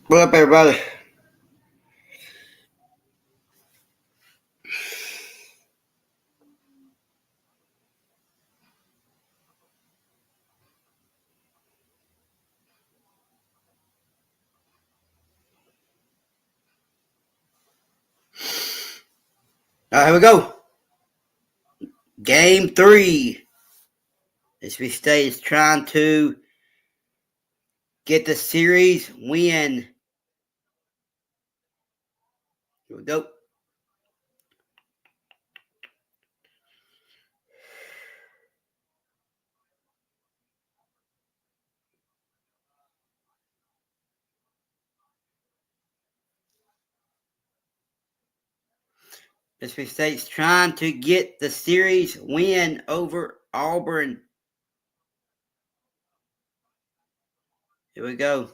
What up, everybody? All right, here we go. Game 3. Mississippi State is trying to get the series win. Here we go. Mississippi State's trying to get the series win over Auburn. Here we go.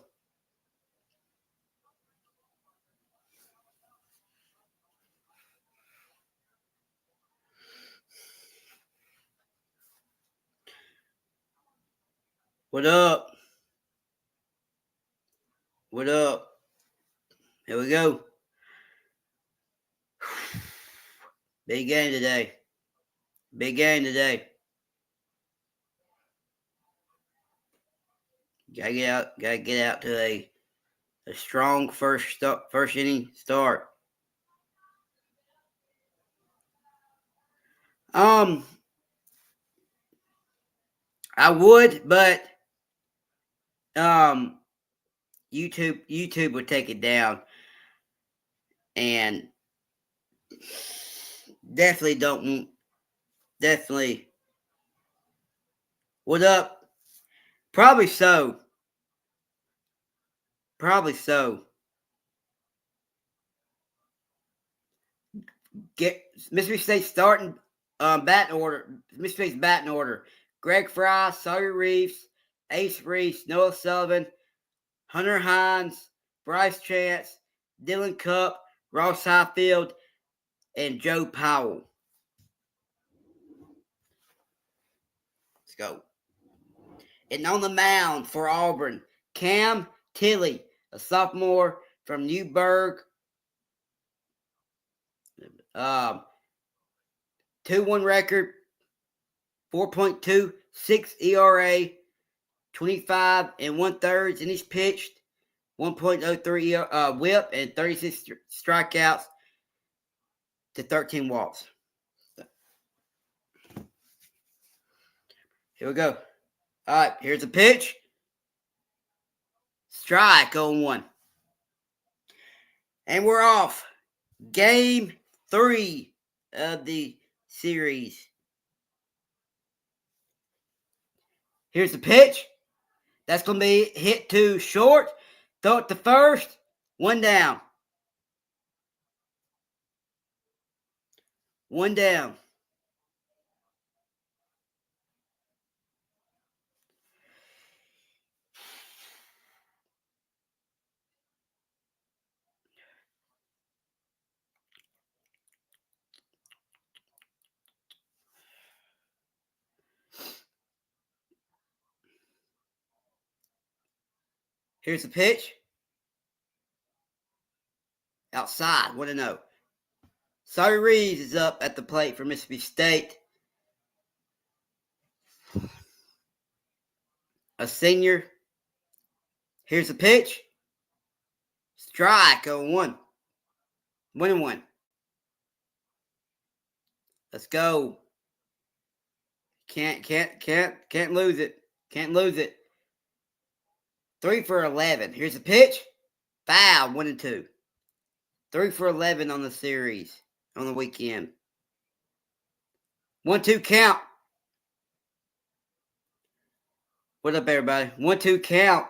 What up? What up? Here we go. Big game today. Big game today. Gotta get out to a strong first inning start. I would, but YouTube would take it down, and definitely what up? Probably so. Get Mississippi State starting batting order. Mississippi State's batting order: Greg Fry, Sawyer Reeves, Ace Reese, Noah Sullivan, Hunter Hines, Bryce Chance, Dylan Cup, Ross Highfield, and Joe Powell. Let's go. And on the mound for Auburn, Cam Tilley, a sophomore from Newburgh. 2-1 record, 4.26 ERA, 25 1/3 innings pitched, 1.03 whip, and 36 strikeouts to 13 walks. Here we go. All right, here's a pitch. Strike on 1. And we're off. Game 3 of the series. Here's the pitch. That's going to be hit to short. Throw it to first. 1 down. 1 down. Here's the pitch. Outside, 1-0. Sawyer Reeves is up at the plate for Mississippi State. A senior. Here's the pitch. Strike on 1. 1-1. Let's go. Can't lose it. Can't lose it. 3 for 11. Here's the pitch. Foul. 1-2. 3 for 11 on the series, on the weekend. 1-2 count. What up, everybody? 1-2 count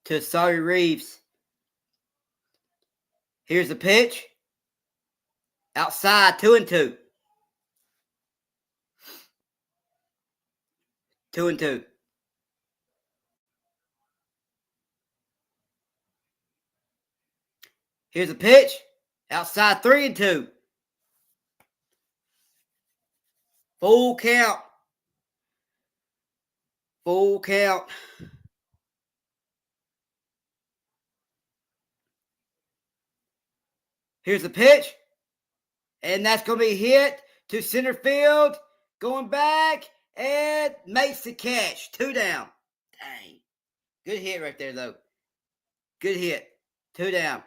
to Sawyer Reeves. Here's the pitch. Outside, 2-2. 2-2. Here's a pitch. Outside, 3-2. Full count. Full count. Here's the pitch. And that's going to be hit to center field. Going back and makes the catch. 2 down. Dang. Good hit right there, though. Good hit. 2 down.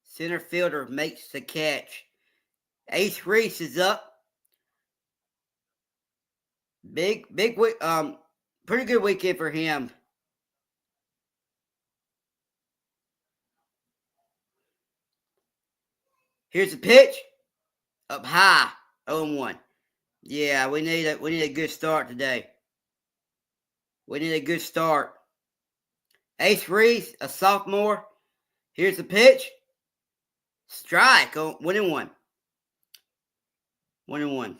Center fielder makes the catch. Ace Reese is up. Big week. Pretty good weekend for him. Here's the pitch. Up high. 0-1. Yeah, we need a good start today. We need a good start. Ace Reese, a sophomore. Here's the pitch. Strike. 1-1. 1-1.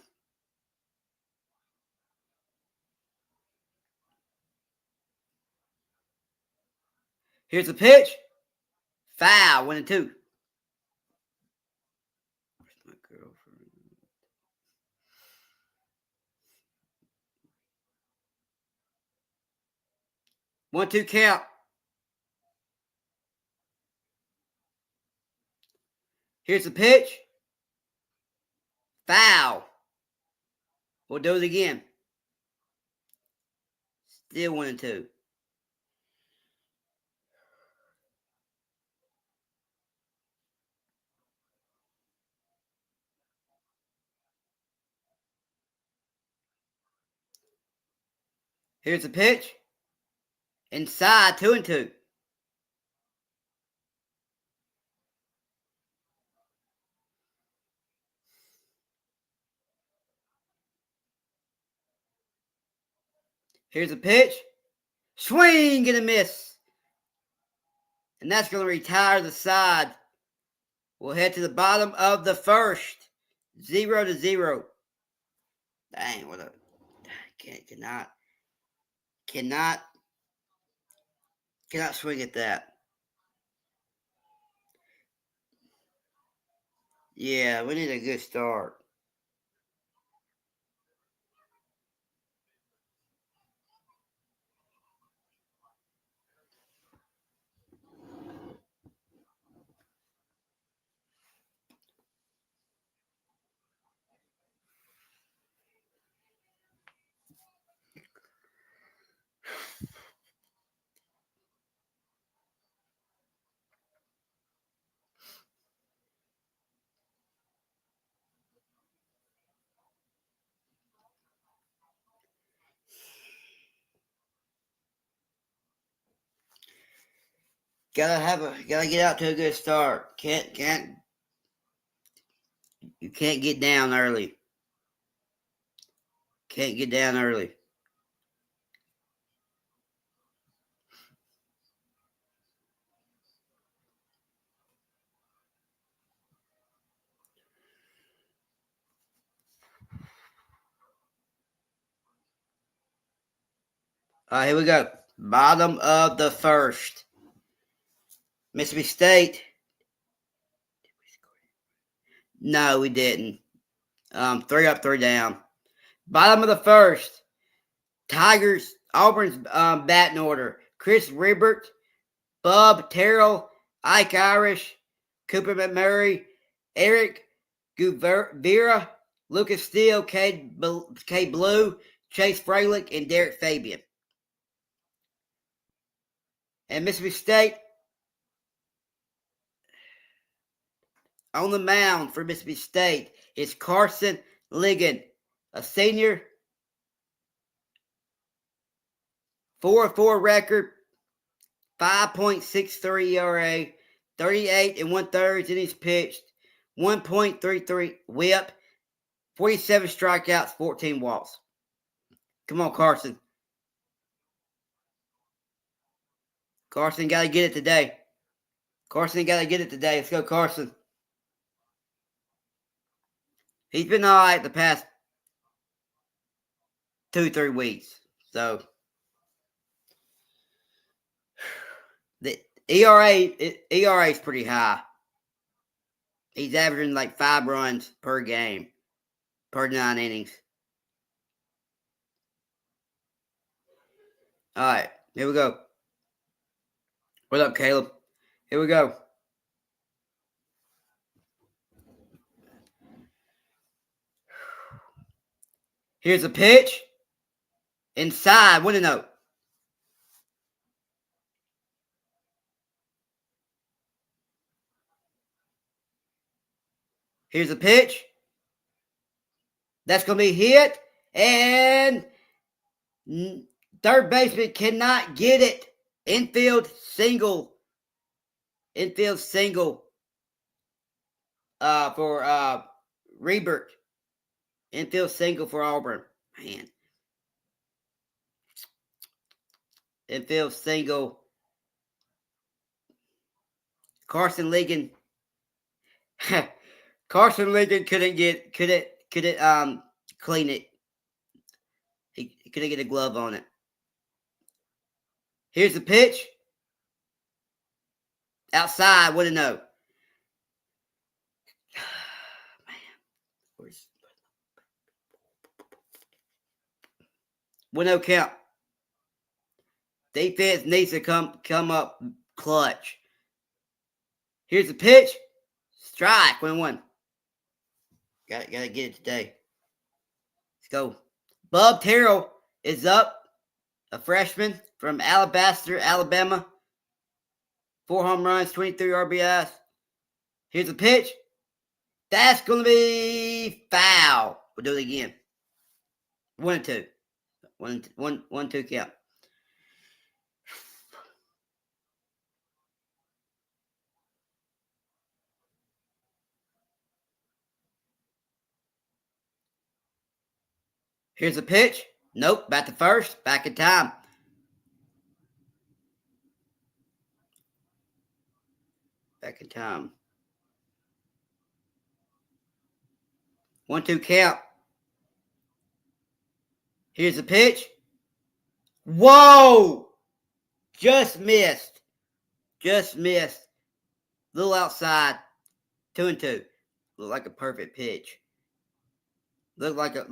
Here's the pitch. Foul. 1-2. Where's my girlfriend? 1-2 count. Here's the pitch. Foul. We'll do it again. Still 1-2. Here's the pitch. Inside. 2-2. Here's the pitch. Swing and a miss. And that's going to retire the side. We'll head to the bottom of the first. 0-0. Dang, what a... Cannot swing at that. Yeah, we need a good start. Gotta get out to a good start. You can't get down early. Can't get down early. All right, here we go. Bottom of the first. Mississippi State. No, we didn't. 3 up, 3 down. Bottom of the first. Tigers, Auburn's batting order. Chris Ribbert, Bub Terrell, Ike Irish, Cooper McMurray, Eric Guvera, Lucas Steele, K. Blue, Chase Fralick, and Derek Fabian. And Mississippi State, on the mound for Mississippi State is Carson Ligon, a senior. 4-4 record, 5.63 ERA, 38 1/3 innings pitched, 1.33 whip, 47 strikeouts, 14 walks. Come on, Carson. Carson got to get it today. Let's go, Carson. He's been all right the past 2-3 weeks. So the ERA is pretty high. He's averaging like 5 runs per game, per 9 innings. All right, here we go. What up, Caleb? Here we go. Here's a pitch. Inside, 1-0. Here's a pitch. That's going to be hit. And third baseman cannot get it. Infield single. Infield single for Rebert. Infield single for Auburn. Man. Infield single. Carson Ligon. Carson Ligon couldn't clean it. He couldn't get a glove on it. Here's the pitch. Outside, 1-0. Man. 1-0 count. Defense needs to come up clutch. Here's the pitch. Strike, 1-1. Gotta get it today. Let's go. Bub Terrell is up. A freshman from Alabaster, Alabama. 4 home runs, 23 RBIs. Here's the pitch. That's going to be foul. We'll do it again. 1-2. 1-2 count. Here's the pitch. Nope. Back to first. Back in time. Back in time. 1-2 count. Here's the pitch. Whoa! Just missed. Just missed. Little outside. 2-2. Looked like a perfect pitch. Looked like it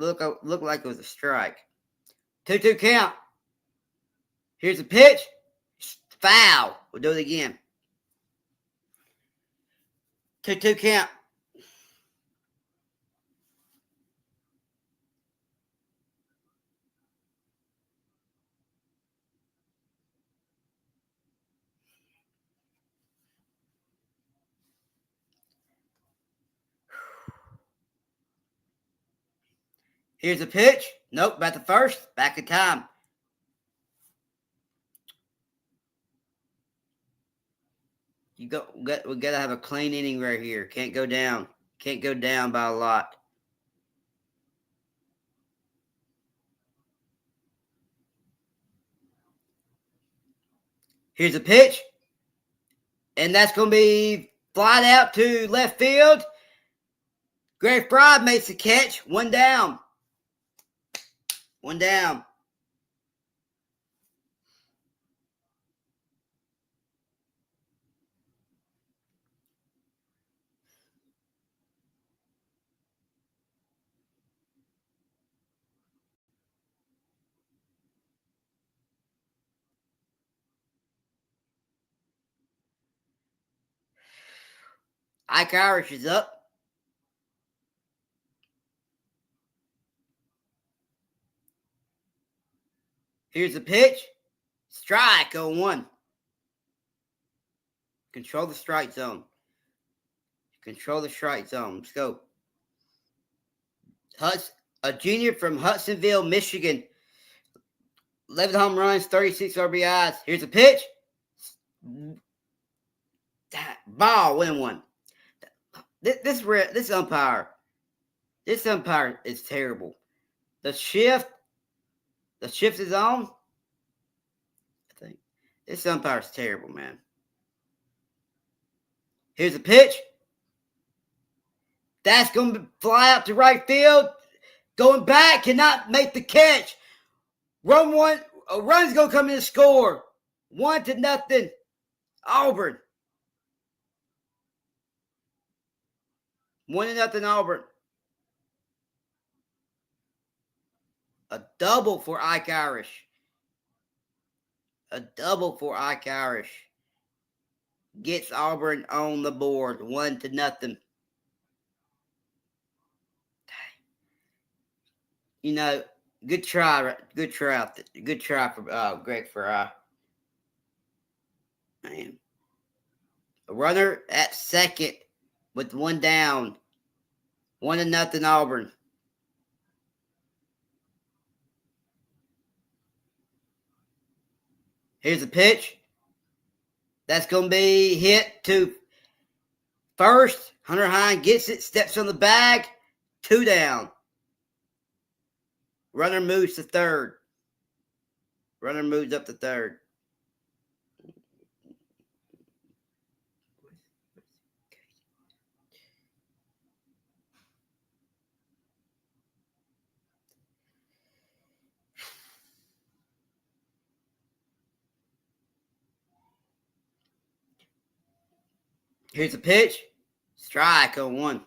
was a strike. 2-2 count. Here's the pitch. Foul. We'll do it again. 2-2 count. Here's a pitch. Nope, back to first. Back in time. We gotta have a clean inning right here. Can't go down. Can't go down by a lot. Here's a pitch. And that's going to be flied out to left field. Greg Fry makes the catch. 1 down. 1 down. Ike Irish is up. Here's the pitch. Strike, 0-1. Control the strike zone. Control the strike zone. Let's go. A junior from Hudsonville, Michigan. 11 home runs, 36 RBIs. Here's a pitch. Ball, 1-1. This umpire is terrible. The shift is on. I think this umpire is terrible, man. Here's a pitch. That's going to fly out to right field. Going back, cannot make the catch. A run's going to come in and score. 1-0. Auburn. 1-0 Auburn. A double for Ike Irish. A double for Ike Irish. Gets Auburn on the board, 1-0. You know, good try for Greg Fry. Man. A runner at second with one down, 1-0 Auburn. Here's a pitch. That's going to be hit to first. Hunter Hine gets it, steps on the bag, 2 down. Runner moves to third. Runner moves up to third. Here's a pitch. Strike on 1.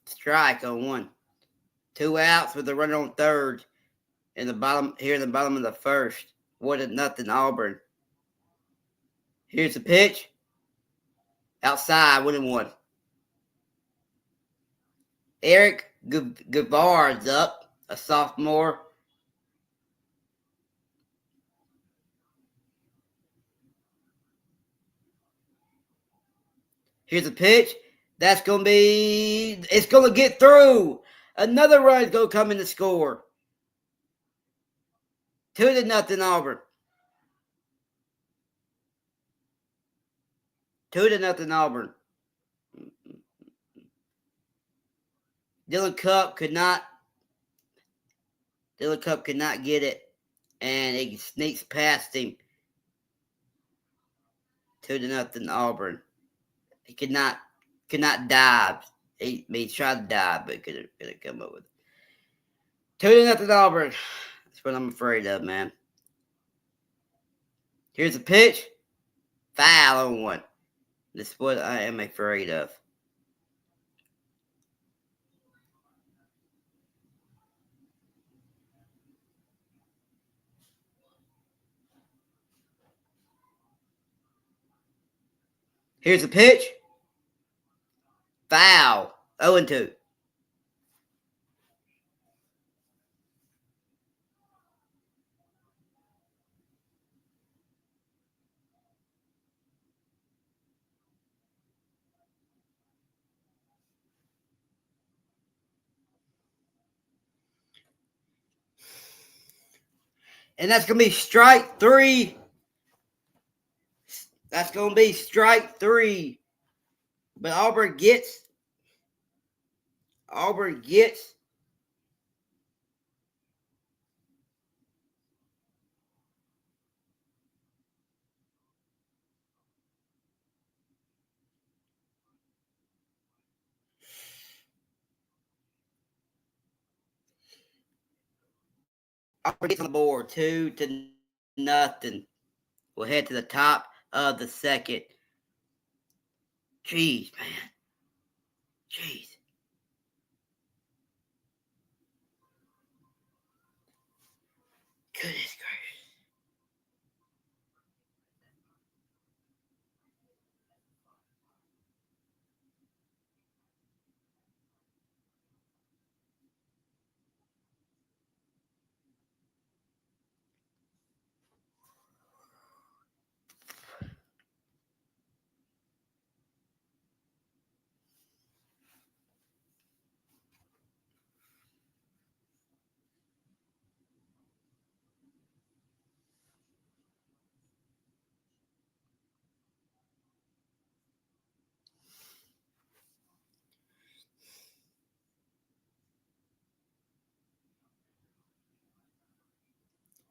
Strike on 1. 2 outs with the runner on third. In the bottom of the first. 1-0 Auburn. Here's a pitch. Outside, 1-1. Eric Guevara's up, a sophomore. Here's a pitch. It's going to get through. Another run is going to come in to score. 2-0 Auburn. 2-0 Auburn. Dylan Cup could not get it, and it sneaks past him. 2-0 Auburn. He could not dive. He tried to dive, but couldn't come up with it. 2-0 Auburn. That's what I'm afraid of, man. Here's a pitch. Foul on 1. This is what I am afraid of. Here's a pitch. Foul. 0-2. And that's going to be strike 3. That's going to be strike 3. But Auburn gets on the board, 2-0. We'll head to the top of the second. Jeez, man. Jeez. Goodness gracious.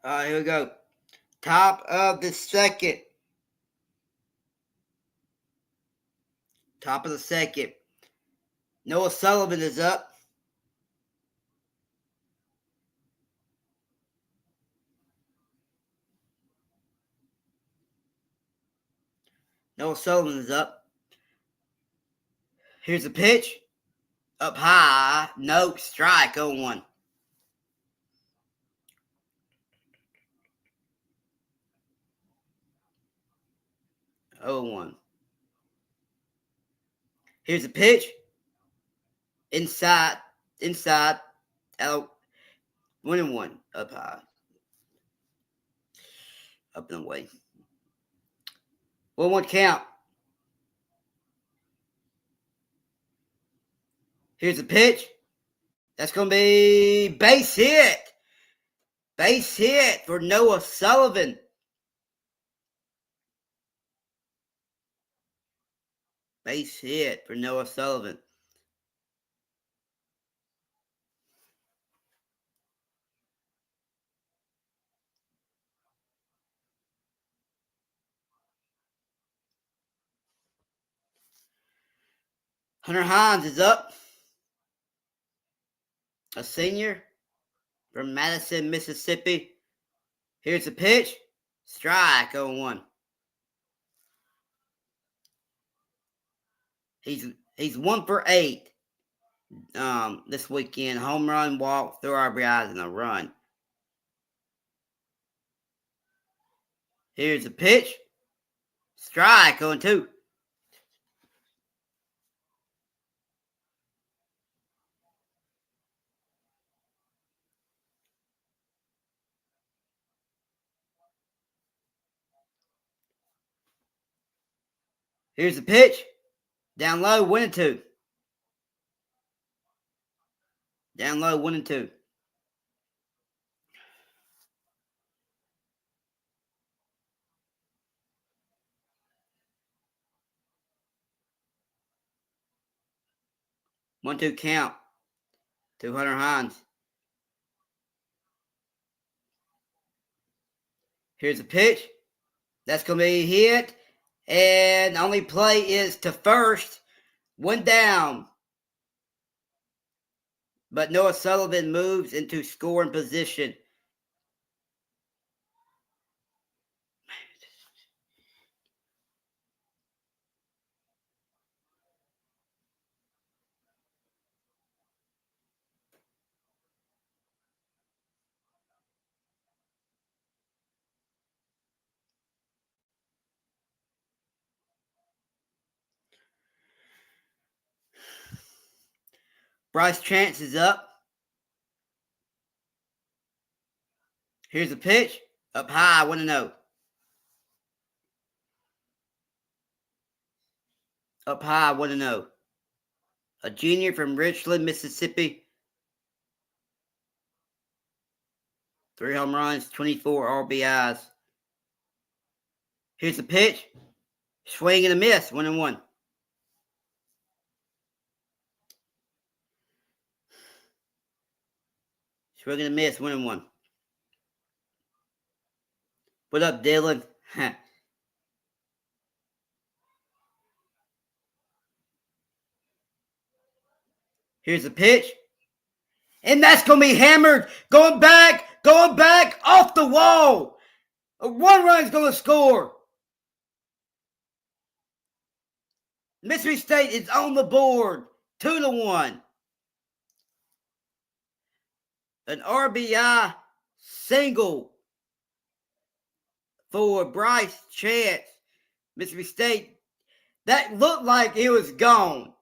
All right, here we go. Top of the second. Top of the second. Noah Sullivan is up. Noah Sullivan is up. Here's a pitch. Up high. No, strike 0-1. 0-1. Here's a pitch. Inside, out, 1-1, up high, up and away. 1-1 count. Here's a pitch. That's going to be base hit. Base hit for Noah Sullivan. Base hit for Noah Sullivan. Hunter Hines is up. A senior from Madison, Mississippi. Here's the pitch. Strike 0-1. He's 1 for 8 this weekend. Home run, walk, throw RBIs, and a run. Here's the pitch. Strike 0-2. Here's the pitch. Down low, 1-2. Down low, 1-2. One, two count to Hunter Hines. Here's a pitch. That's going to be hit. And the only play is to first. 1 down. But Noah Sullivan moves into scoring position. Bryce Chance is up. Here's a pitch. Up high, 1-0. Up high, 1-0. A junior from Richland, Mississippi. 3 home runs, 24 RBIs. Here's the pitch. Swing and a miss, 1-1. Swing and a miss, 1-1. What up, Dylan? Here's the pitch. And that's going to be hammered. Going back off the wall. A 1 run's going to score. Mississippi State is on the board. 2-1. An RBI single for Bryce Chance. Mississippi State. That looked like it was gone.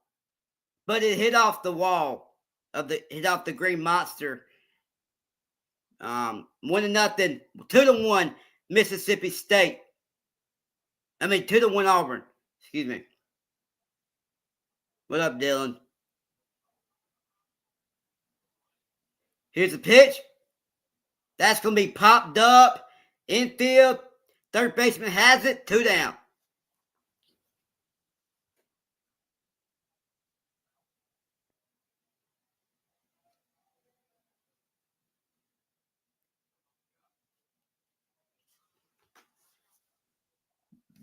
But it hit off the wall. Hit off the green monster. 1-0. 2-1 Mississippi State. 2-1 Auburn. Excuse me. What up, Dylan? Here's a pitch. That's going to be popped up. Infield. Third baseman has it. 2 down.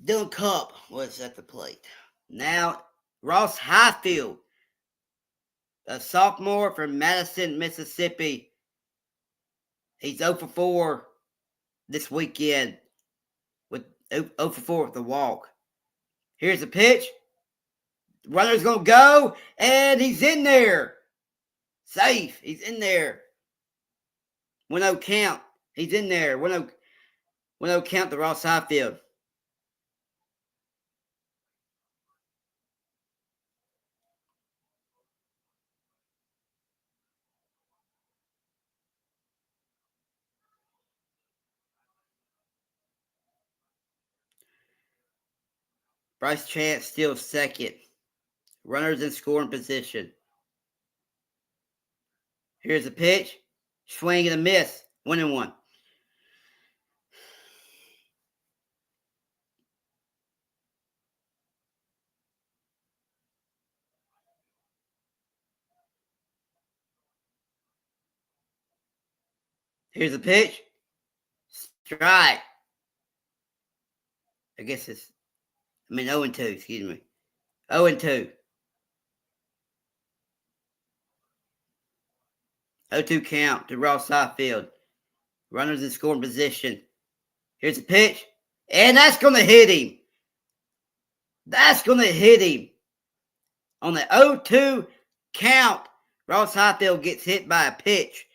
Dylan Cup was at the plate. Now, Ross Highfield, a sophomore from Madison, Mississippi. He's 0 for 4 this weekend with 0 for 4 with the walk. Here's a pitch. Runner's going to go, and he's in there. Safe. He's in there. 1-0 count. He's in there. 1-0 count to Ross Highfield. Bryce Chance still second. Runners in scoring position. Here's a pitch. Swing and a miss. 1-1. Here's a pitch. Strike. I guess it's, 0-2, excuse me. 0-2. 0-2 count to Ross Highfield. Runners in scoring position. Here's a pitch. And that's going to hit him. That's going to hit him. On the 0-2 count, Ross Highfield gets hit by a pitch.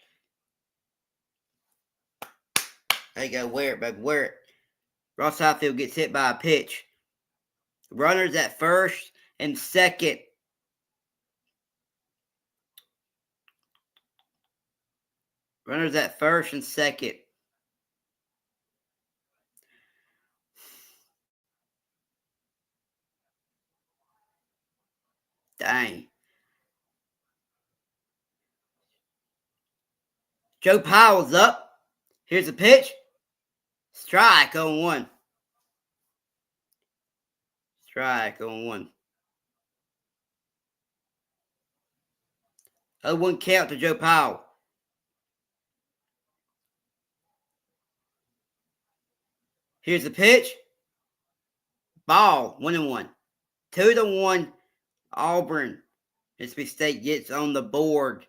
There you go. Wear it, baby. Wear it. Ross Highfield gets hit by a pitch. Runners at first and second. Runners at first and second. Dang. Joe Powell's up. Here's a pitch. Strike on 1. Strike on 1. 0-1 count to Joe Powell. Here's the pitch. Ball. 1-1. 2-1. Auburn. Mississippi State gets on the board.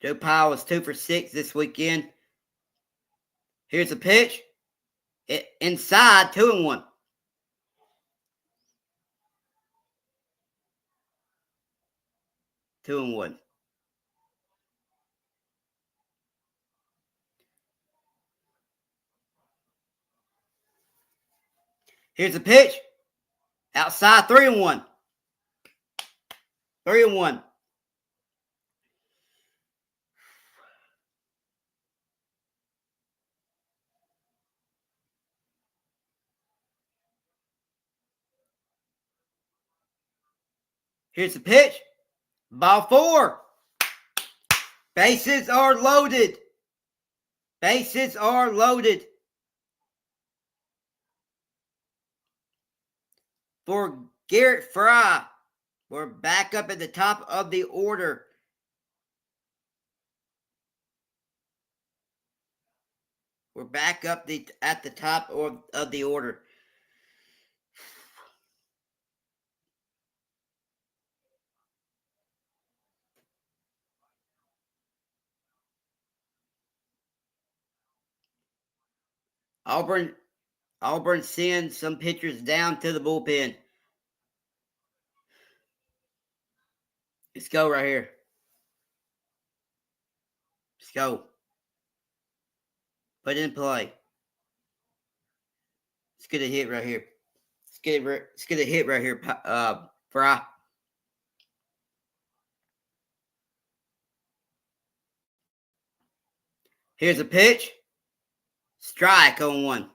Joe Powell is 2 for 6 this weekend. Here's a pitch. Inside. 2-1. 2-1. Here's a pitch. Outside. 3-1. 3-1. Here's the pitch. Ball 4. Bases are loaded. Bases are loaded. For Garrett Fry, we're back up at the top of the order. We're back up at the top of the order. Auburn sends some pitchers down to the bullpen. Let's go right here. Let's go. Put it in play. Let's get a hit right here. Let's get a hit right here, Fry. Here's a pitch. Strike on 1.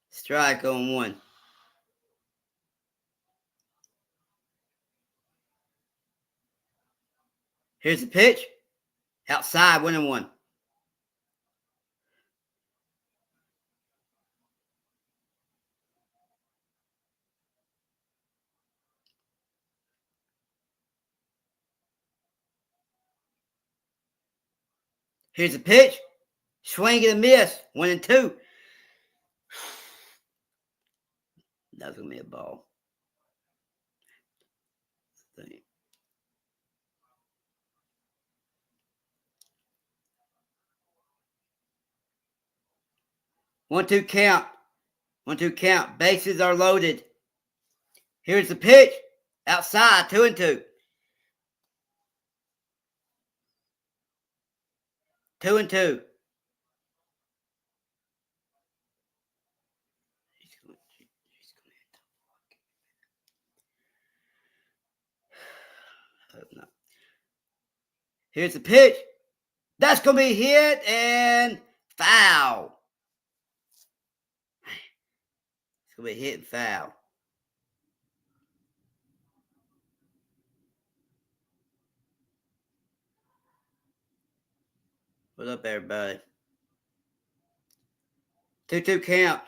Strike on 1. Here's the pitch. Outside. 1-1. Here's a pitch. Swing and a miss. 1-2. That's going to be a ball. 1-2 count. 1-2 count. Bases are loaded. Here's the pitch. Outside. 2-2. 2-2. Here's the pitch. That's going to be hit and foul. It's going to be hit and foul. What up, everybody? 2-2 count.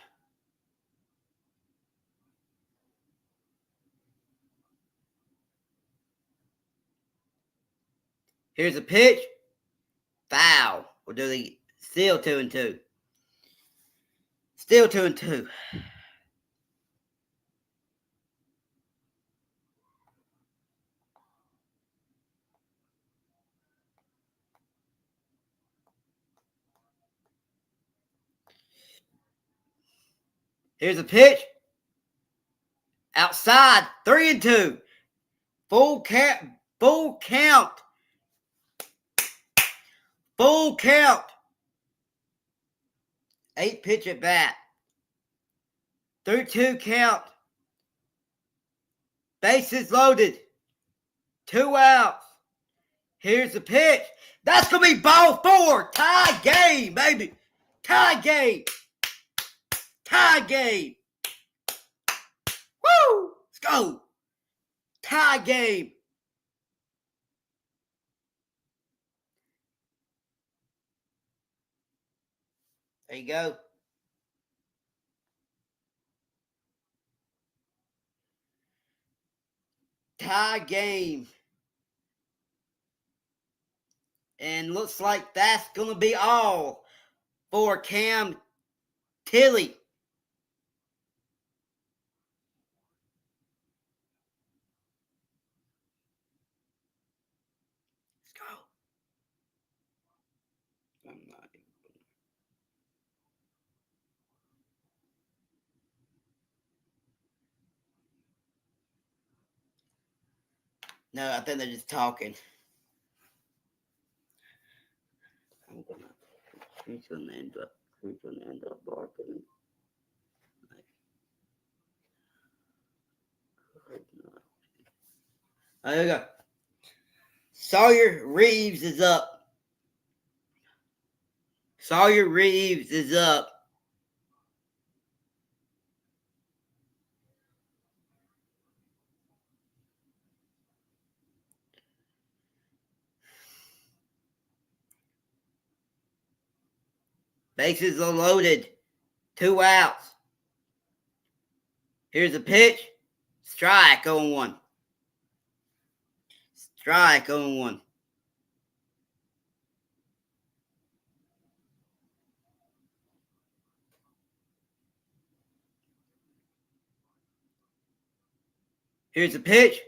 Here's a pitch. Foul. We'll do the still 2-2. Still 2-2. Here's a pitch. Outside. 3-2. Full count. Full count. Full count. 8 pitch at bat. 3-2 count. Bases loaded. 2 outs. Here's the pitch. That's going to be ball 4. Tie game, baby. Tie game. Tie game. Woo! Let's go. Tie game. There you go. Tie game. And looks like that's going to be all for Cam Tilly. Let's go. No, I think they're just talking. He's gonna end up barking. Oh, there we go. Sawyer Reeves is up. Sawyer Reeves is up. Bases are loaded. 2 outs. Here's a pitch. Strike on 1. Strike on 1. Here's a pitch.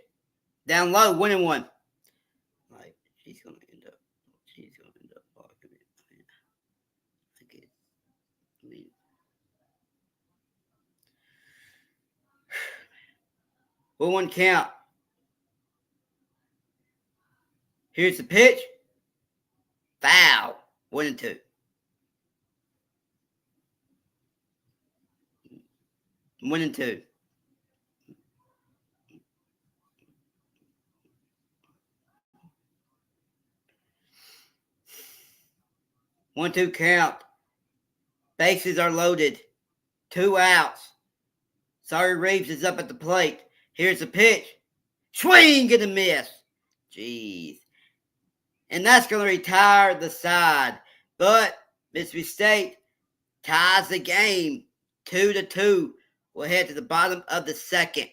Down low, 1-1. Like, she's gonna end up blocking it. I mean, 1-1 count. Here's the pitch. Foul. 1-2. 1-2. One, 2 count. Bases are loaded. 2 outs. Sawyer Reeves is up at the plate. Here's the pitch. Swing and a miss. Jeez. And that's going to retire the side. But Mississippi State ties the game 2-2. We'll head to the bottom of the second.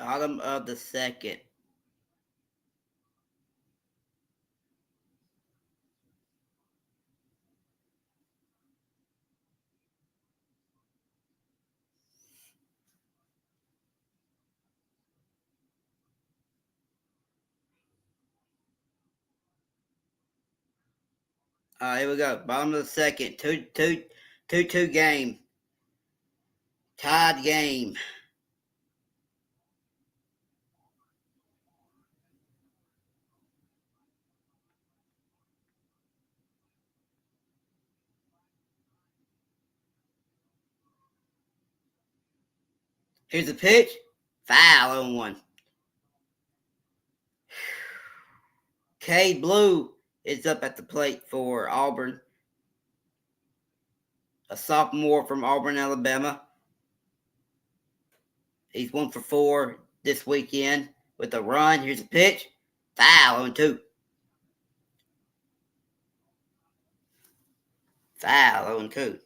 Bottom of the second. All right, here we go. Bottom of the second. 2-2 game. Tied game. Here's the pitch. Foul on one. Cade Blue is up at the plate for Auburn. A sophomore from Auburn, Alabama. He's 1 for 4 this weekend with a run. Here's a pitch. Foul on 2. Foul on 2.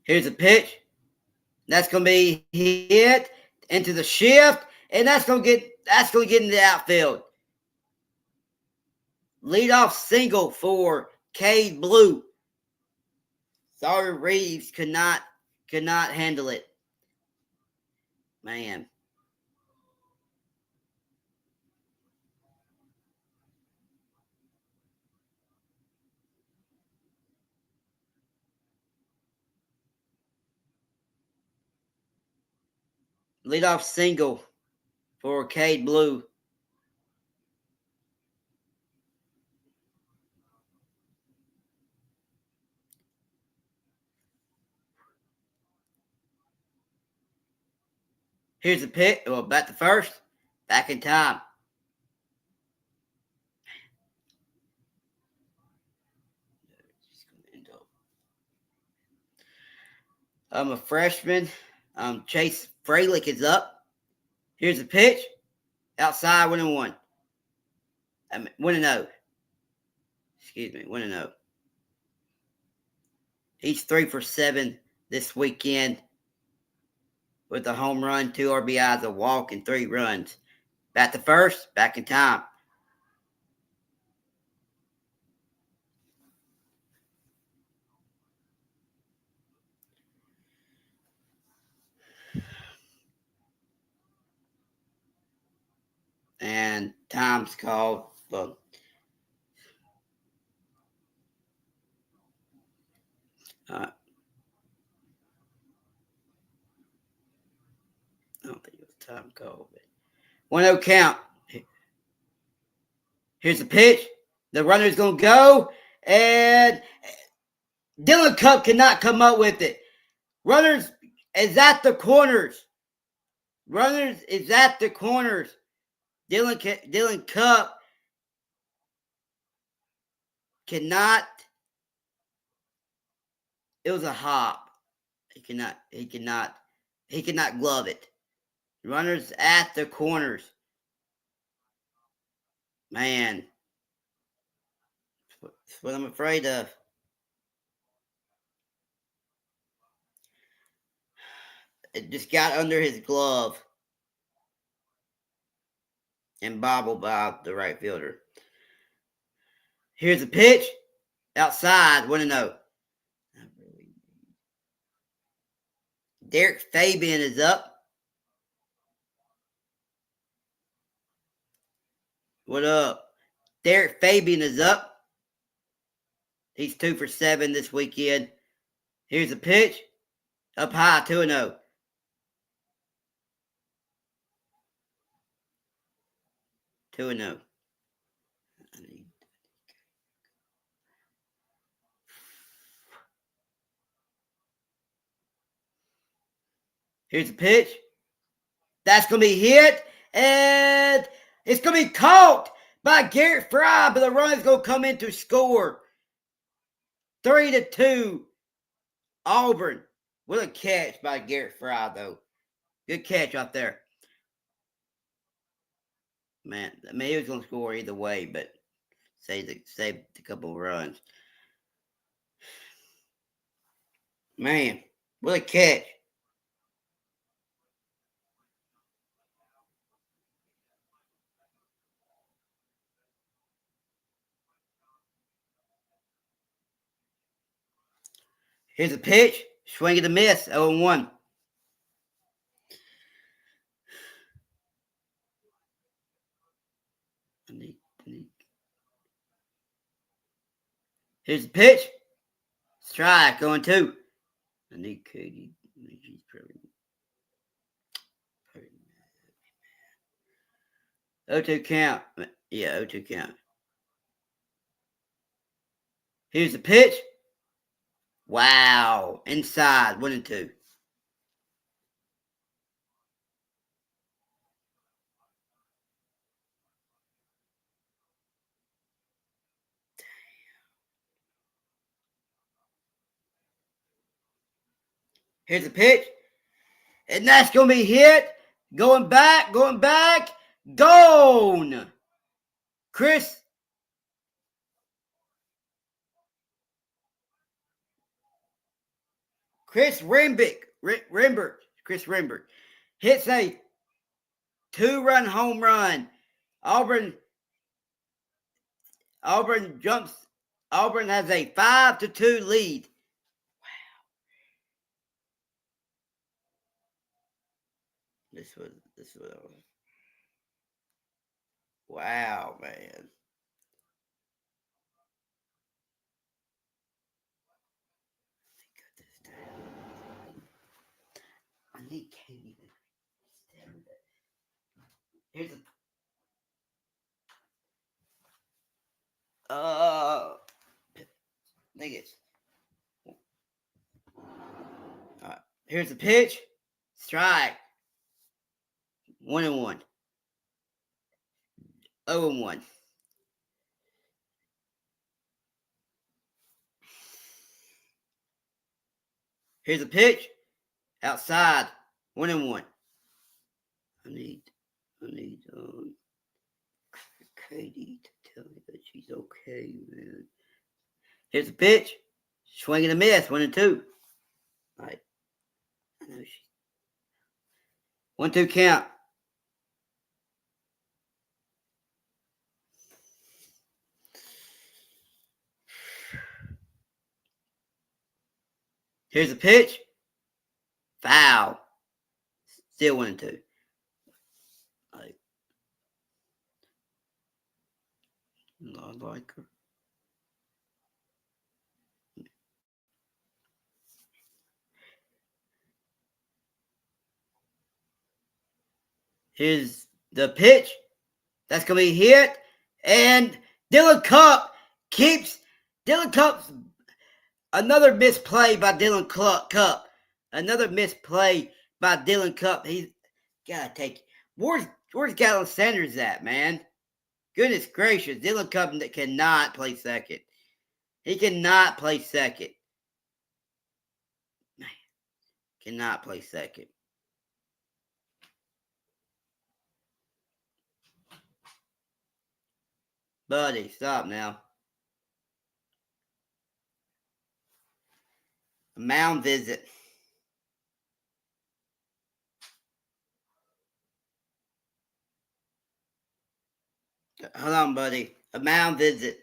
Here's a pitch. That's going to be hit into the shift, and that's going to get into the outfield. Leadoff single for Cade Blue. Sorry, Reeves could not handle it. Man. Leadoff single for Cade Blue. Here's the pitch. Well, back to first. Back in time. I'm a freshman. Chase Fralick is up. Here's the pitch. Outside, 1-1. 1-0. Excuse me, 1-0. He's 3 for 7 this weekend with a home run, 2 RBIs, a walk, and 3 runs. Back to first, back in time. And time's called. Look. I don't think it was time called. 1-0 count. Here's the pitch. The runner's going to go. And Dylan Cup cannot come up with it. Runners is at the corners. Runners is at the corners. Dylan Cup cannot. It was a hop. He cannot glove it. Runners at the corners. Man. That's what I'm afraid of. It just got under his glove and bobbled by the right fielder. Here's a pitch. Outside, 1-0. Derek Fabian is up. What up? Derek Fabian is up. He's 2 for 7 this weekend. Here's a pitch. Up high, 2-0. Here's a pitch. That's going to be hit. And it's going to be caught by Garrett Fry. But the run's going to come in to score. 3-2. Auburn. What a catch by Garrett Fry, though. Good catch out there. Man, I mean, he was going to score either way, but saved a couple of runs. Man, what a catch. Here's a pitch. Swing and a miss. 0-1. Here's the pitch. Strike. 0-2. I need Katie. She's probably 0-2 count. Yeah, 0-2 count. Here's the pitch. Wow. Inside. 1-2. Here's the pitch. And that's going to be hit. Going back. Gone. Chris Rembert hits a 2-run home run. Auburn has a 5-2 lead. Wow. This was wow, man. I need Katie to stand it. Here's I think it's here's the pitch. Strike. 1-1. 0-1. Here's a pitch. Outside. 1-1. I need Katie to tell me that she's okay, man. Here's a pitch. Swing and a miss. 1-2. All right. I know she. 1-2 count. Here's a pitch. Foul. Still 1-2. I like her. Here's the pitch. That's going to be hit. And Dylan Cupp's another misplay by Dylan Cupp. Another misplay by Dylan Cupp. He's got to take. Where's Gallon Sanders at, man? Goodness gracious. Dylan Cupp cannot play second. He cannot play second. Man, cannot play second. Buddy, stop now. A mound visit. Hold on, buddy. A mound visit.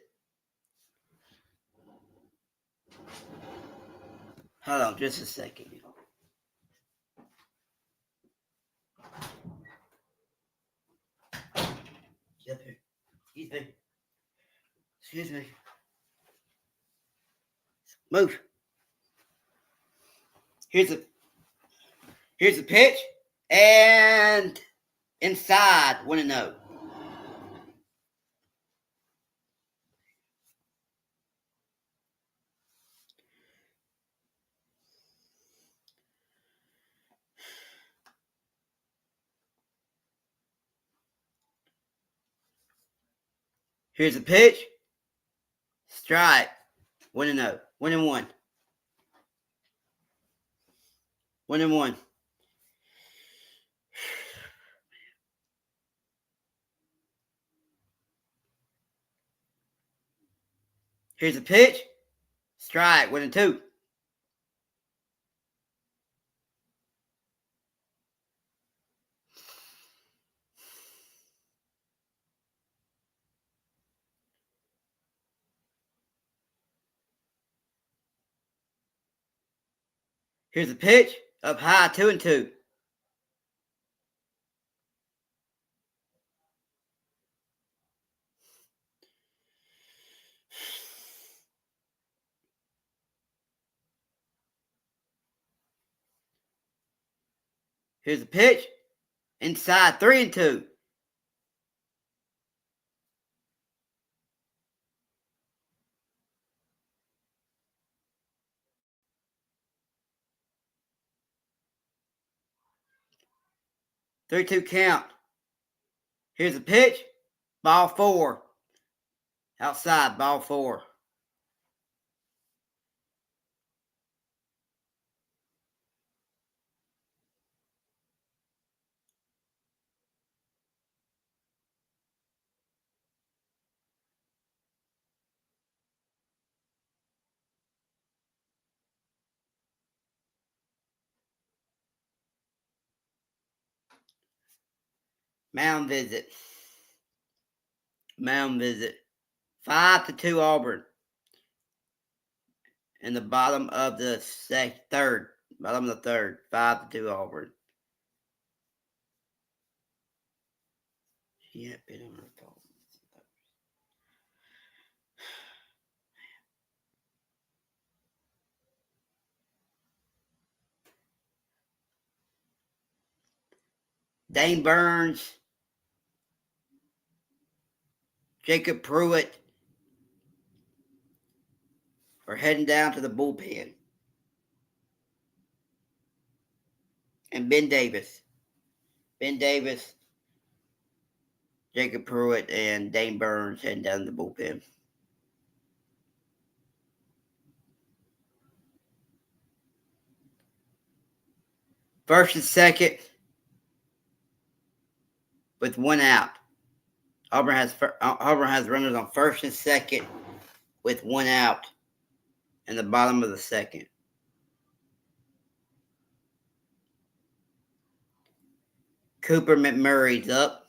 Hold on just a second. Get up here. Excuse me. Move. Here's a pitch. And inside. 1-0. Here's a pitch. Strike. 1-0. 1-1. 1-1. Here's a pitch. Strike, 1-2. Here's a pitch. Up high, 2-2. Here's a pitch. Inside, 3-2. Three-two count. Here's a pitch. Ball 4. Outside, ball 4. Mound visit. 5-2 Auburn. In the bottom of the third. Bottom of the third. 5-2 Auburn. She had been on her phone. Dane Burns. Jacob Pruitt are heading down to the bullpen. And Ben Davis. Jacob Pruitt, and Dane Burns heading down to the bullpen. First and second with 1 out. Auburn has runners on first and second with 1 out in the bottom of the second. Cooper McMurray's up.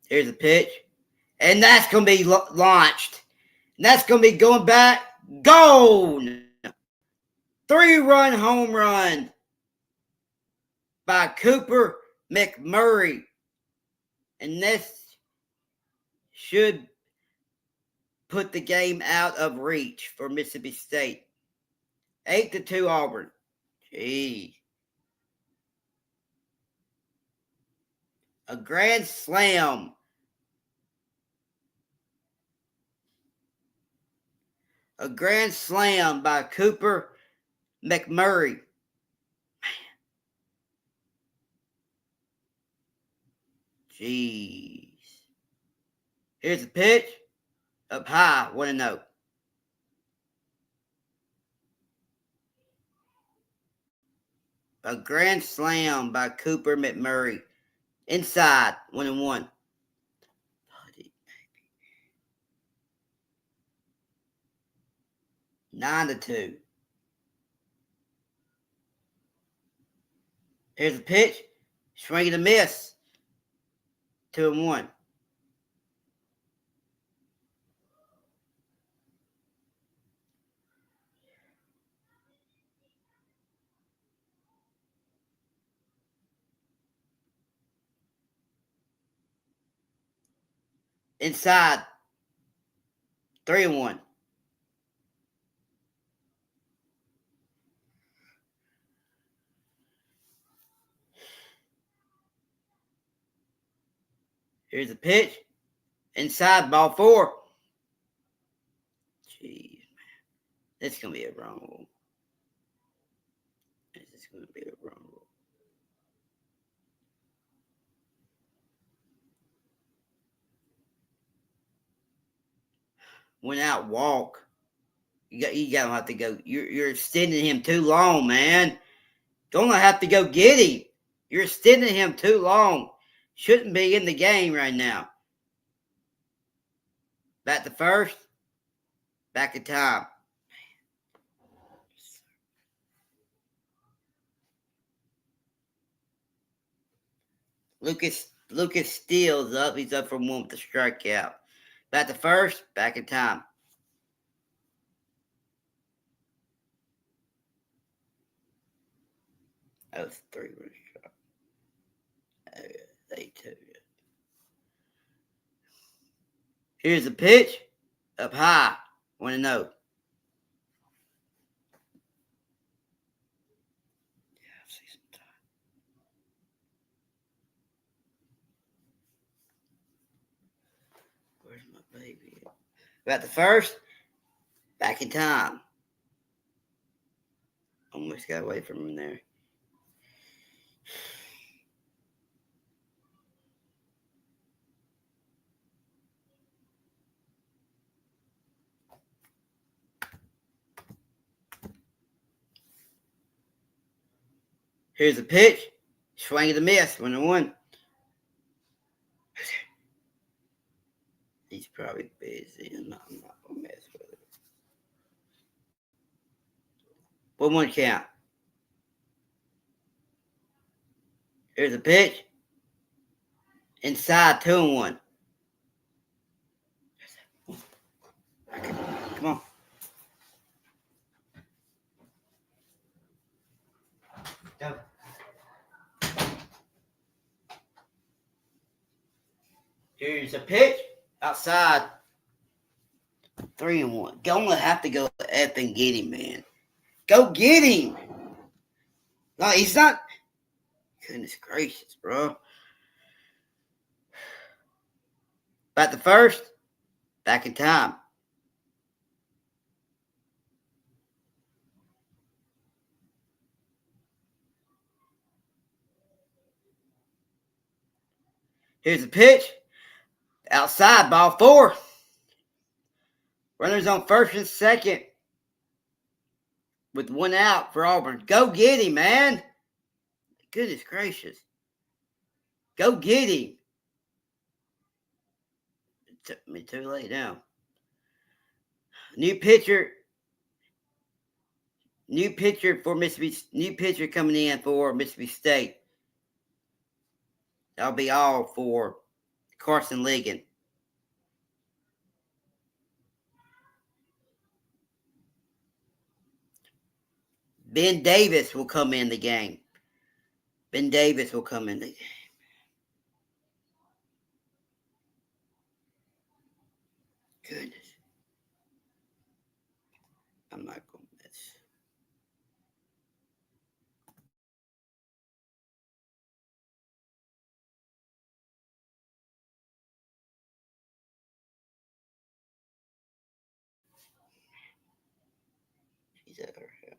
Here's a pitch. And that's going to be launched. And that's going to be going back. Gone! 3-run home run by Cooper McMurray. And this should put the game out of reach for Mississippi State. 8-2 Auburn. Gee. A grand slam. A grand slam by Cooper McMurray. Jeez. Here's a pitch. Up high, 1-0. A grand slam by Cooper McMurray. Inside, 1-1. 9-2. Here's a pitch. Swing and a miss. 2-1. Inside, 3-1. Here's a pitch. Inside, ball 4. Jeez, man. This is going to be a wrong rule. This is going to be a wrong rule. Went out, walk. You don't have to go. You're extending him too long, man. Don't have to go get him. You're extending him too long. Shouldn't be in the game right now. Back to first. Back in time. Lucas Steele's up. He's up for one with the strikeout. Back to first. Back in time. That was 3 run shot. They two. Here's the pitch. Up high. 1-0. Where's my baby? Back to first. Back in time. Almost got away from him there. Here's the pitch. Swing and a miss. 1-1. He's probably busy. I'm not going to mess with it. 1-1 count. Here's the pitch. Inside 2-1. Come on. Go. Here's a pitch. Outside. 3-1. Gonna have to go up and get him, man. Go get him. No, he's not. Goodness gracious, bro. Back to first. Back in time. Here's the pitch. Outside, ball 4. Runners on first and second. With 1 out for Auburn. Go get him, man. Goodness gracious. Go get him. It took me too late now. New pitcher for Mississippi. New pitcher coming in for Mississippi State. That'll be all for Carson Ligon. Ben Davis will come in the game. Ben Davis will come in the game. Goodness. I'm not going to miss. She's at her house.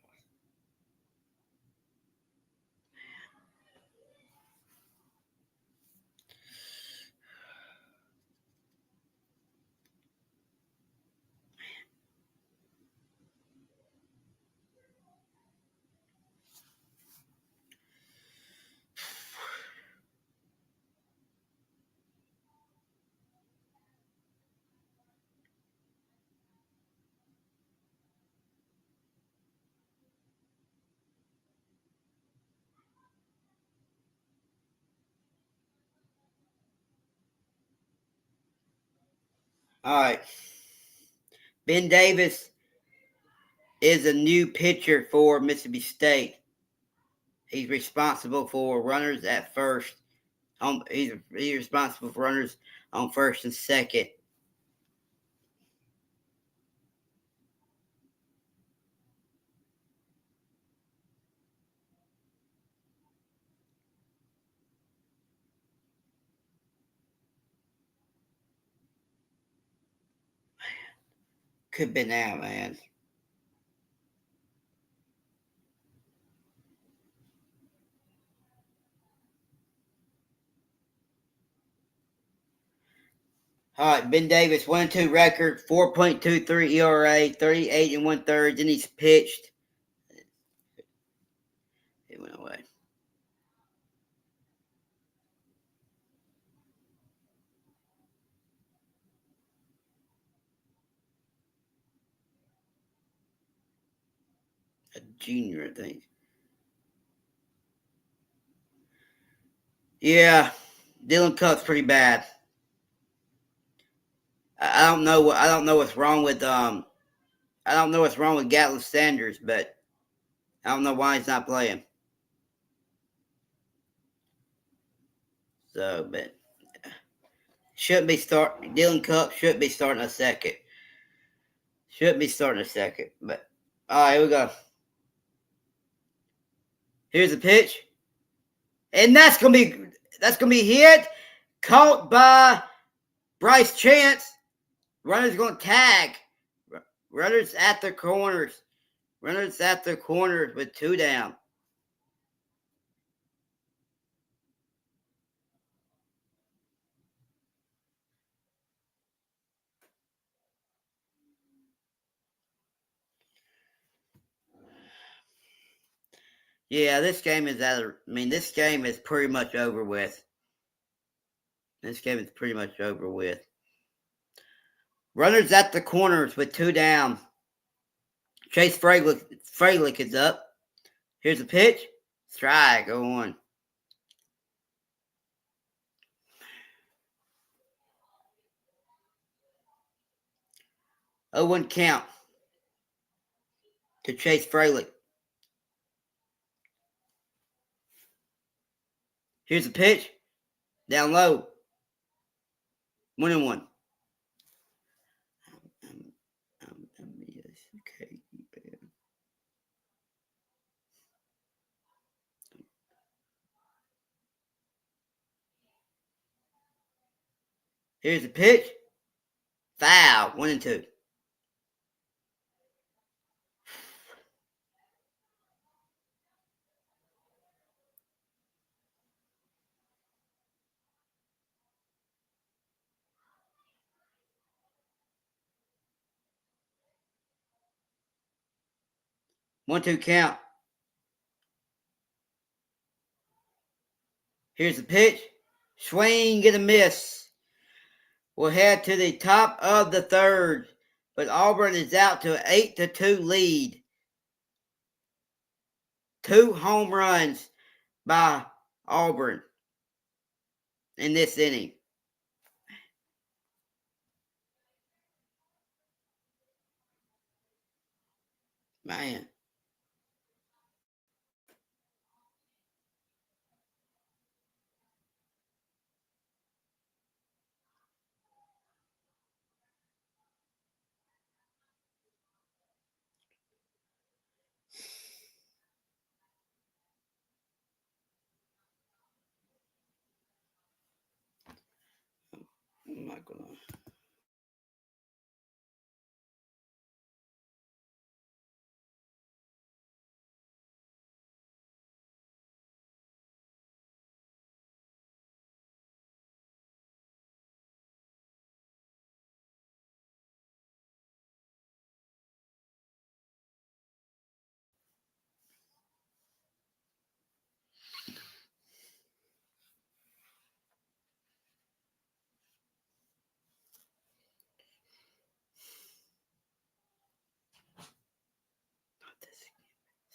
All right. Ben Davis is a new pitcher for Mississippi State. He's responsible for runners at first. He's responsible for runners on first and second. Could be now, man. All right, Ben Davis, 1-2 record, 4.23 ERA, 38 1/3. Then he's pitched. It went away. Jr., I think. Yeah, Dylan Cup's pretty bad. I don't know. I don't know what's wrong with I don't know what's wrong with Gatlin Sanders, but I don't know why he's not playing. So, but shouldn't be starting. Dylan Cup should be starting a second. Should be starting a second. But all right, here we go. Here's a pitch, and that's gonna be hit, caught by Bryce Chance. Runner's gonna tag. Runners at the corners. Runners at the corners with 2 down. Yeah, this game is this game is pretty much over with. This game is pretty much over with. Runners at the corners with 2 down. Chase Fralick is up. Here's a pitch. Strike, 0-1. 0-1 count to Chase Fralick. Here's a pitch. Down low. 1-1. Here's a pitch. Foul. 1-2. 1-2 count. Here's the pitch. Swing and a miss. We'll head to the top of the third, but Auburn is out to an 8-2 lead. 2 home runs by Auburn in this inning. Man. I'm not gonna.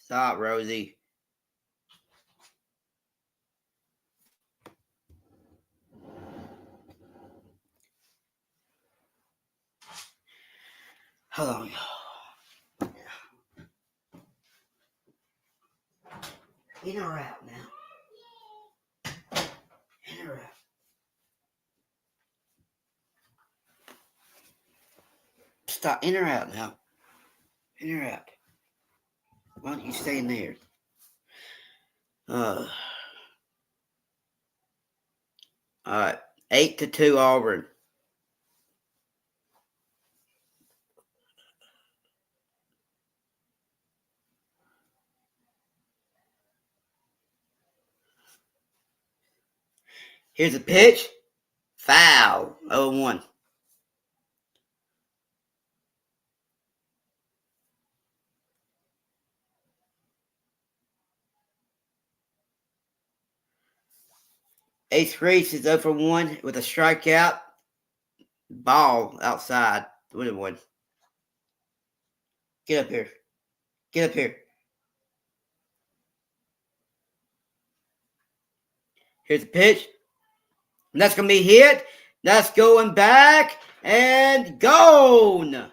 Stop, Rosie. Hold on. In or out now? In or out? Stop. In or out now? In or out? Why don't you stay in there? All right. 8-2 Auburn. Here's a pitch. Foul. 0-1. Ace Reese is 0-1 with a strikeout. Ball outside. 1-1. Get up here. Get up here. Here's the pitch. And that's going to be hit. That's going back and gone.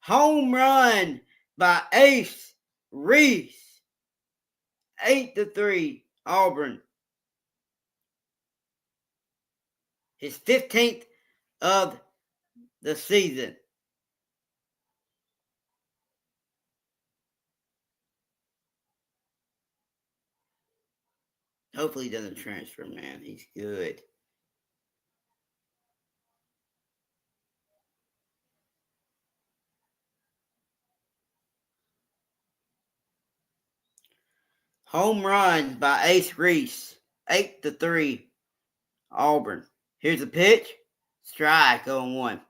Home run by Ace Reese. 8-3, Auburn. His 15th of the season. Hopefully he doesn't transfer, man. He's good. Home run by Ace Reese. 8-3, Auburn. Here's a pitch. Strike 0-1.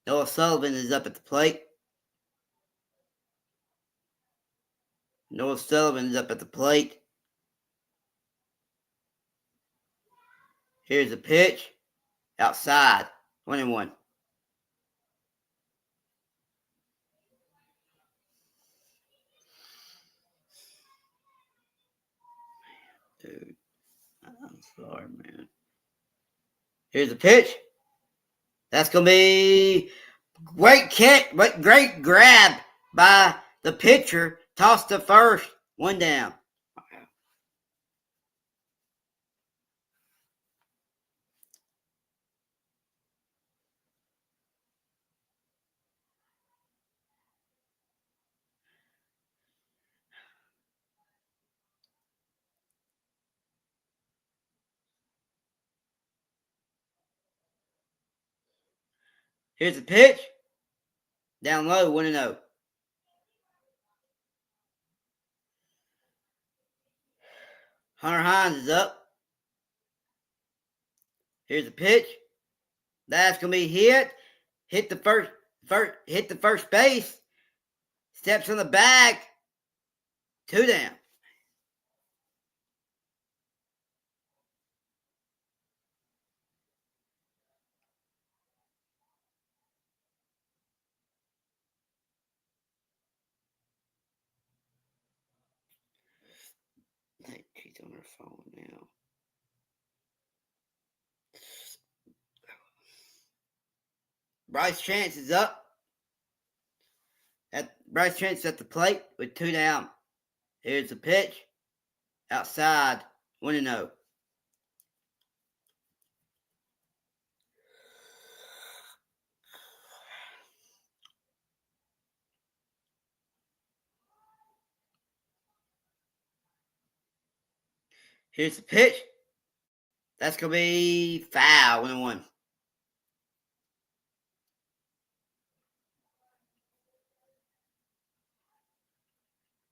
Noah Sullivan is up at the plate. Noah Sullivan is up at the plate. Here's a pitch. Outside. 1-1. Dude, I'm sorry, man. Here's a pitch. That's going to be great catch, great grab by the pitcher. Tossed to first. 1 down. Here's a pitch. Down low, 1-0. Hunter Hines is up. Here's a pitch. That's going to be hit. Hit the first base. Steps on the back. 2 down. She's on her phone now. Bryce Chance is up. Bryce Chance at the plate with 2 down. Here's the pitch. Outside. 1-0. Here's the pitch. That's going to be foul. 1-1.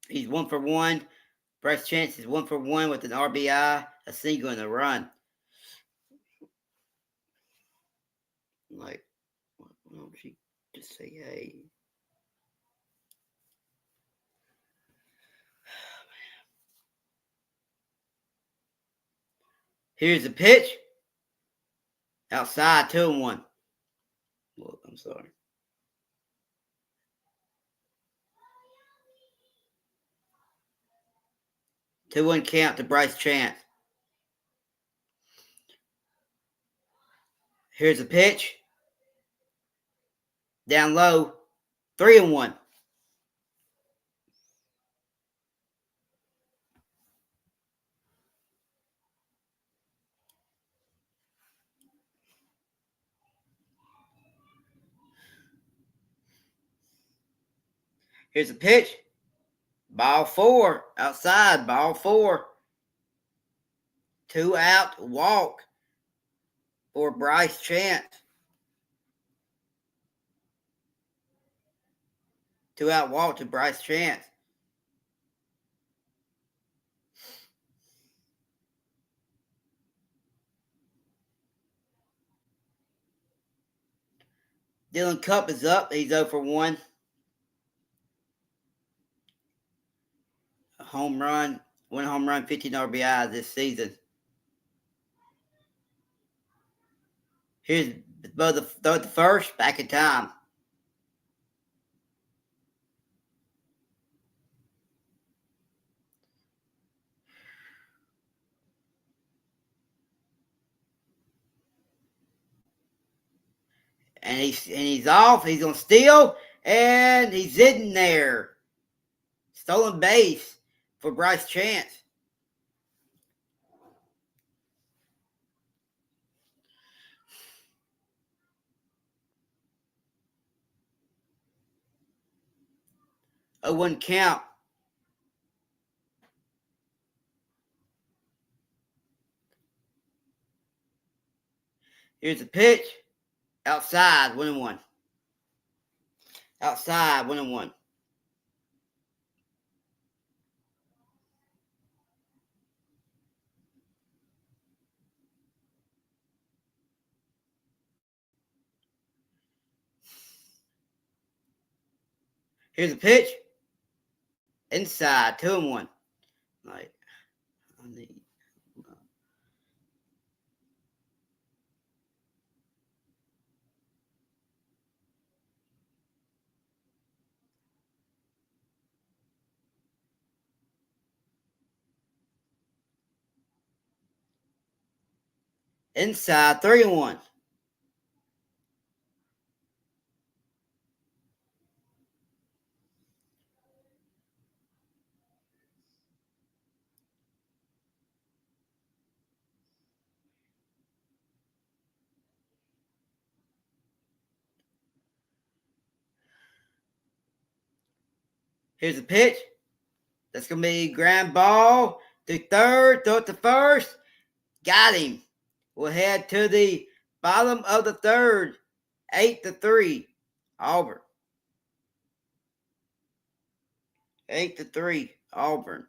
He's 1 for 1. Bryce Chance is 1 for 1 with an RBI, a single, and a run. Like, why don't she just say hey? Here's the pitch. Outside, 2-1. Well, I'm sorry. Two-one count to Bryce Chance. Here's a pitch. Down low. 3-1. Here's a pitch. Ball 4. Outside. Ball 4. 2 out. Walk for Bryce Chance. 2 out walk to Bryce Chance. Dylan Cup is up. He's 0 for 1. A home run. 1 home run, 15 RBI this season. Here's the first. Back in time. And he's off. He's gonna steal, and he's in there. Stolen base for Bryce Chance. A 1 count. Here's a pitch. Outside, 1-1. Outside, 1-1. Here's a pitch. Inside, 2-1. Like, inside, 3-1. Here's a pitch. That's going to be ground ball to third, throw it to first. Got him. We'll head to the bottom of the third. 8-3. Auburn. 8-3. Auburn.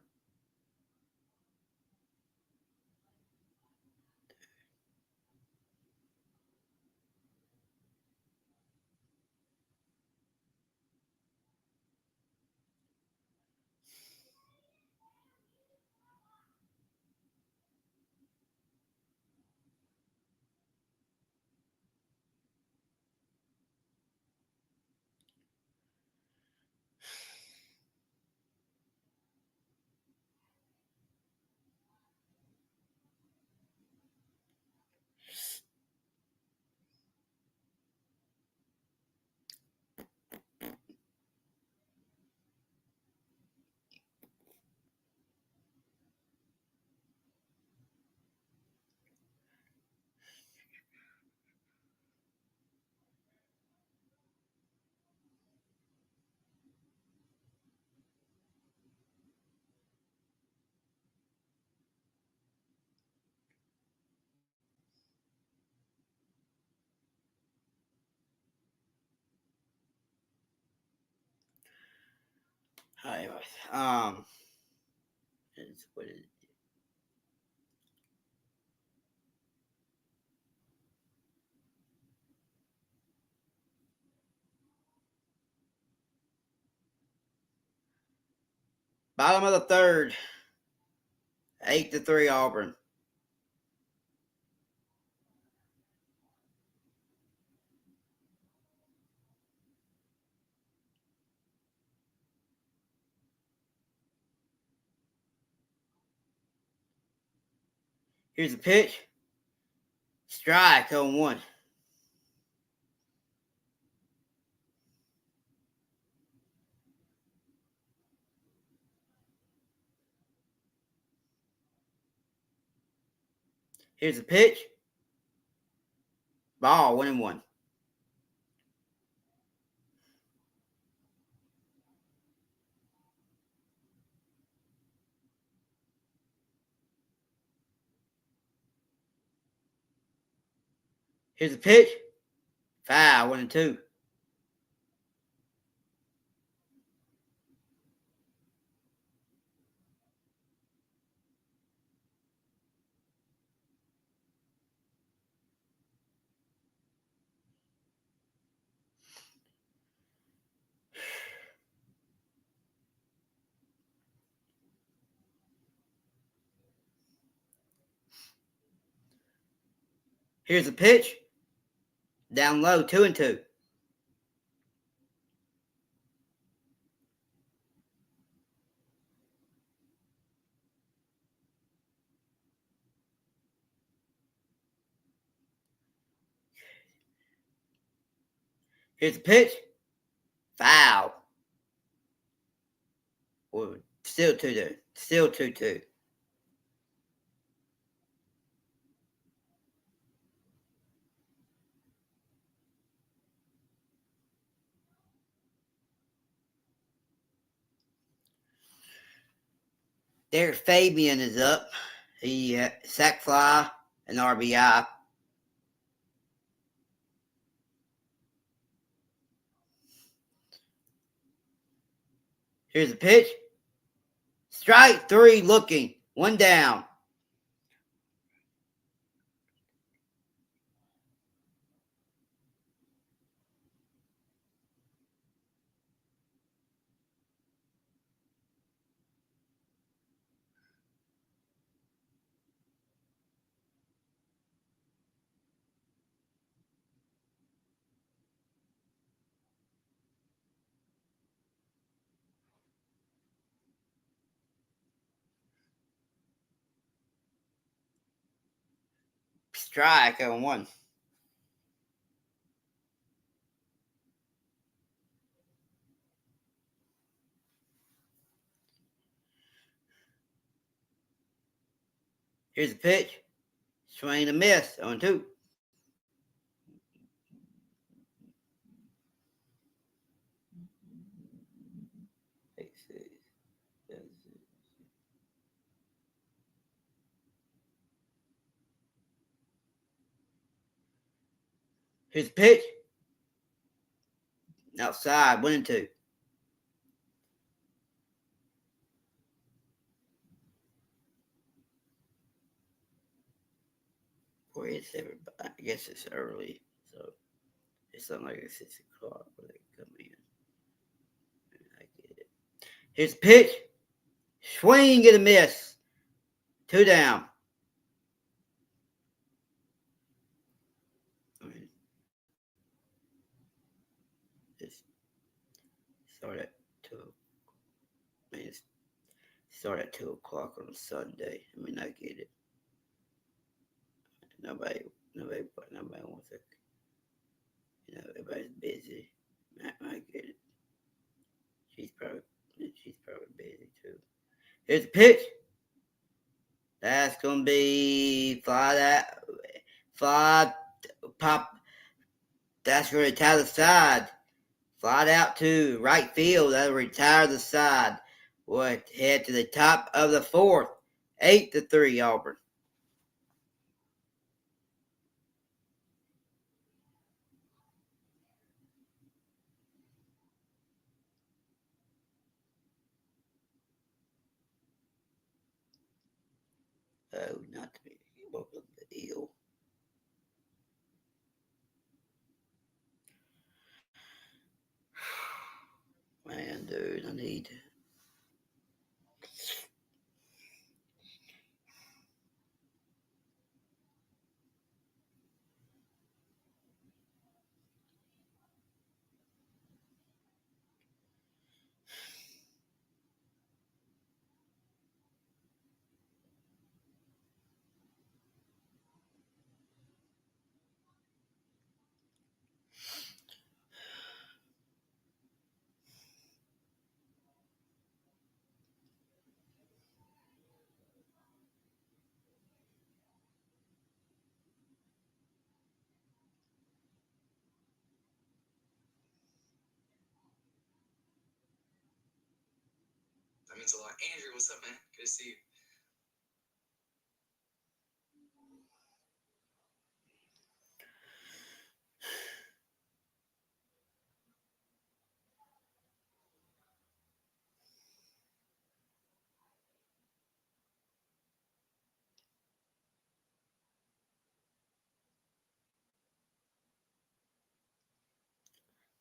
Anyways, what is it? Bottom of the third. 8-3 Auburn. Here's a pitch. Strike, 0-1. Here's a pitch. Ball, 1-1. Here's a pitch. Foul, 1-2. Here's a pitch. Down low, 2-2. Here's the pitch. Foul. Well, still 2-2. Still 2-2. Derek Fabian is up. He sack fly and RBI. Here's the pitch. Strike 3 looking. 1 down. Strike on 1. Here's the pitch. Swing and a miss on 2. Here's the pitch. Outside, 1-2. Where is everybody? I guess it's early, so it's not like it's 6 o'clock where they come in. I get it. Here's the pitch. Swing and a miss. 2 down. It's start at 2. I mean, it's start at 2 o'clock on a Sunday. I mean, I get it. Nobody wants it. You know, everybody's busy. I get it. She's probably busy too. Here's the pitch. That's gonna be fly pop. That's gonna retire the side. Fly out to right field. That'll retire the side. We'll head to the top of the 4th. 8-3 Auburn. Oh, not to be. What was the deal? Man, dude, I need. That means a lot. Andrew, what's up, man? Good to see you.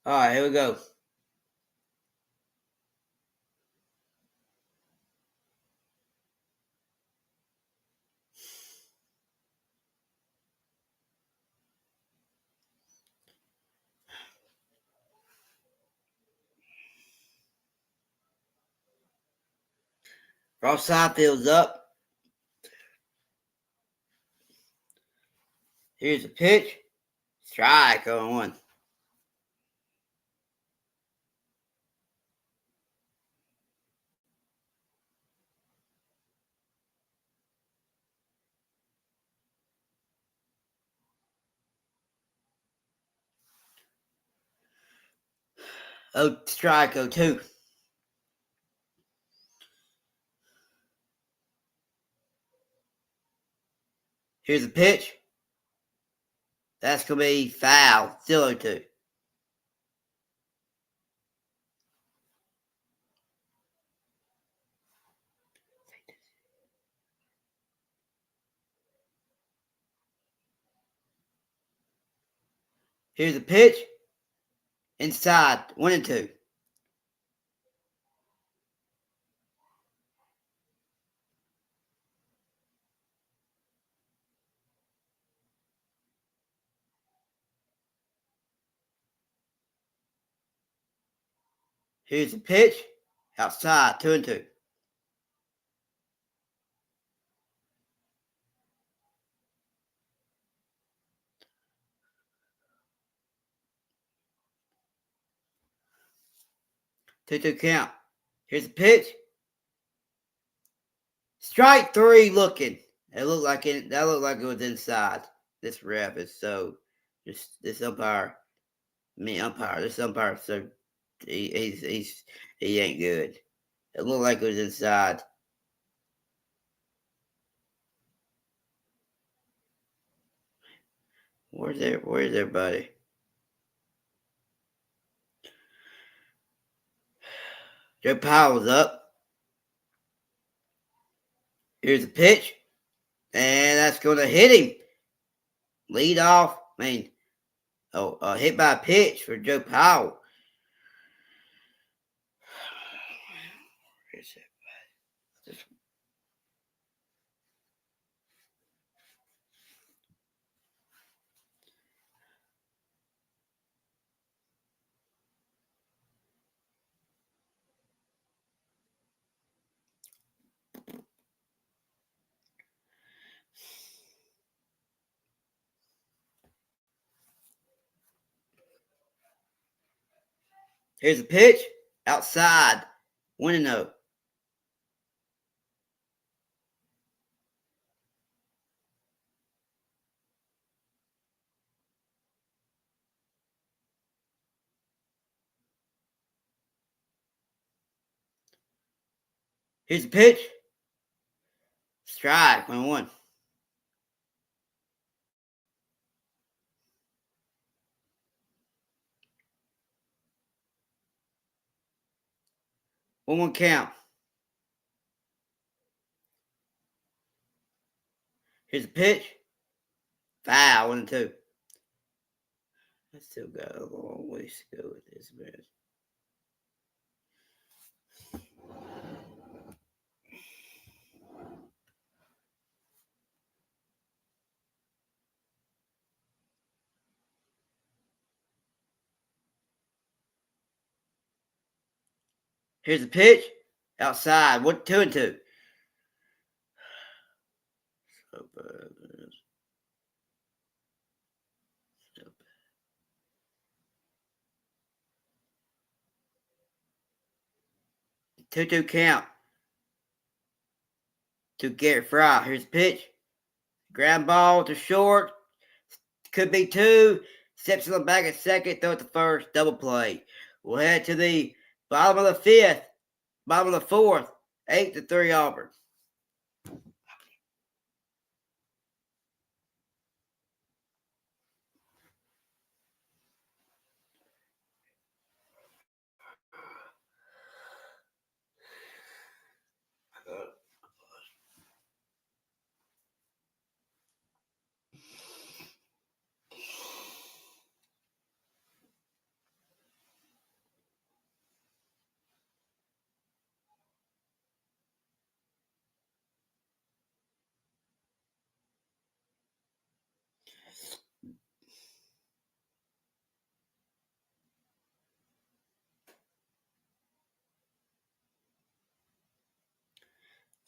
All right, here we go. Ross Seinfeld's up. Here's the pitch. Strike on 1. Oh, strike 0-2. Here's a pitch. That's going to be foul. Still 0-2. Here's a pitch. Inside. 1-2. Here's a pitch. Outside. 2-2. Two count. Here's a pitch. Strike 3 looking. That looked like it was inside. This ref is so this umpire. Umpire. This umpire so he ain't good. It looked like it was inside. Where's everybody? Joe Powell's up. Here's a pitch. And that's going to hit him. Lead off. Hit by a pitch for Joe Powell. Here's a pitch. Outside. 1-0. Here's a pitch. Strike. 1-1. One count. Here's a pitch. Foul. 1-2. I still got a long ways to go with this, man. Here's a pitch. Outside. 2-2. So bad. 2-2 count to Garrett Fry. Here's a pitch. Ground ball to short. Could be 2. Steps on the back at second. Throw it to first. Double play. We'll head to the bottom of the 5th. Bottom of the 4th. 8-3 Auburn.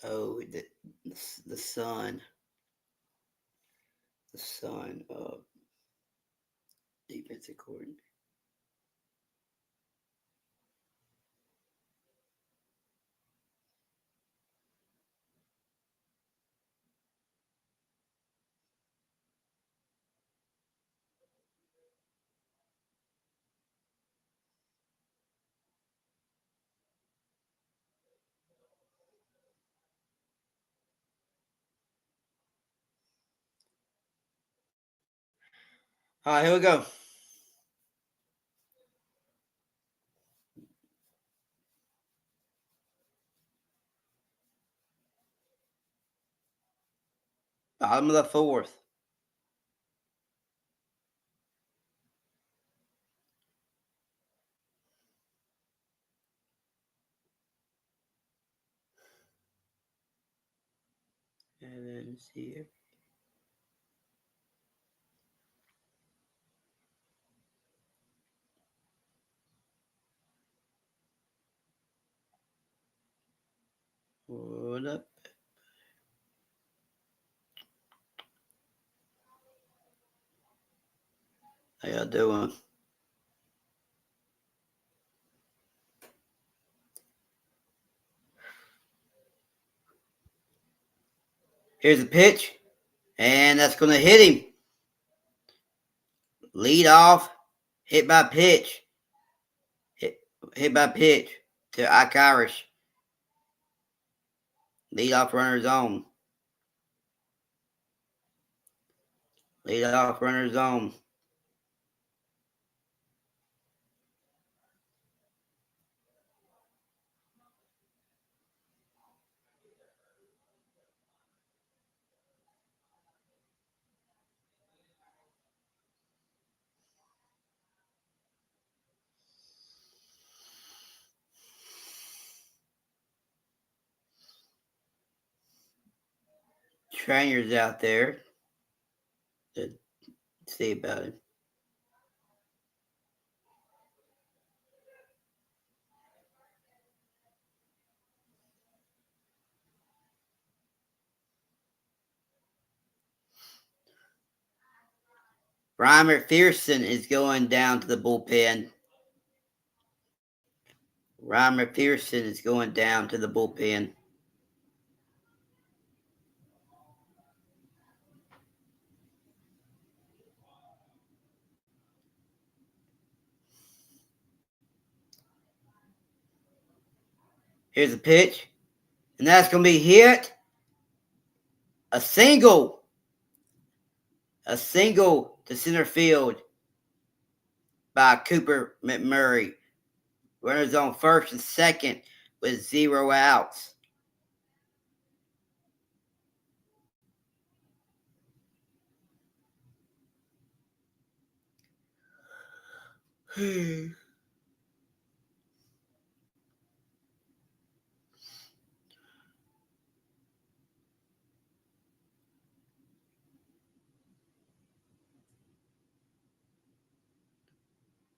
Oh, the son. The son of defensive coordinator. All right, here we go. Bottom of the fourth. And then see here. What up? How y'all doing? Here's a pitch, and that's going to hit him. Lead off, hit by pitch. Hit by pitch to Ike Irish. Lead off runner's on. Lead off runner's on. Trainers out there to see about it. Brian McPherson is going down to the bullpen. Ryan McPherson is going down to the bullpen. Here's a pitch, and that's going to be hit. A single to center field by Cooper McMurray. Runners on first and second with 0 outs.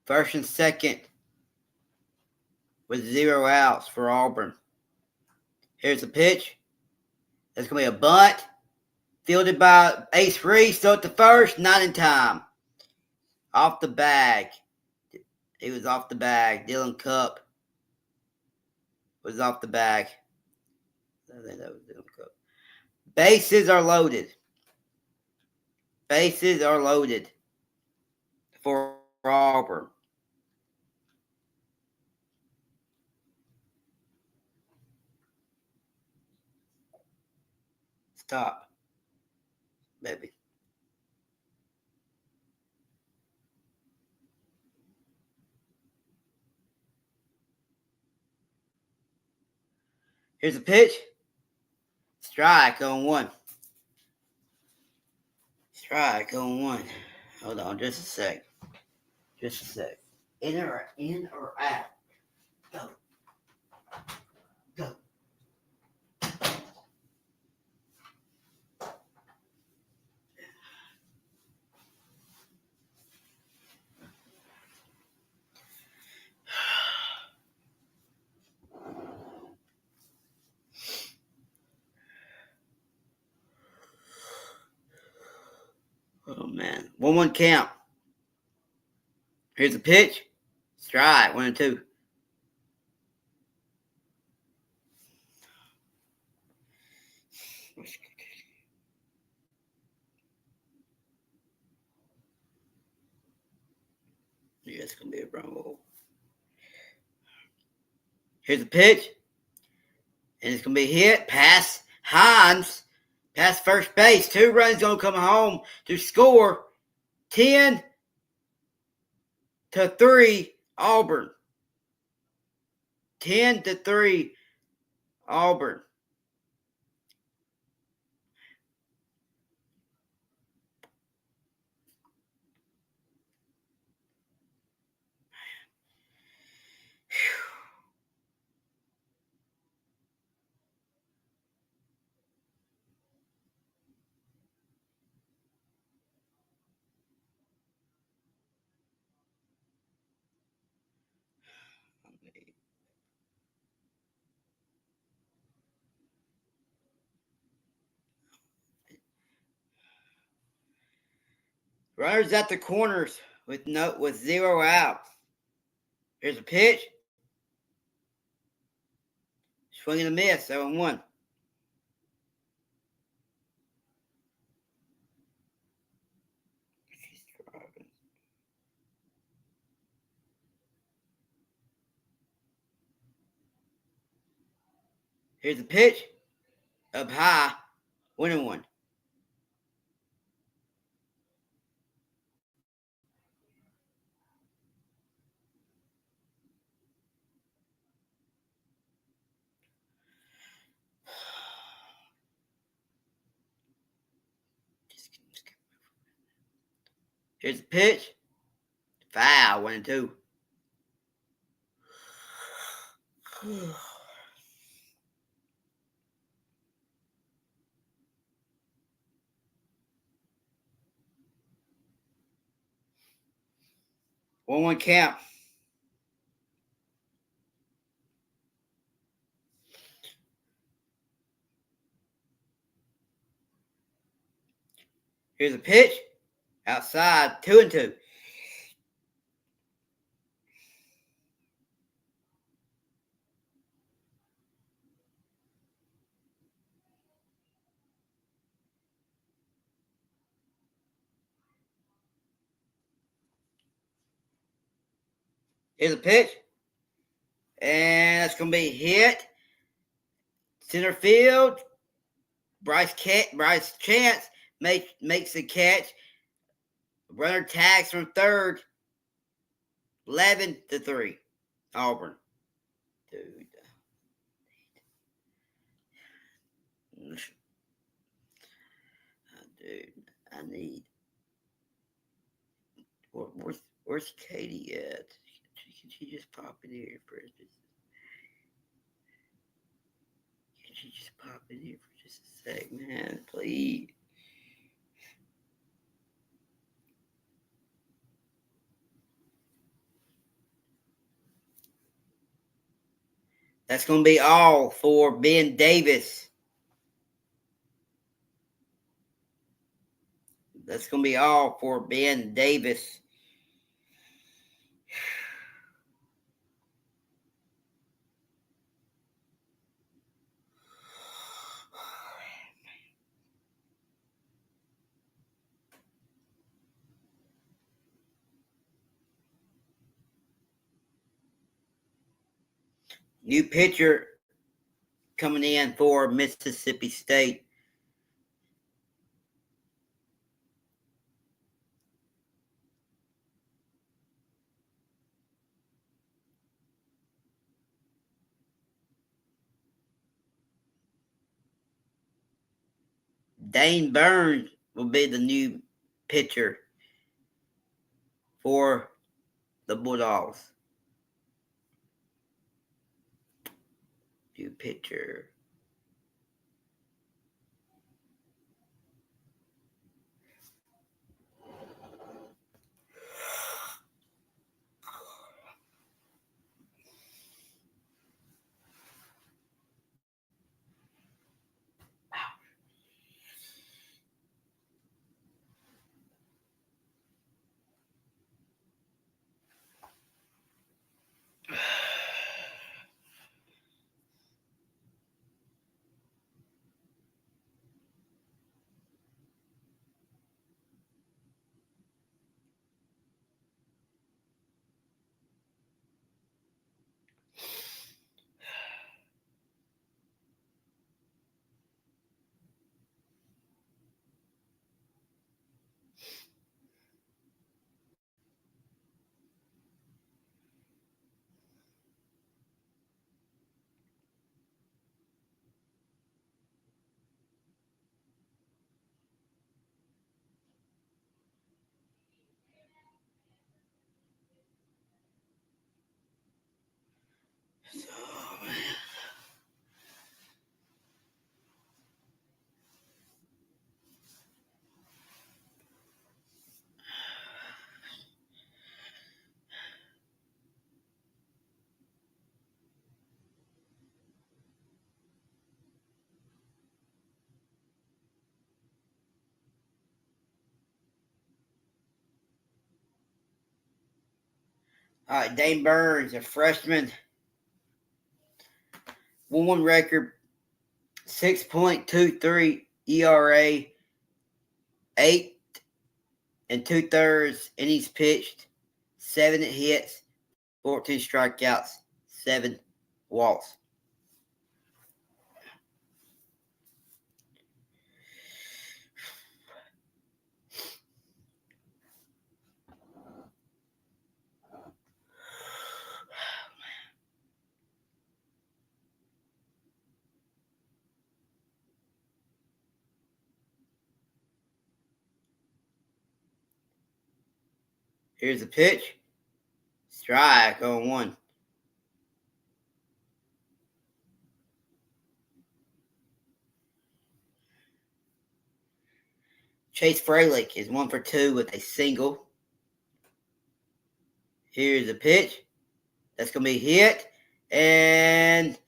First and second with 0 outs for Auburn. Here's a pitch. That's going to be a bunt. Fielded by Ace Reese. Throw it to first. Not in time. Off the bag. He was off the bag. Dylan Cup was off the bag. I think that was Dylan Cup. Bases are loaded. Bases are loaded for Auburn. Stop, baby. Here's a pitch. Strike on one. Strike on one. Hold on just a sec. Just a sec. In or out? Go. Go. Oh, man. 1-1 count. Here's a pitch. Strike. 1-2. Yeah, it's going to be a rumble. Here's a pitch. And it's going to be hit. Pass Hines. Past first base. 2 runs going to come home to score. 10 10-3 Auburn. 10-3 Auburn. Runners at the corners with 0 out. Here's a pitch. Swing and a miss, 0-1. Here's a pitch. Up high. 1-1. Here's a pitch. Foul. 1-2. 1-1 count. Here's a pitch. Outside. 2-2. Here's a pitch. And that's going to be hit. Center field. Bryce Chance makes the catch. Runner tags from third. 11-3. Auburn. Dude. Dude, I need. Where's Katie at? Can she just pop in here for just? Can she just pop in here for just a sec, man? Please. That's going to be all for Ben Davis. That's going to be all for Ben Davis. New pitcher coming in for Mississippi State. Dane Burns will be the new pitcher for the Bulldogs. New pitcher. All right, Dane Burns, a freshman. 1-1 record, 6.23 ERA, 8 2/3 innings pitched, 7 hits, 14 strikeouts, 7 walks. Here's the pitch. Strike on 1. Chase Fralick is 1 for 2 with a single. Here's the pitch. That's going to be hit. And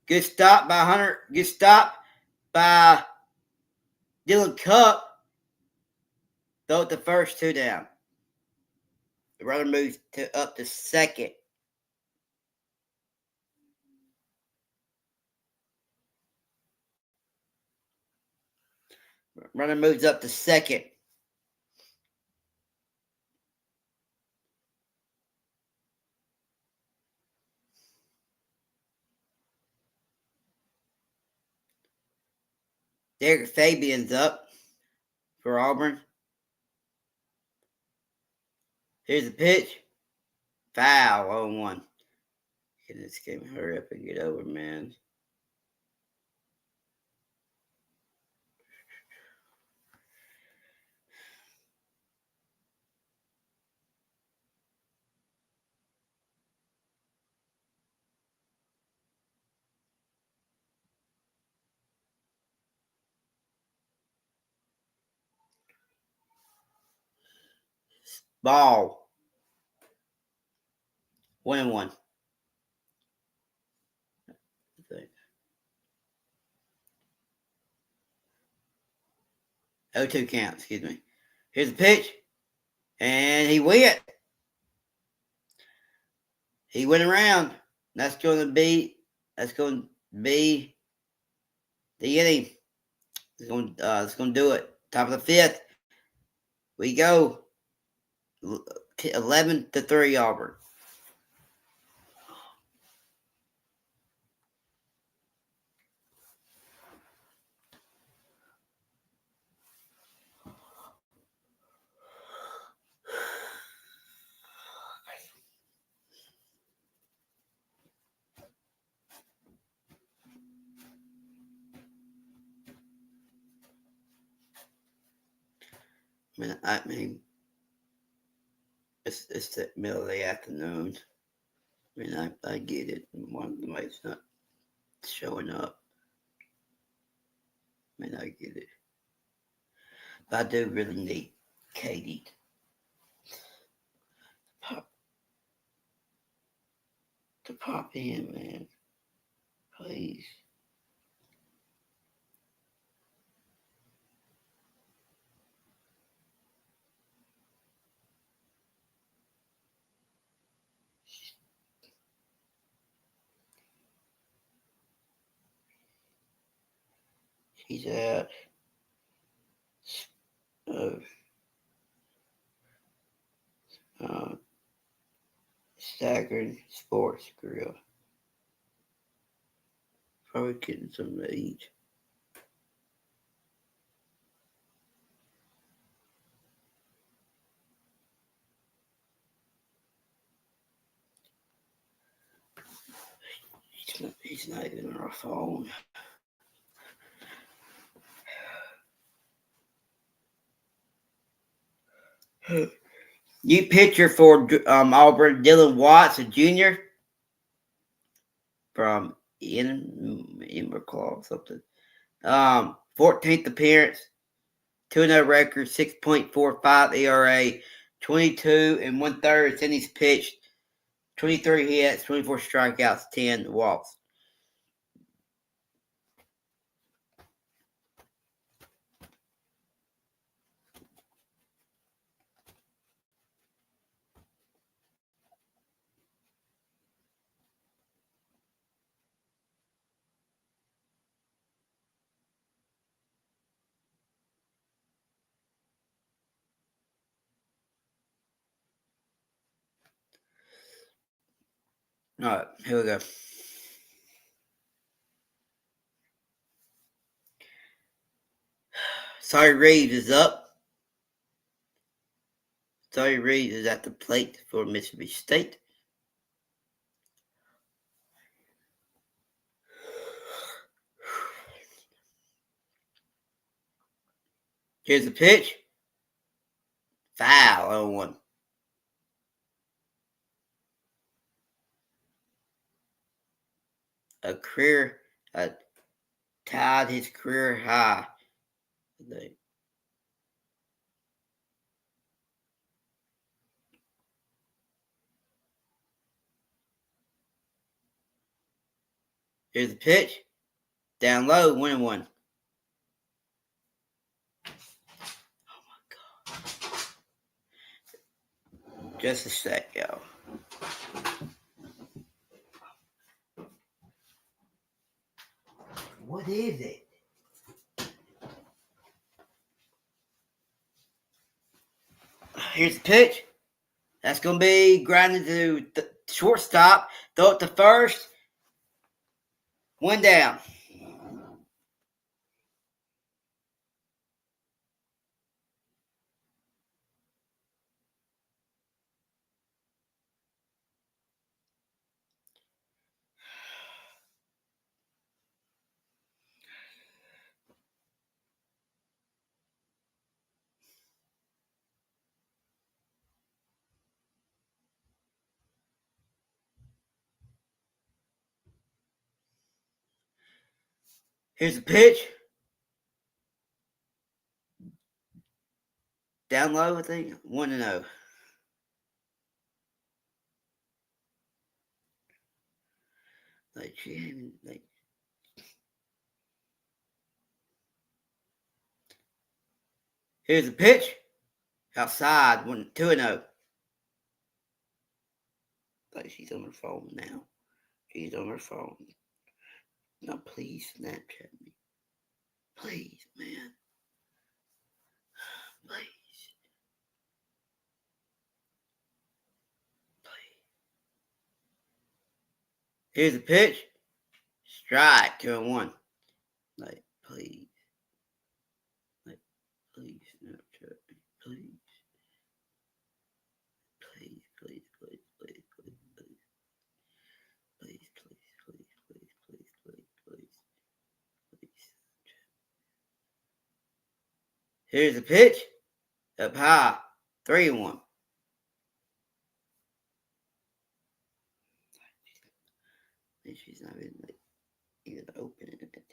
good stop by Hunter. Good stop by Dylan Cup. Throw it the first 2 down. The runner moves up to second. Runner moves up to second. Derek Fabian's up for Auburn. Here's the pitch. Foul on 1. Get this game, hurry up and get over, man. Ball. 1-1. 0-2 count, excuse me. Here's the pitch. And he went. He went around. That's going to be the inning. It's going to do it. Top of the 5th. We go. 11-3 Auburn. I mean, it's the middle of the afternoon. I mean, I get it. One it's not showing up. I mean, I get it. But I do really need Katie to pop in, man. Please. She's at Staggering Sports Grill. Probably getting some to eat. He's not even on our phone. New pitcher for Auburn, Dylan Watts, a junior from Inverclaw something. 14th appearance, 2-0 record, 6.45 ERA, 22 1/3 innings pitched, 23 hits, 24 strikeouts, 10 walks. All right, here we go. Sorry, Reeves is up. Sorry, Reeves is at the plate for Mississippi State. Here's the pitch. Foul, 0-1. Tied his career high. Here's the pitch. Down low, 1-1. Oh my God. Just a sec, y'all. What is it? Here's the pitch. That's going to be grounded to the shortstop. Throw it to first. One down. Here's the pitch. Down low, I think. 1-0. Like, she ain't like. Here's the pitch. Outside, 2-0. Like, she's on her phone now. She's on her phone. Now, please Snapchat me. Please, man. Please. Please. Here's the pitch. Strike, 2-1. Like, please. Like, please Snapchat me. Please. Please, please, please, please, please, please. Please, please, please, please, please, please, please. Please. Here's the pitch. Up high. 3-1. She's not even opening it.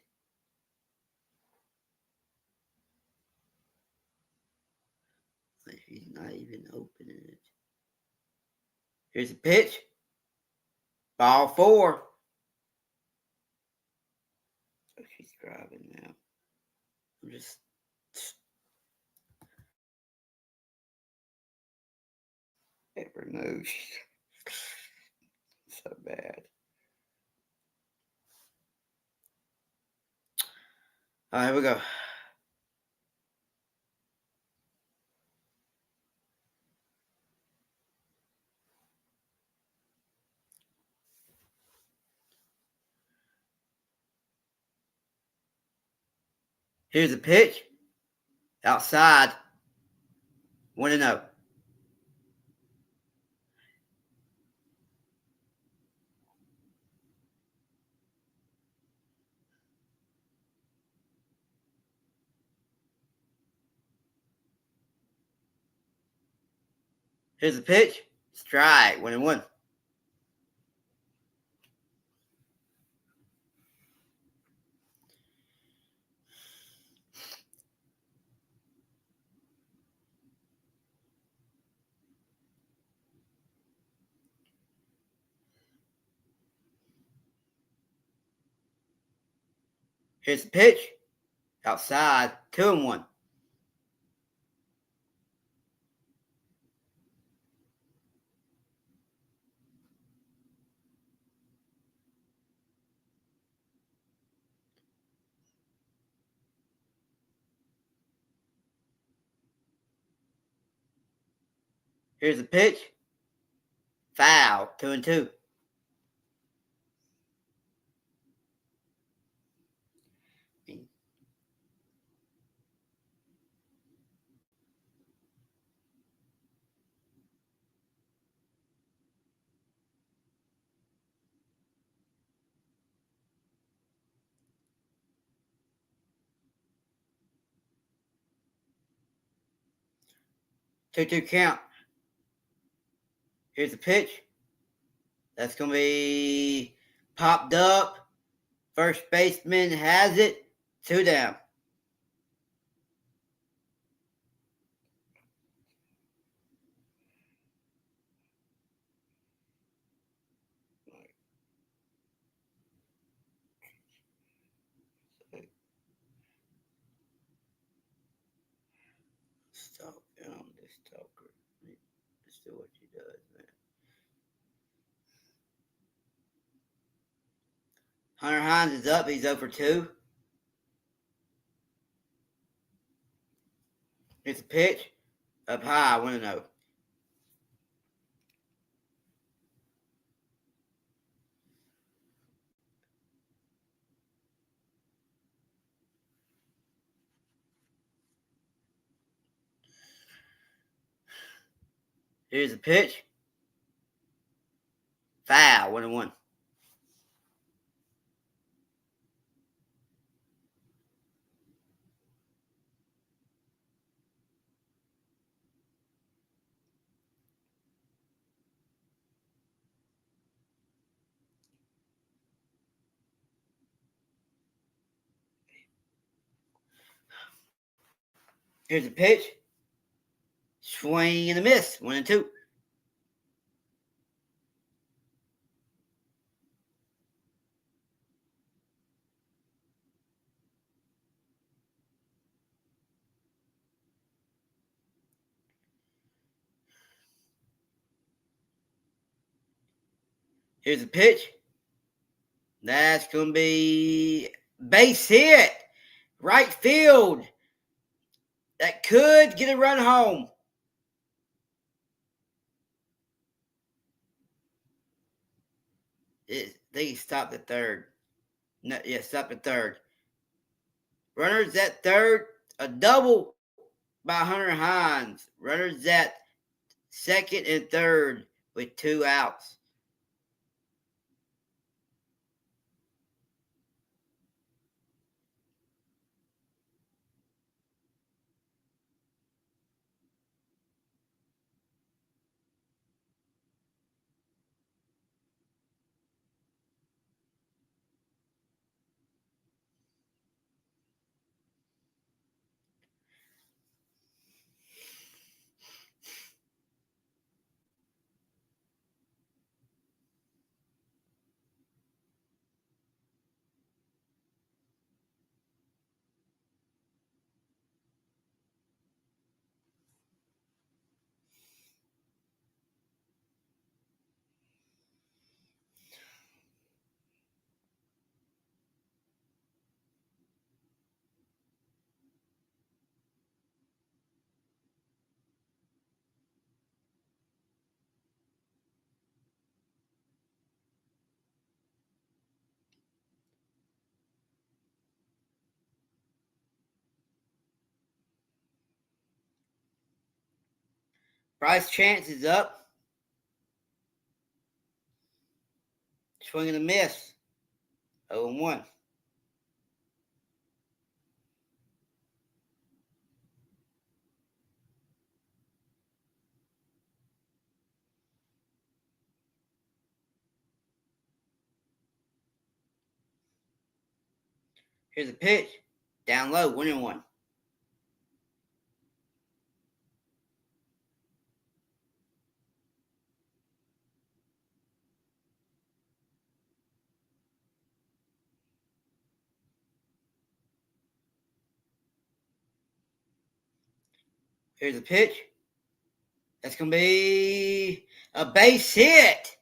Like, she's not even opening it. Here's the pitch. Ball 4. Oh, she's driving now. I'm just. Ever knows. So bad. All right, here we go. Here's the pitch. Outside. 1-0. Here's the pitch. Strike. 1-1. Here's the pitch. Outside. 2-1. Here's the pitch. Foul. 2-2. 2-2 count. Here's the pitch. That's going to be popped up. First baseman has it. 2 down. Stalk this stalker. Let's see what she does, man. Hunter Hines is up. He's 0 for 2. It's a pitch. Up high. 1-0. Here's the pitch. Foul. 1-1. Here's the pitch. Swing and a miss. 1-2. Here's the pitch. That's going to be base hit. Right field. That could get a run home. They stopped at third. No, yeah, stopped at third. Runners at third. A double by Hunter Hines. Runners at second and third with 2 outs. Bryce Chance is up. Swing and a miss. 0-1. Here's a pitch. Down low. 1-1. Here's a pitch. That's going to be a base hit.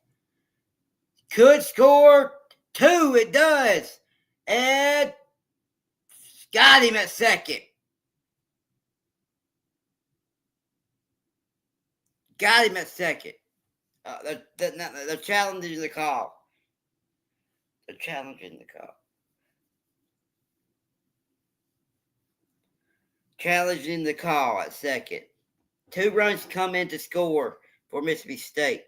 Could score 2. It does. And got him at second. Got him at second. They're challenging the call. They're challenging the call. Challenging the call at second. 2 runs come in to score for Mississippi State.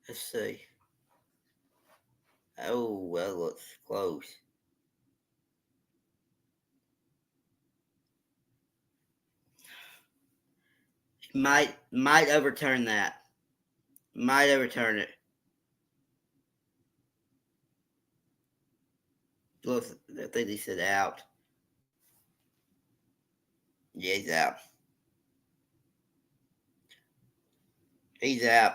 Let's see. Oh, well, it's close. Might overturn that. Might overturn it. Look, I think he said out. Yeah, he's out. He's out.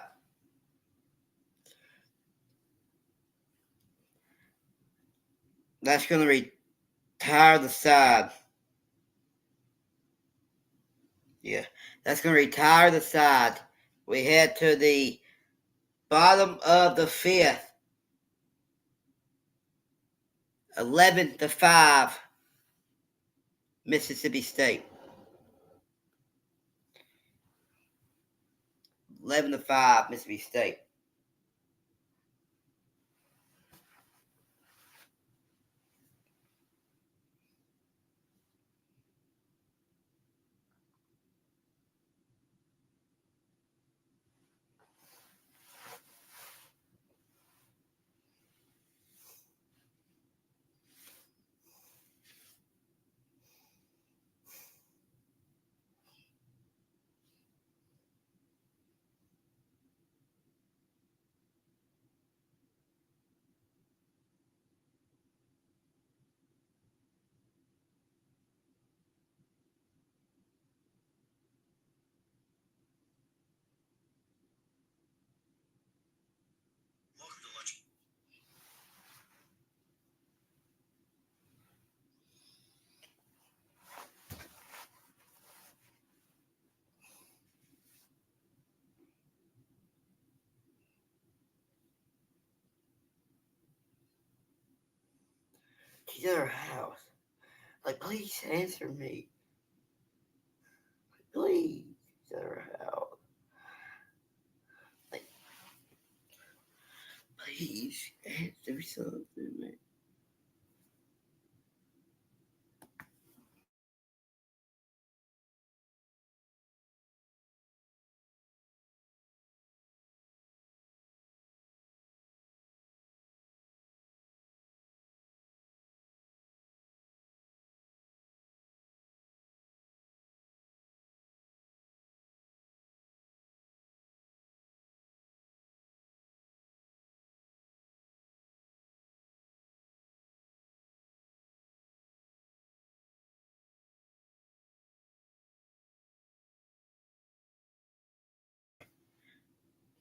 That's going to retire the side. Yeah, that's going to retire the side. We head to the bottom of the fifth. 11-5, Mississippi State. 11-5, Mississippi State. She's at her house. Like, please answer me. Please. She's at her house. Like, please answer something, man.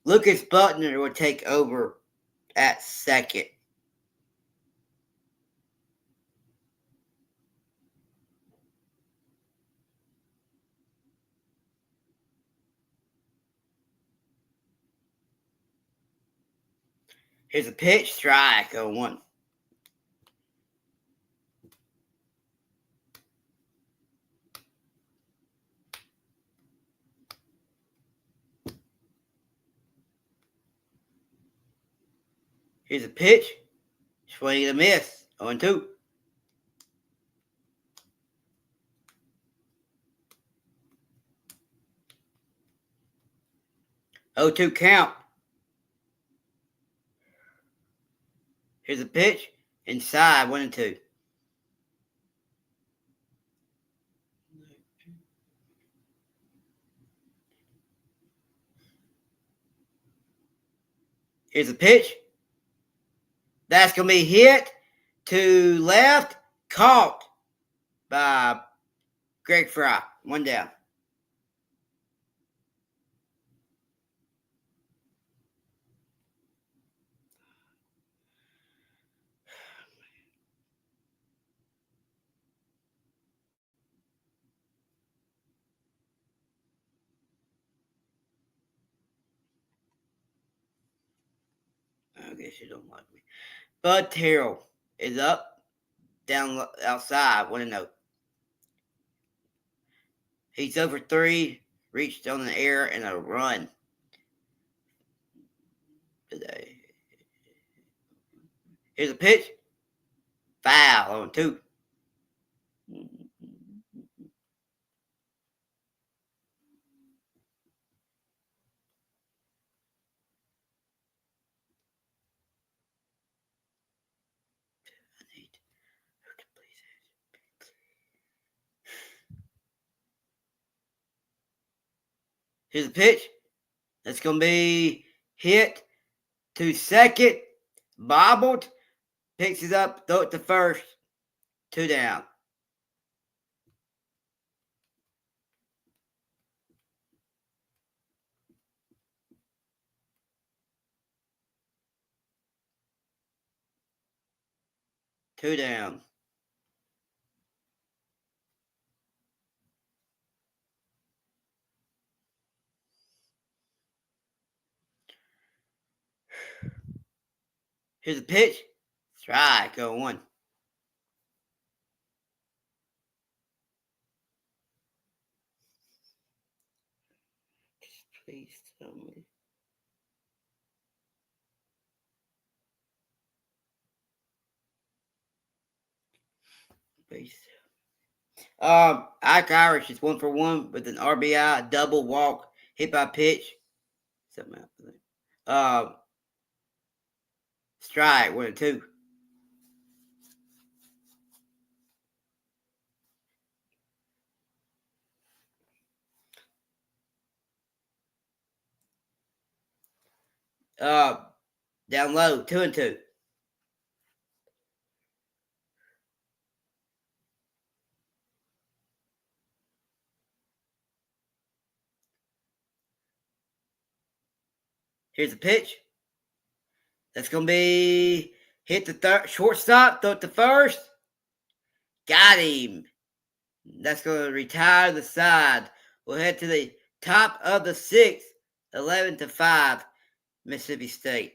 Lucas Butner will take over at second. Here's a pitch, strike on one. Here's a pitch, swing and a miss, 0-2. Oh, 2 count. Here's a pitch, inside, 1-2. Here's a pitch. That's going to be hit to left, caught by Greg Fry. 1 down. I guess you don't like me. Bud Terrell is up, down outside, 1-0. He's over 3, reached on the air and a run today. Here's a pitch, foul on 2. Here's a pitch. That's going to be hit to second. Bobbled. Picks it up. Throw it to first. 2 down. Two down. Here's a pitch. Strike. Go 1. Please tell me. Base. Ike Irish is 1 for 1 with an RBI, double walk, hit by pitch. Something else. Strike 1 and 2. Down low, 2 and 2. Here's a pitch. That's going to be hit the third shortstop, throw it to first. Got him. That's going to retire the side. We'll head to the top of the 6th, 11-5, Mississippi State.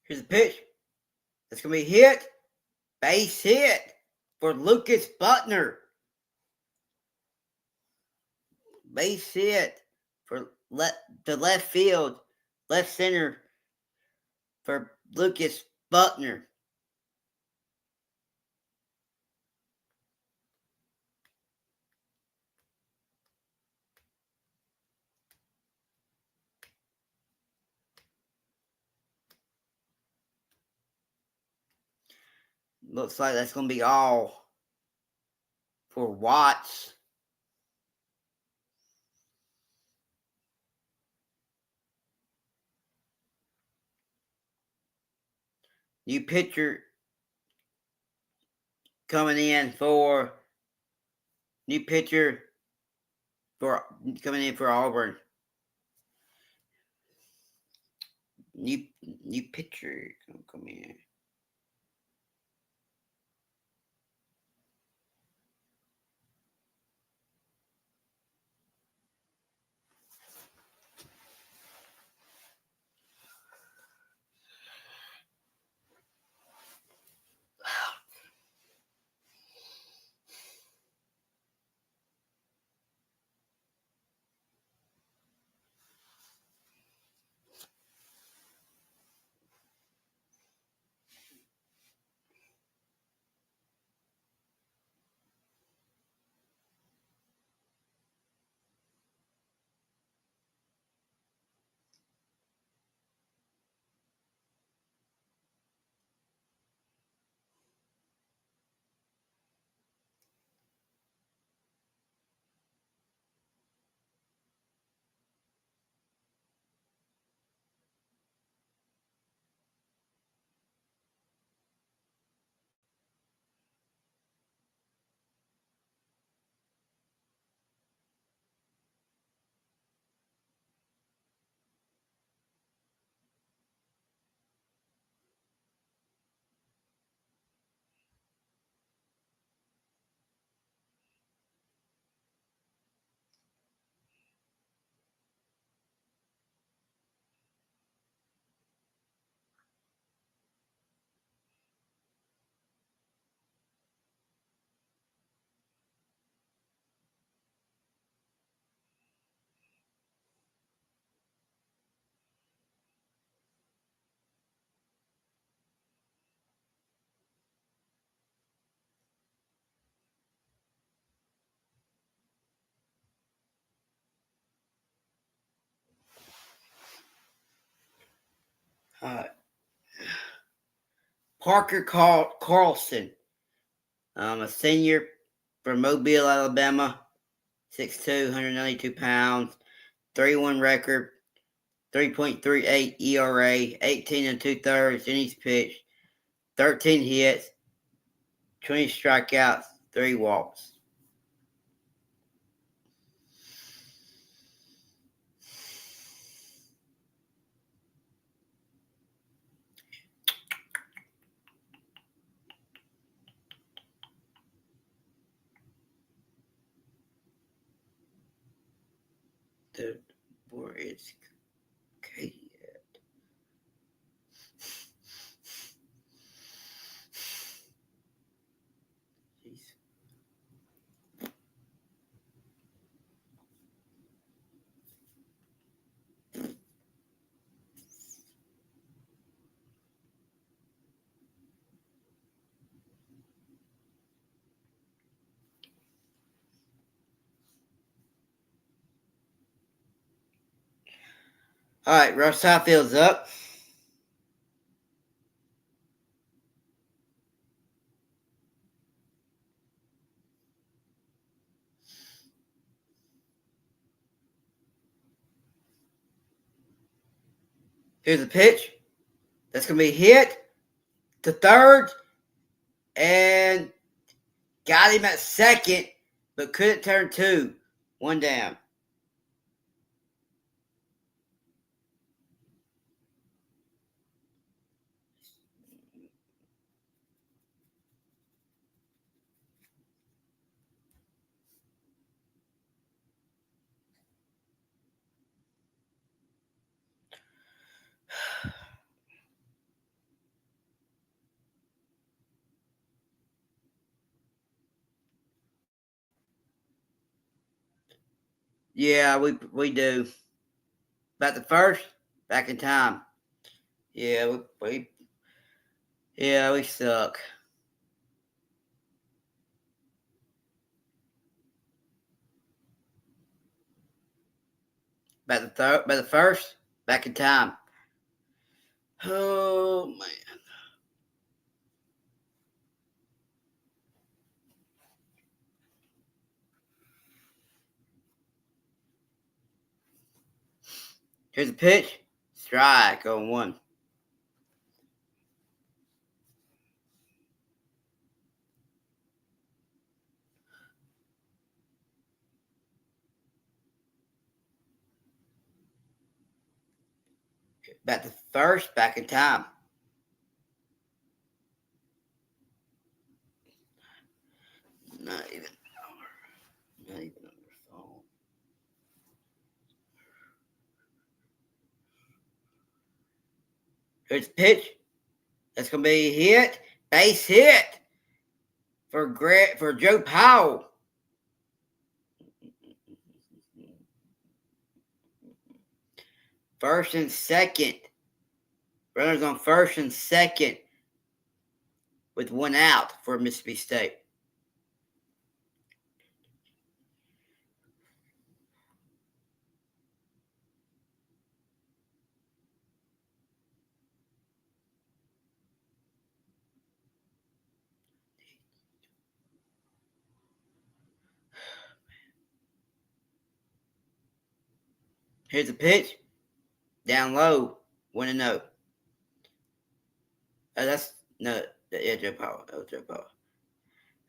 Here's a pitch. That's going to be hit. Base hit for Lucas Butner. Base hit for the left field, left center for Lucas Butner. Looks like that's going to be all for Watts. New pitcher coming in for Auburn. New new picture. Come here. Uh, Parker Carlson, a senior from Mobile, Alabama, 6'2", 192 pounds, 3-1 record, 3.38 ERA, 18 and 2/3 innings pitched, 13 hits, 20 strikeouts, 3 walks. Where is Katie at? Jeez. All right, Russ Highfield's up. Here's the pitch. That's going to be hit to third and got him at second, but couldn't turn 2. 1 down. Yeah, we do. About the first, back in time. Yeah, we suck. About the first, back in time. Oh man. Here's a pitch. Strike on 1. Back to first, back in time. Not even on their phone. Here's the pitch. That's gonna be hit. Base hit for Joe Powell. First and second. Runners on first and second with one out for Mississippi State. Here's the pitch. Down low. 1-0. That's no, yeah, Joe Powell. That was Joe Powell.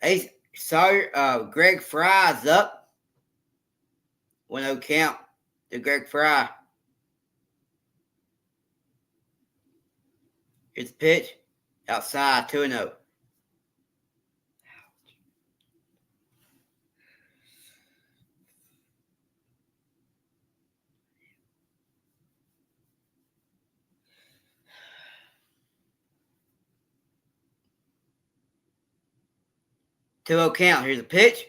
Hey, sorry, Greg Fry's up. 1-0 count to Greg Fry. Here's the pitch. Outside, 2-0. Two-0 count. Here's the pitch.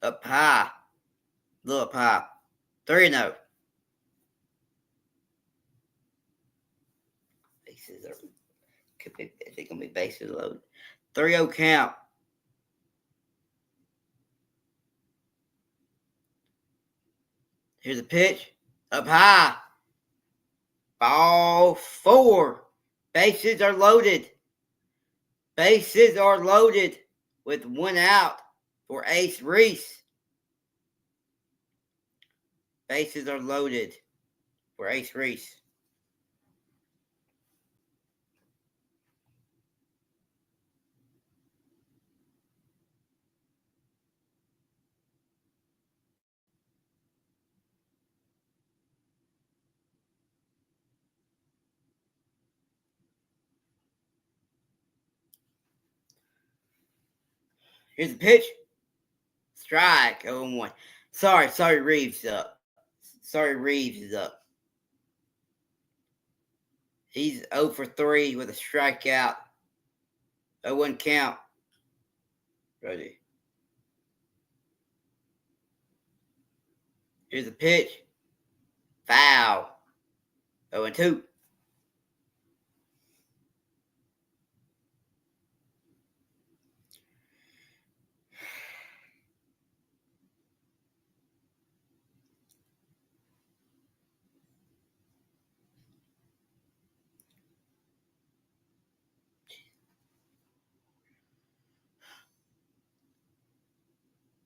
Up high. A little up high. 3-0. Bases are could be, I think gonna be bases loaded. 3-0 count. Here's a pitch. Up high. Ball 4. Bases are loaded. Bases are loaded with one out for Ace Reese. Bases are loaded for Ace Reese. Here's the pitch. Strike. 0-1. Sorry, Reeves up. Sorry, Reeves is up. He's 0 for 3 with a strikeout. 0-1 count. Ready. Here's the pitch. Foul. 0-2.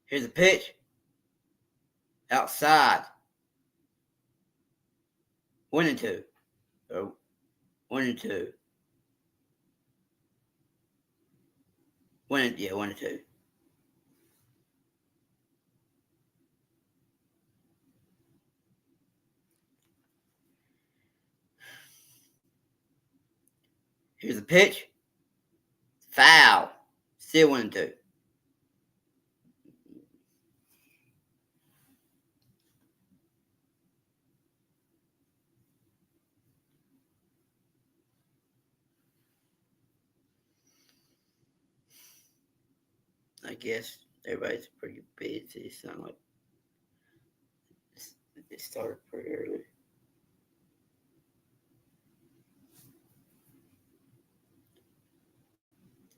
Here's the pitch. Outside. 1-2. Oh, 1-2. 1-2. Here's the pitch. Foul. Still 1-2. I guess everybody's pretty busy. So like it started pretty early.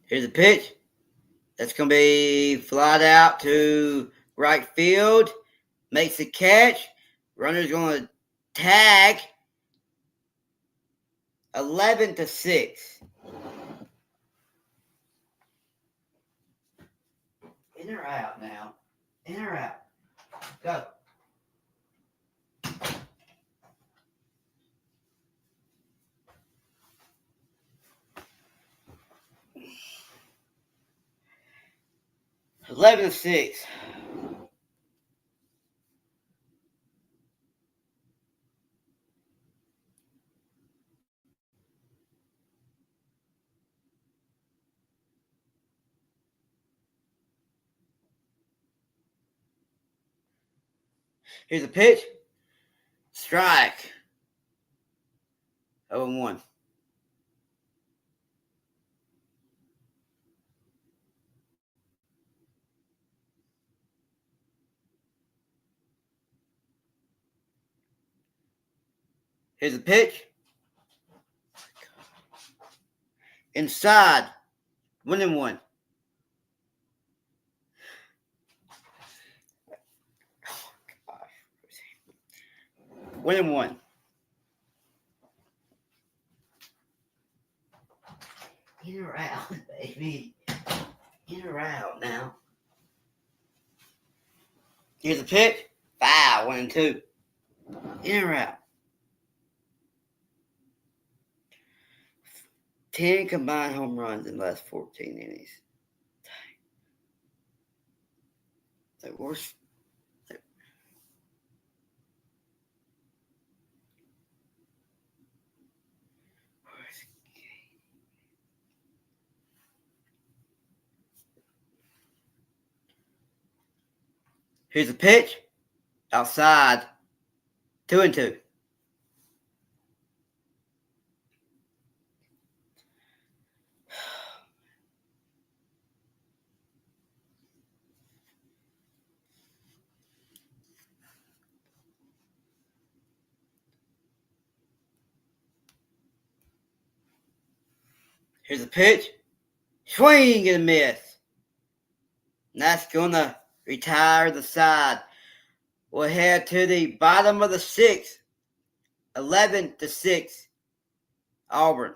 Here's a pitch. That's going to be flied out to right field. Makes the catch. Runner's going to tag. 11-6. In or out now? In or out? Go. Eleven 6. Here's a pitch. Strike. 0-1. Here's a pitch. Inside. 1-1. Oh, gosh. 1-1. In or out, baby. In or out now. Here's a pitch. Foul. 1-2. In or out. 10 combined home runs in the last 14 innings. The worst. Here's a pitch. Outside. 2-2. Here's a pitch. Swing and a miss. And that's going to retire the side. We'll head to the bottom of the sixth. 11-6. Auburn.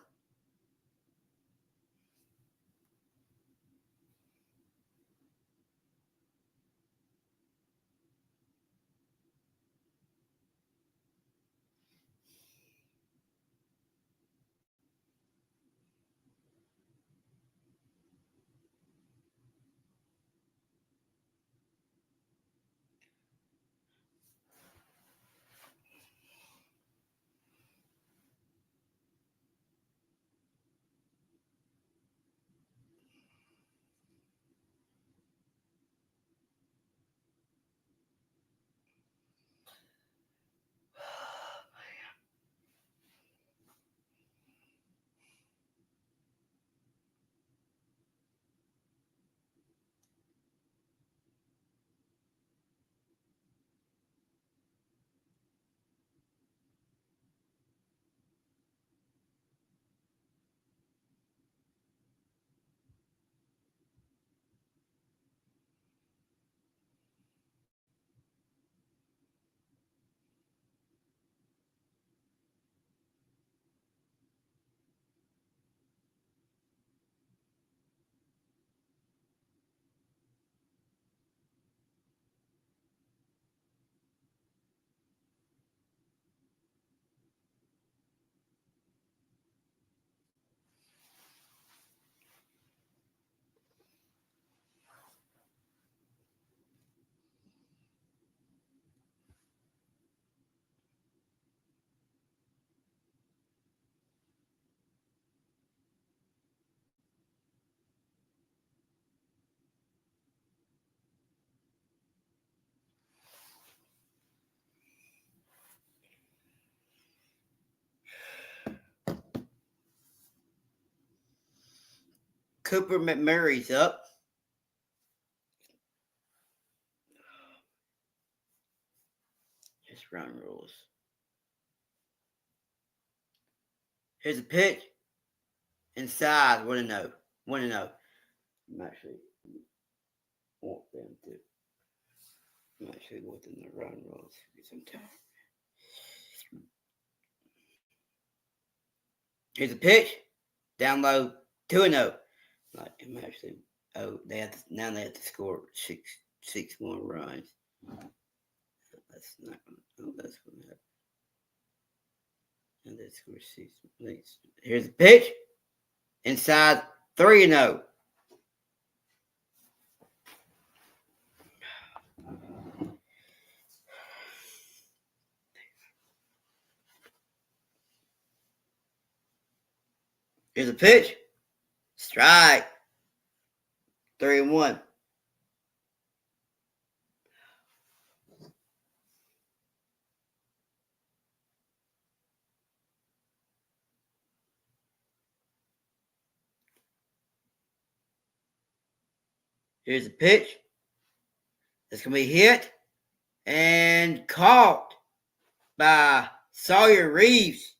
Cooper McMurray's up. Just run rules. Here's a pitch. Inside. 1-0. 1-0. I'm actually want them to. I'm actually wanting the run rules sometimes. Here's a pitch. Down low. 2-0. Like I'm actually. Oh, they have to, now they have to score six more runs. That's not gonna. Oh, that's gonna happen. And they score 6. Here's a pitch. Inside. 3-0. Here's a pitch. Strike. 3-1. Here's the pitch. It's going to be hit and caught by Sawyer Reeves.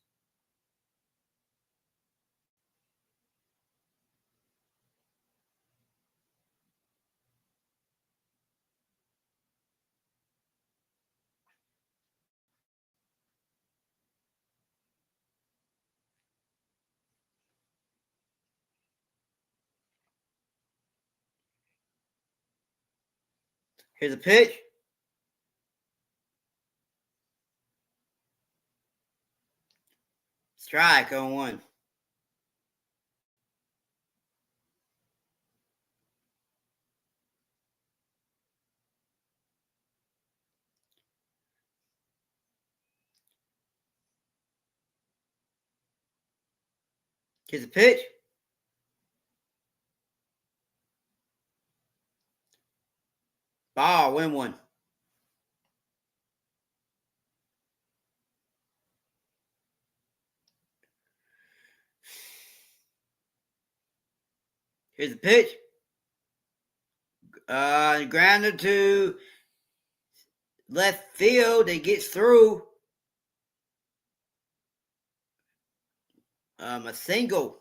Here's a pitch. Strike on one. Here's a pitch. Ball, win one. Here's the pitch. Grounder to left field. It gets through. A single.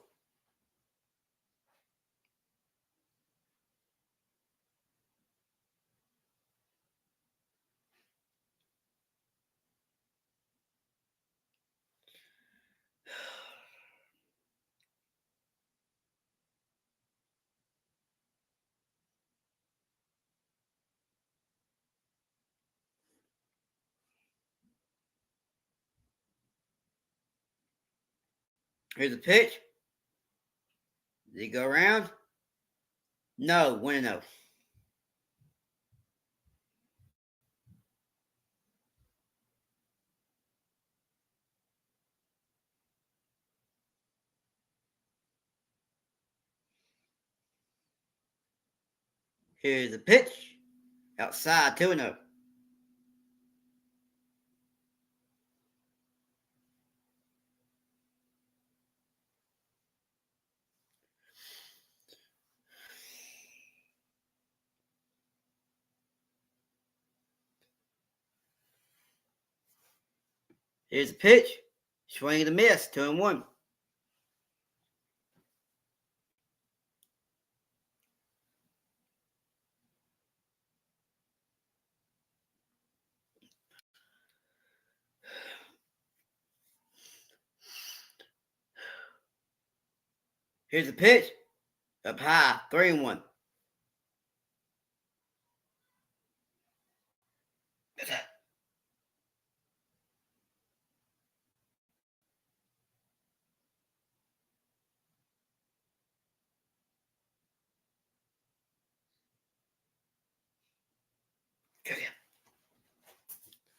Here's a pitch. Did he go around? No, 1-0. Here's a pitch. Outside, 2-0. Here's a pitch. Swing and a miss, 2-1. Here's a pitch. Up high, 3-1.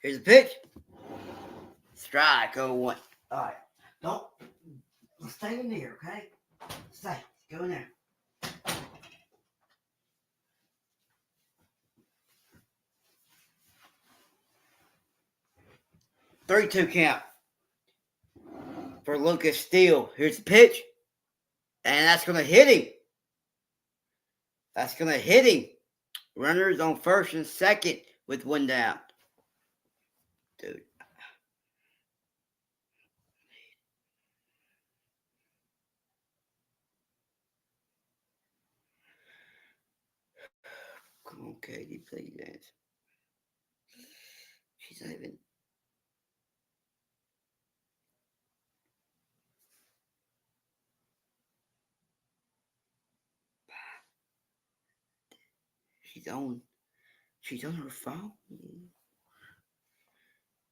Here's a pitch. Strike, 0-1. All right. Don't. Stay in there, okay? Stay. Go in there. 3-2 count for Lucas Steele. Here's the pitch. And that's going to hit him. That's going to hit him. Runners on first and second with one down. Dude. Come on, Katie, please dance. She's not even. She's on her phone.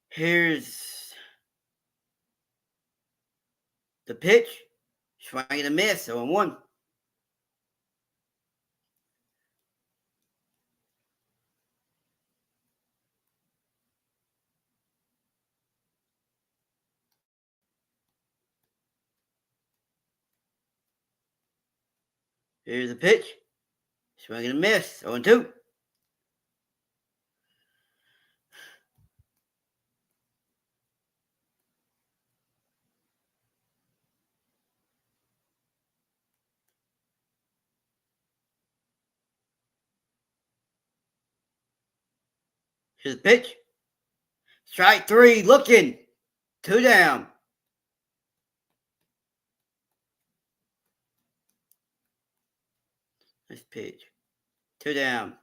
Here's the pitch. Swing and a miss, 0-1. Here's the pitch. Swing and a miss, 0-2. Here's the pitch. Strike 3, looking. 2 down. Nice pitch. 2 down.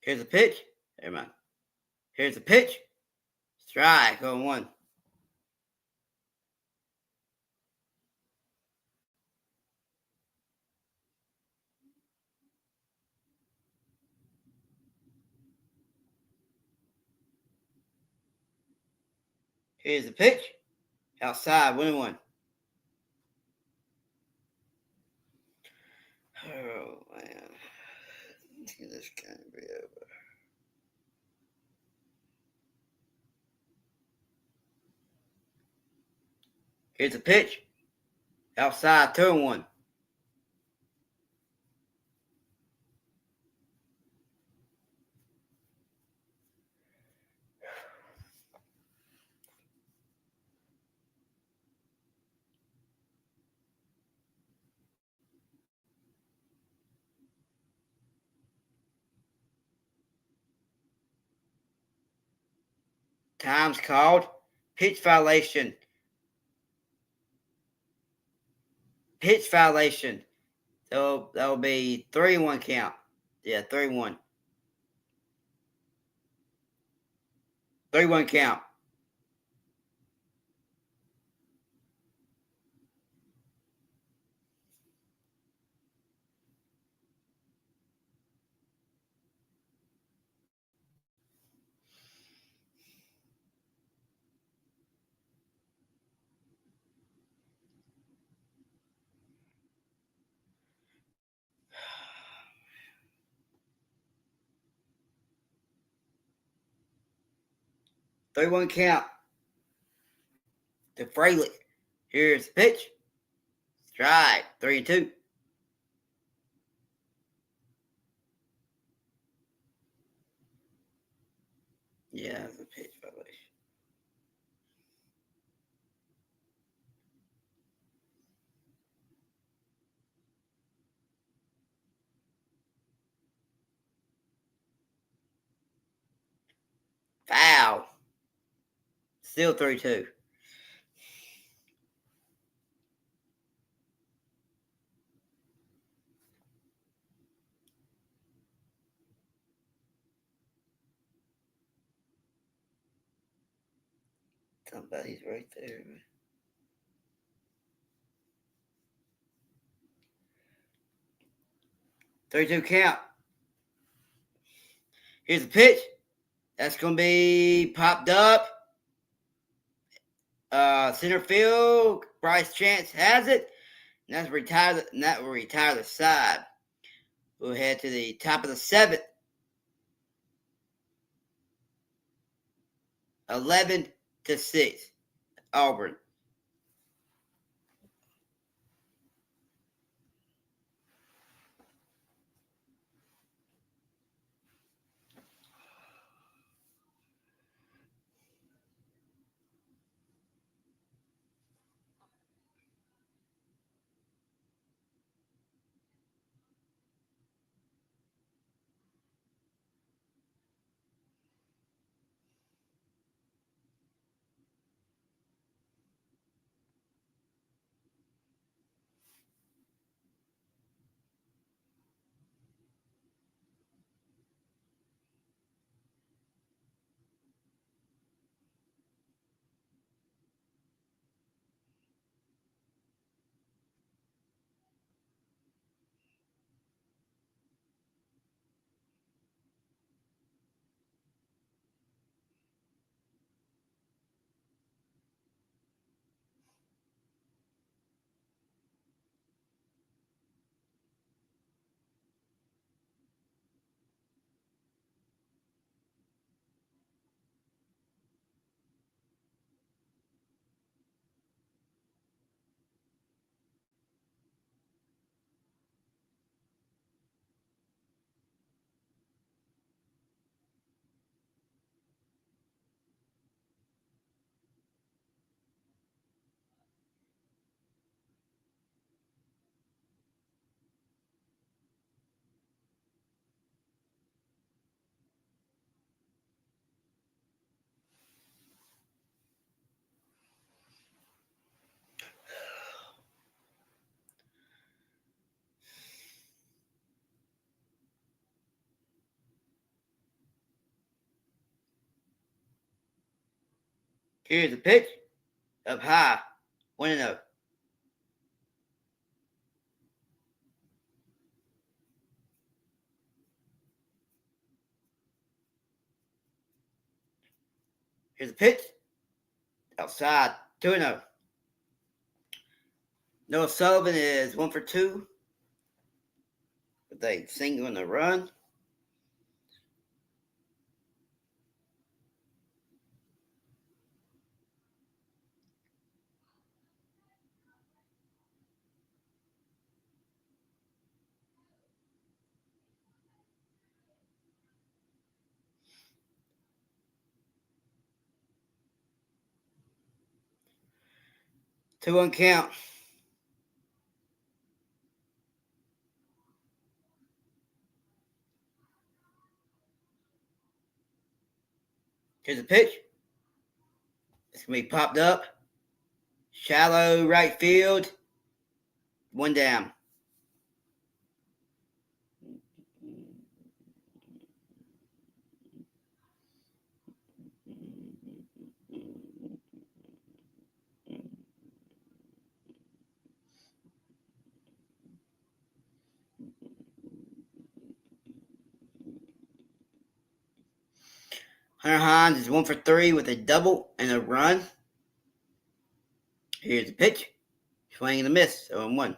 Here's the pitch. Never mind. Here's the pitch. Strike on 1. Here's the pitch. Outside, 1-1. Oh, man. This can't be over. Here's the pitch. Outside, 2-1. Time's called. Pitch violation. Pitch violation. So that'll be 3-1 count. Yeah, 3-1. 3-1 count. Three-one count to Fraley. Here's the pitch. Strike. 3-2. Yeah, that's a pitch violation. Foul. Still 3-2. Somebody's right there. 3-2 count. Here's the pitch. That's going to be popped up. Center field. Bryce Chance has it. And that will retire the side. We'll head to the top of the 7th. 11-6. Auburn. Here's the pitch. Up high. 1-0. Here's the pitch. Outside. 2-0. Noah Sullivan is 1 for 2 with a single and a run. Two on count. Here's the pitch. It's going to be popped up. Shallow right field. 1 down. Hunter Hines is 1 for 3 with a double and a run. Here's the pitch. Swing and a miss. 0-1.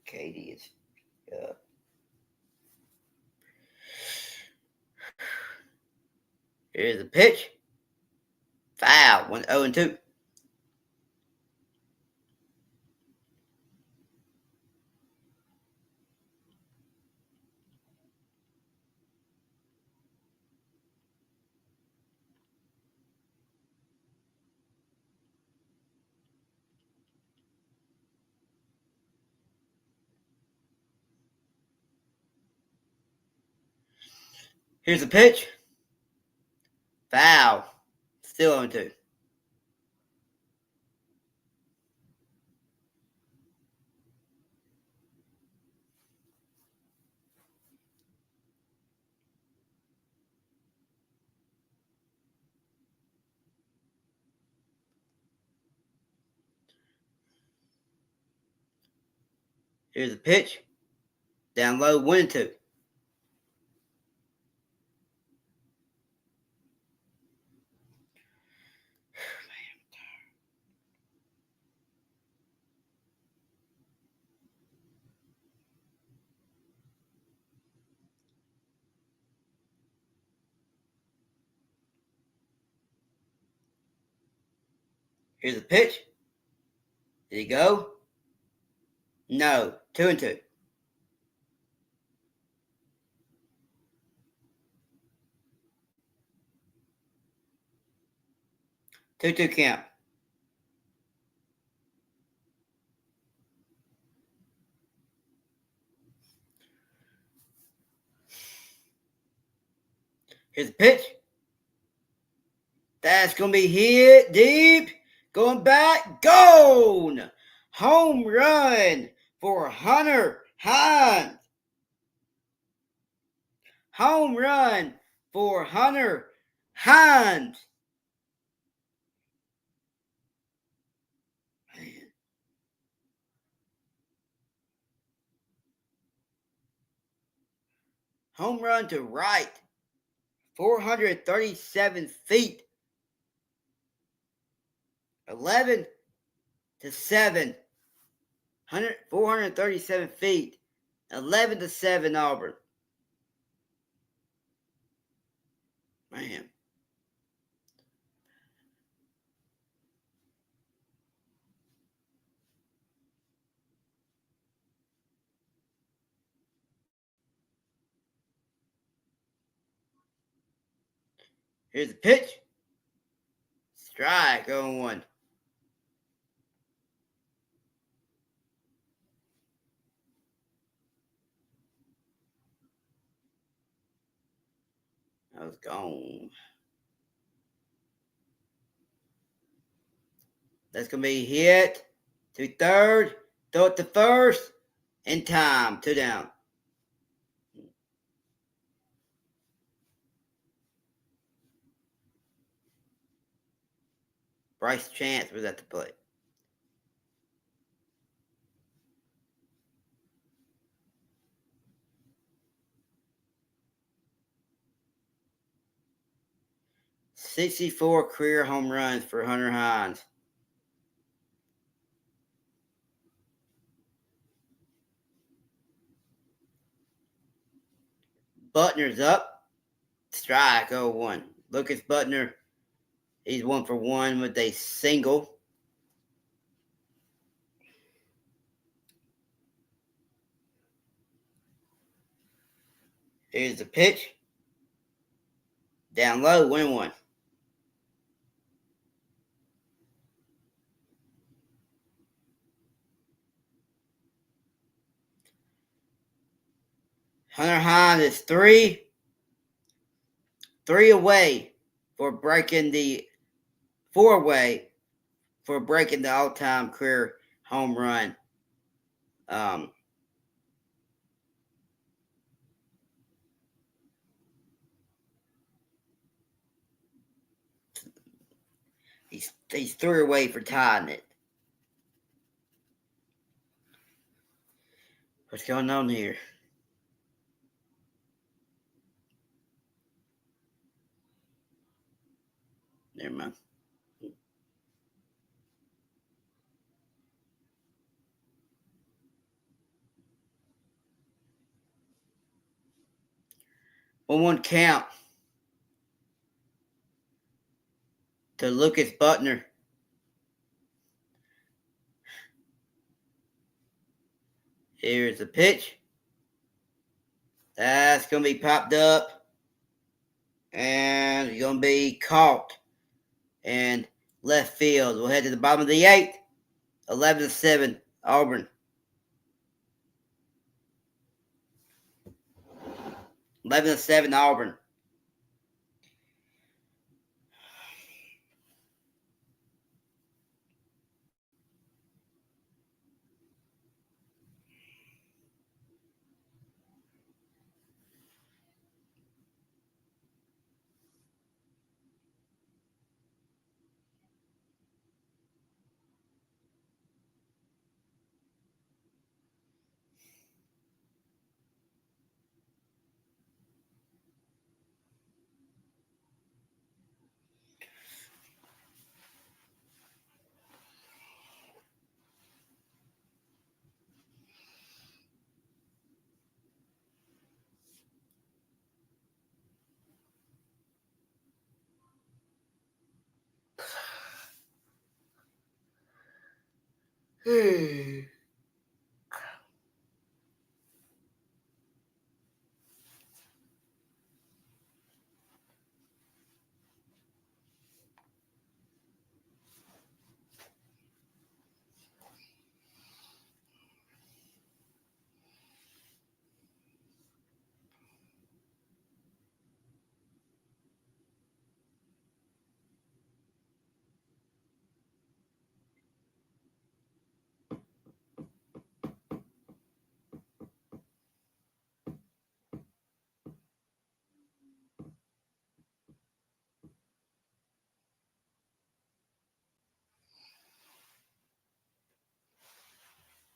Katie is Here's the pitch. Foul. 0-2. Here's the pitch. Foul. Still 0-2. Here's the pitch. Down low. 1-2. Here's the pitch. Did he go? No. 2-2. Two count. Here's the pitch. That's going to be hit deep. Going back. Gone. Home run for Hunter Hines. Home run for Hunter Hines. Man. Home run to right. 437 feet. 11-7. 437 feet. 11-7 Auburn. Man. Here's the pitch. Strike 0-1. That was gone. That's going to be hit to third. Throw it to first. In time. 2 down. Bryce Chance was at the plate. "64 career home runs for Hunter Hines. Butner's up. Strike 0-1. Lucas Butner, he's 1-for-1 with a single. Here's the pitch. Down low, 1-1. Hunter Hines is three away for breaking the four-way for breaking the all-time career home run. He's 3 away for tying it. What's going on here? Never mind. One count to Lucas Butner. Here's the pitch. That's going to be popped up. And it's going to be caught in left field. We'll head to the bottom of the 8th. 11-7, Auburn. 11-7, Auburn.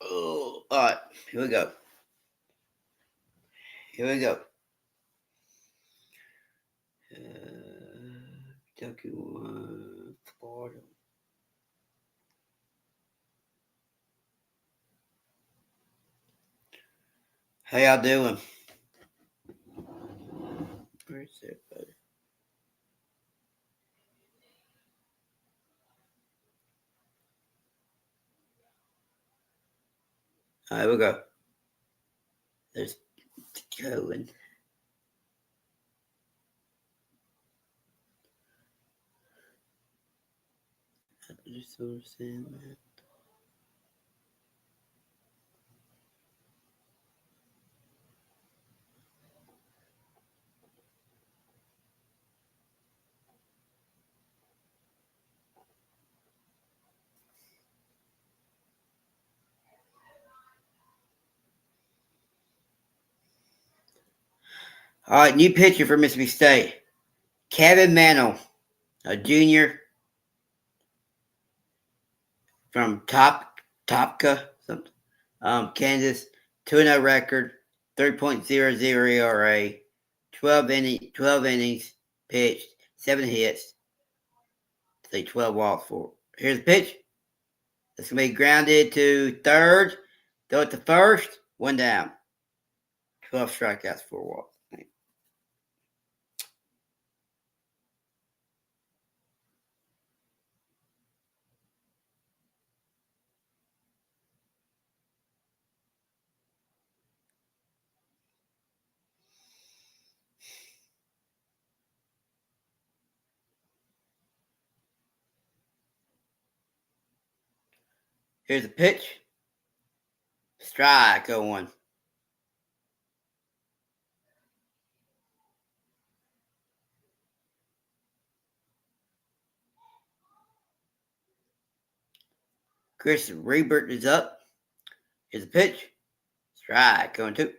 Oh, all right, here we go. Kentucky 1, Florida. How y'all doing? Where's everybody? All right, here we go. There's Cohen. I just understand that. All right, new pitcher for Mississippi State. Kevin Mantle, a junior. from Topka, Kansas. 2-0 record, 3.00 ERA, 12 innings pitched, 7 hits, say 12 walks for. Here's the pitch. It's gonna be grounded to third. Throw it to first. 1 down. 12 strikeouts, 4 walks. Here's the pitch. Strike 0-1. Chris Rebert is up. Here's the pitch. Strike 0-2.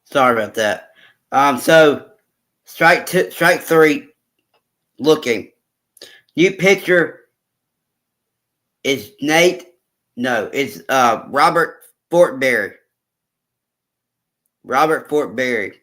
Sorry about that. So strike 3. Looking. New pitcher is Nate. No, it's Robert Fortberry. Robert Fortberry.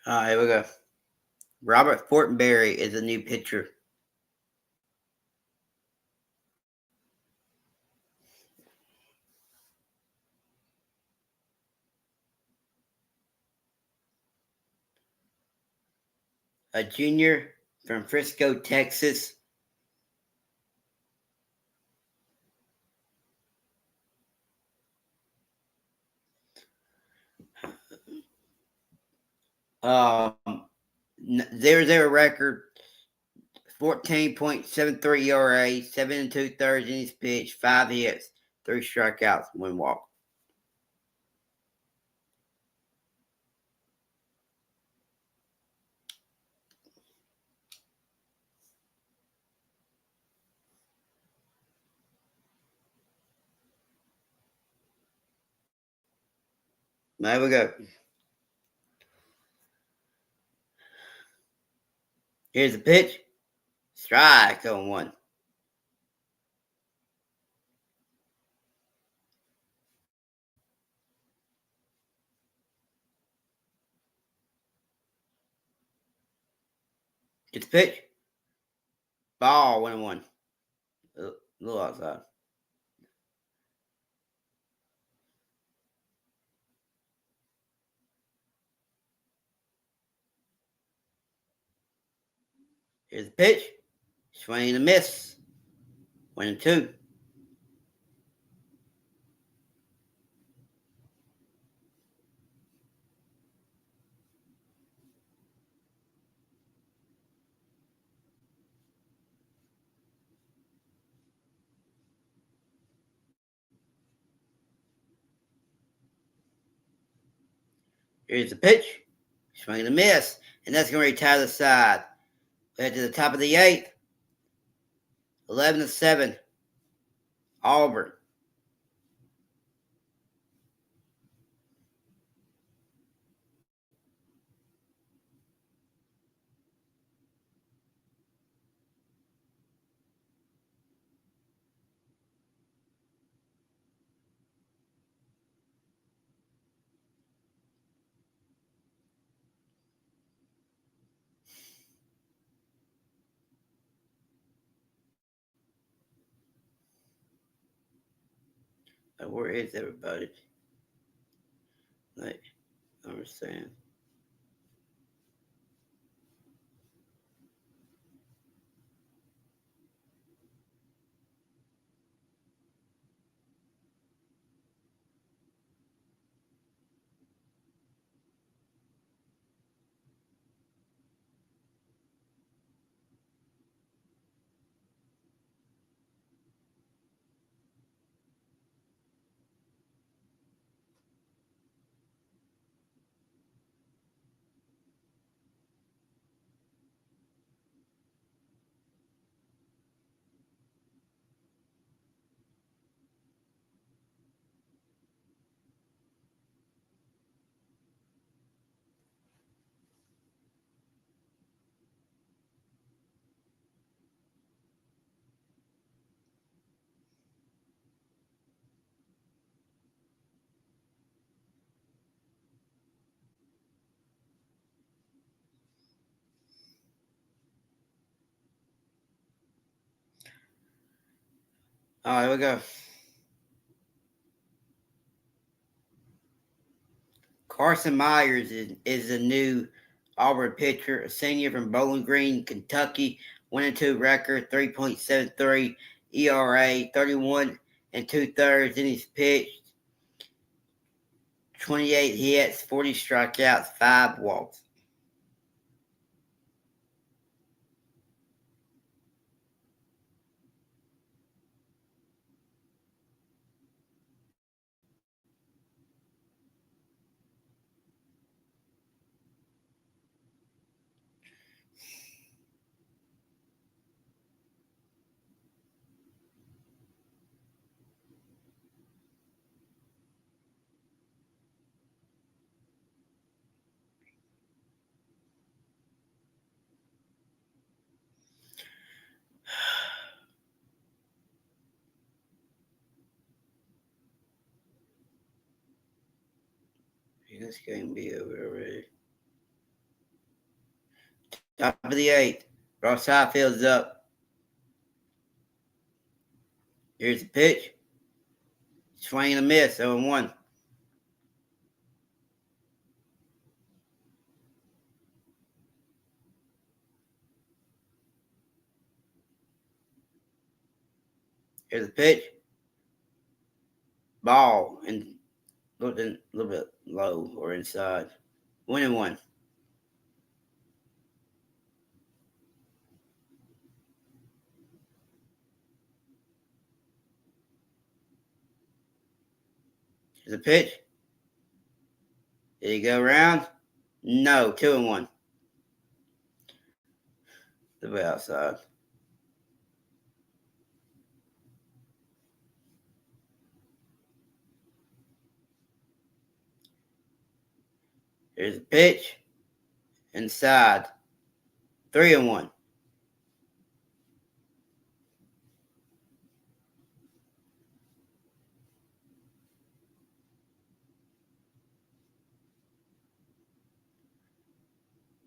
Here we go. Robert Fortenberry is a new pitcher. A junior from Frisco, Texas. Um, 0-0 record, 14.73 ERA, 7 2/3 innings pitched, 5 hits, 3 strikeouts, 1 walk. There we go. Here's the pitch. Strike on 1. Get the pitch. Ball 1-1. A little outside. Here's the pitch. Swing and a miss. 1-2. Here's the pitch. Swing and a miss. And that's going to retire the side. We head to the top of the 8th. 11-7. Auburn. Where is everybody? Like, I understand. All right, here we go. Carson Myers is a new Auburn pitcher, a senior from Bowling Green, Kentucky. 1-2 record, 3.73 ERA, 31 2/3 innings pitched, 28 hits, 40 strikeouts, 5 walks. This game be over already. Top of the 8th. Ross Highfield's up. Here's the pitch. Swing and a miss, 0-1. Here's the pitch. Ball and a little bit low or inside. 1-1. Here's the pitch. Did he go around? No, 2-1. The way outside. Here's the pitch. Inside. 3-1.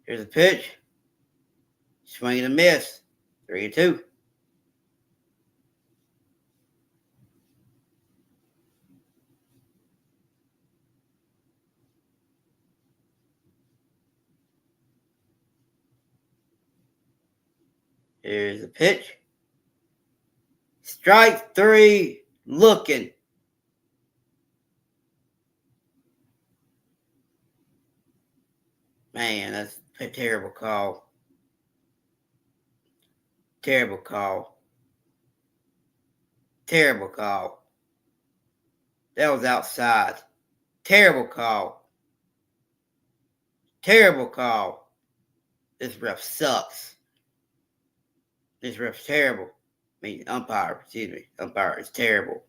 Here's a pitch. Swing and a miss. 3-2. Here's a pitch. Strike 3. Looking. Man, that's a terrible call. Terrible call. Terrible call. That was outside. Terrible call. Terrible call. This ref sucks. This ref's terrible. I mean, umpire, excuse me. Umpire is terrible.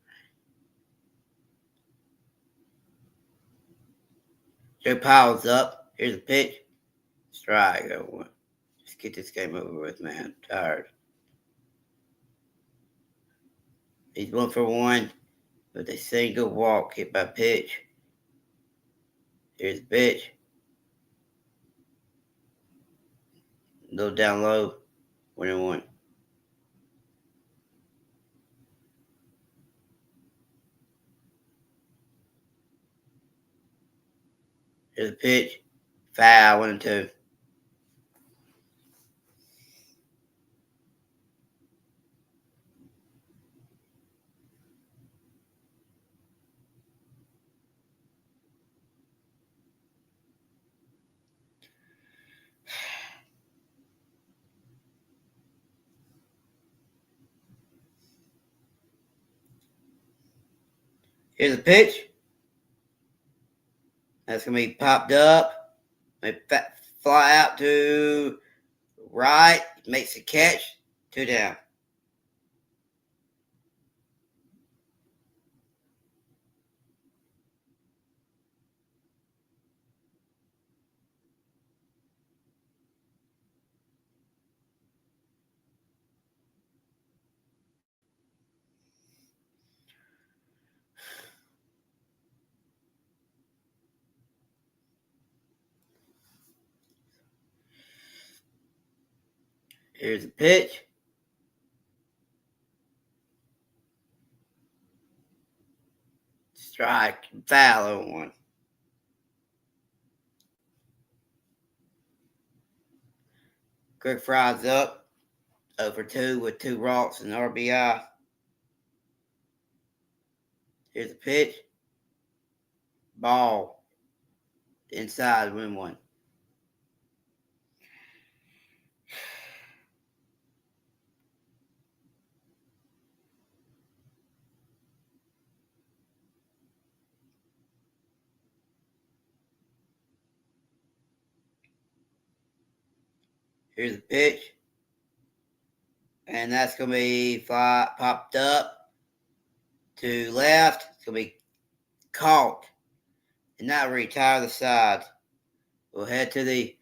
Joe Powell's up. Here's a pitch. Strike. Let's get this game over with, man. I'm tired. He's 1-for-1 with a single walk hit by pitch. Here's a pitch. A little down low. 1-1. Here's a pitch. Foul. 1-2. Here's a pitch. That's going to be popped up. They fly out to right. Makes the catch. 2 down. Here's a pitch. Strike. Foul. 0-1. Greg Fry's up. 0-for-2 with 2 walks and RBI. Here's a pitch. Ball. Inside. 1-1. Here's a pitch. And that's going to be popped up to left. It's going to be caught and not retire the side. We'll head to the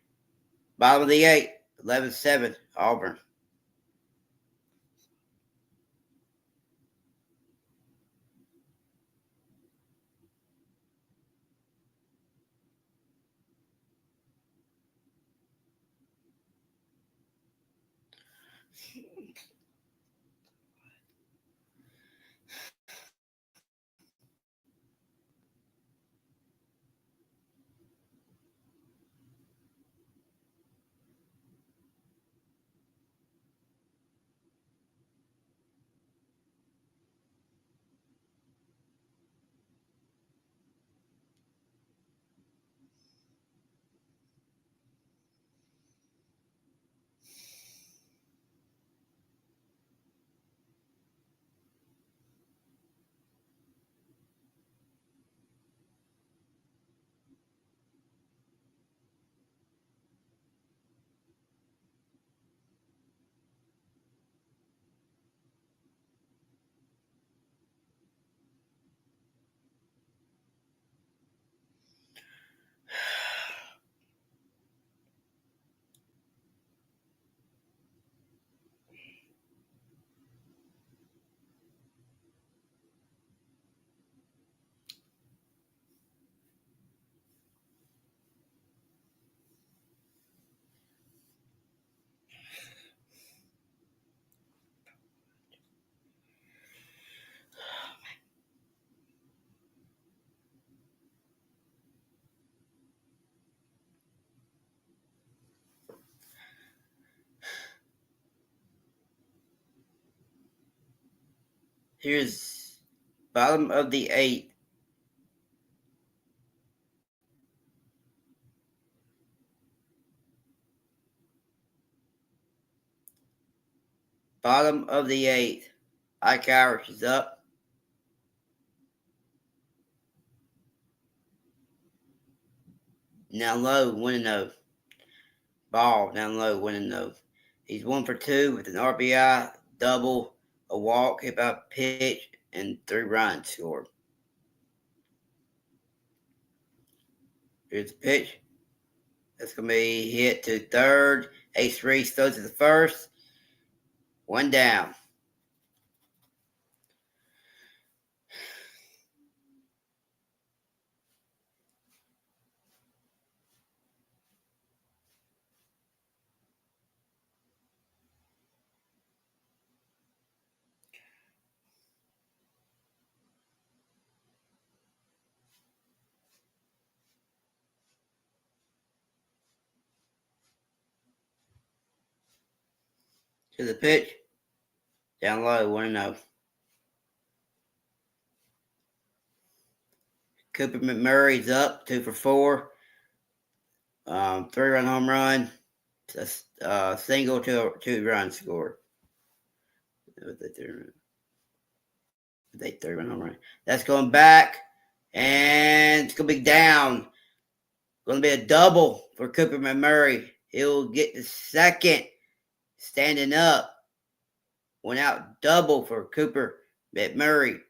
bottom of the 8th. 11-7 Auburn. Here's bottom of the 8th. Bottom of the 8th. Ike Irish is up. Down low, 1-0. Ball down low, 1-0. He's 1 for 2 with an RBI, double, a walk, hit by pitch, and 3 runs scored. Here's the pitch. That's going to be hit to third. Ace Reese throws to the first. 1 down. To the pitch. Down low, 1-0. Cooper McMurray's up, 2 for 4. 3-run home run. Single, 2 runs scored. They 3-run home run. That's going back, and it's going to be down. Going to be a double for Cooper McMurray. He'll get the second, standing up. 1 out, double for Cooper McMurray.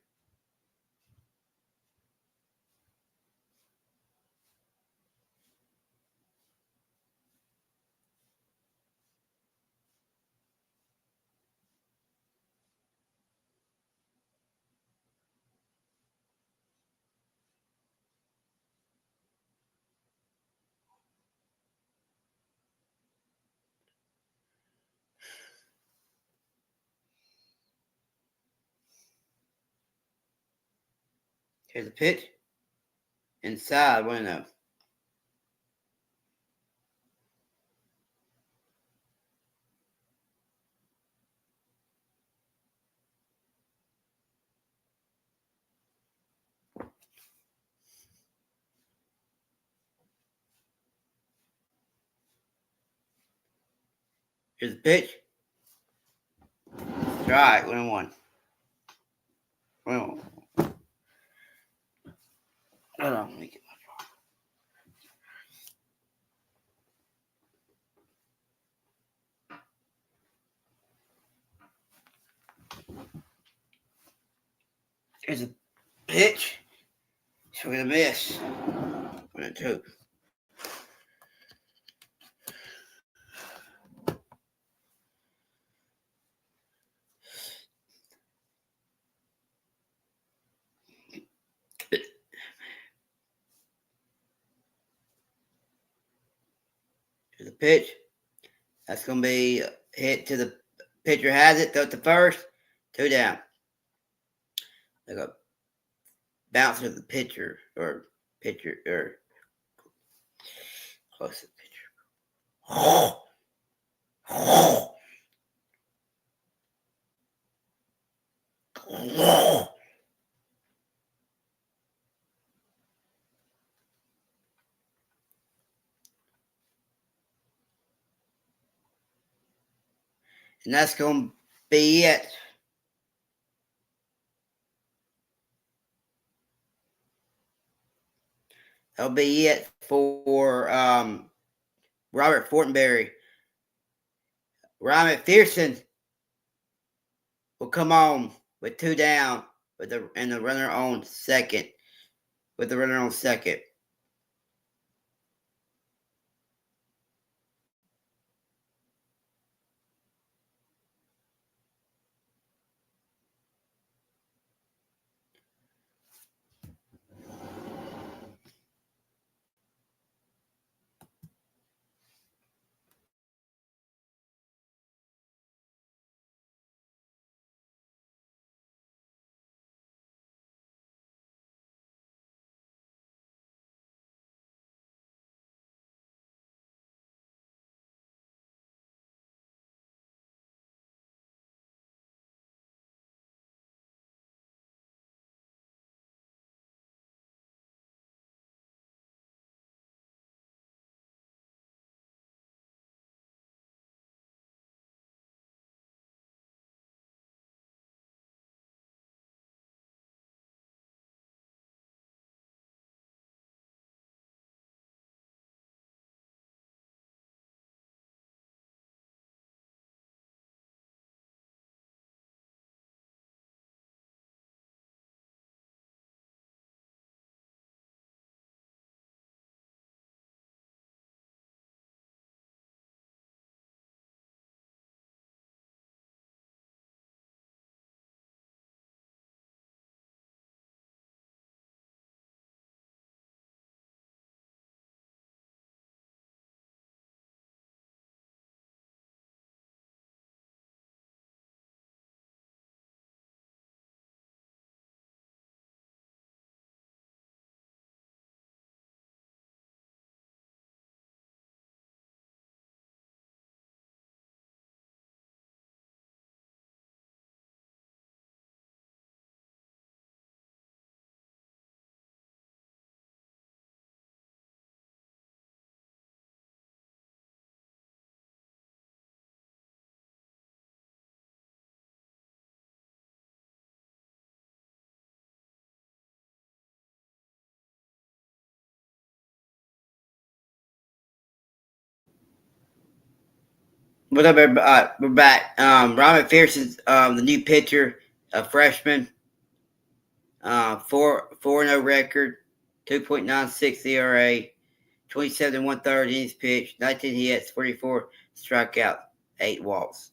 Here's the pitch. Inside, 1-0. Here's the pitch. Strike, 1-1. 1-1. Hold on, let me get my phone. Here's a pitch. Swing and a miss. 1-2. Here's a pitch. That's going to be hit to the pitcher has it. Throw it to first. 2 down. They go bounce to the pitcher or close to the pitcher. And that's going to be it. That'll be it for Robert Fortenberry. Ryan McPherson will come on with 2 down and the runner on second. With the runner on second. What's up, everybody? We're back. Ron McPherson's the new pitcher, a freshman. 4-0 record, 2.96 ERA, 27 1/3 innings pitched, 19 hits, 44 strikeouts, 8 walks.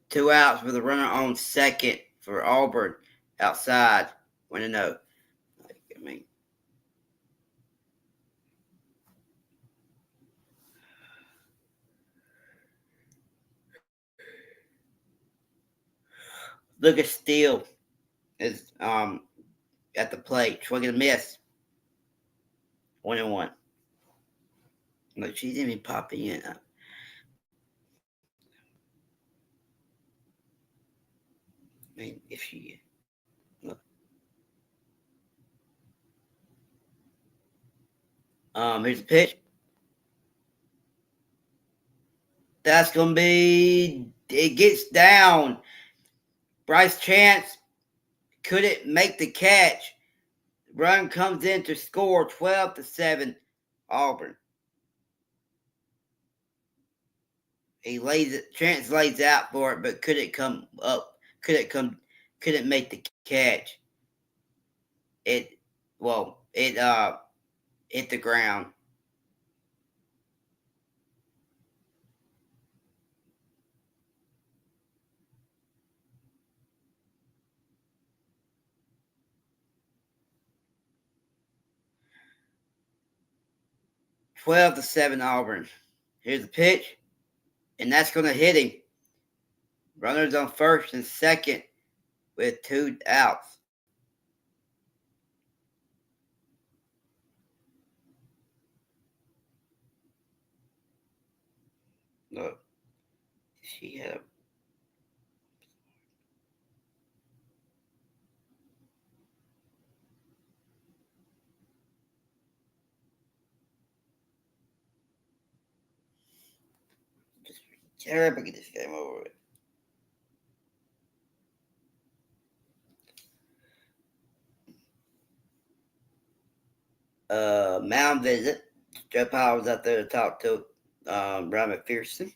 2 outs with a runner on second for Auburn outside. 1-0. I mean, Lucas Steele is at the plate, swinging a miss. 1-1. Look, she didn't even pop in. I mean, if she look. Here's a pitch. That's gonna be. It gets down. Bryce Chance couldn't make the catch. Run comes in to score 12-7 Auburn. Chance lays out for it, but couldn't make the catch. It hit the ground. (12-7 Auburn. Here's the pitch, and that's going to hit him. Runners on first and second with 2 outs. Look, she had a. Just terrible. Get this game over with. Mound visit. Joe Powell was out there to talk to Ron McPherson.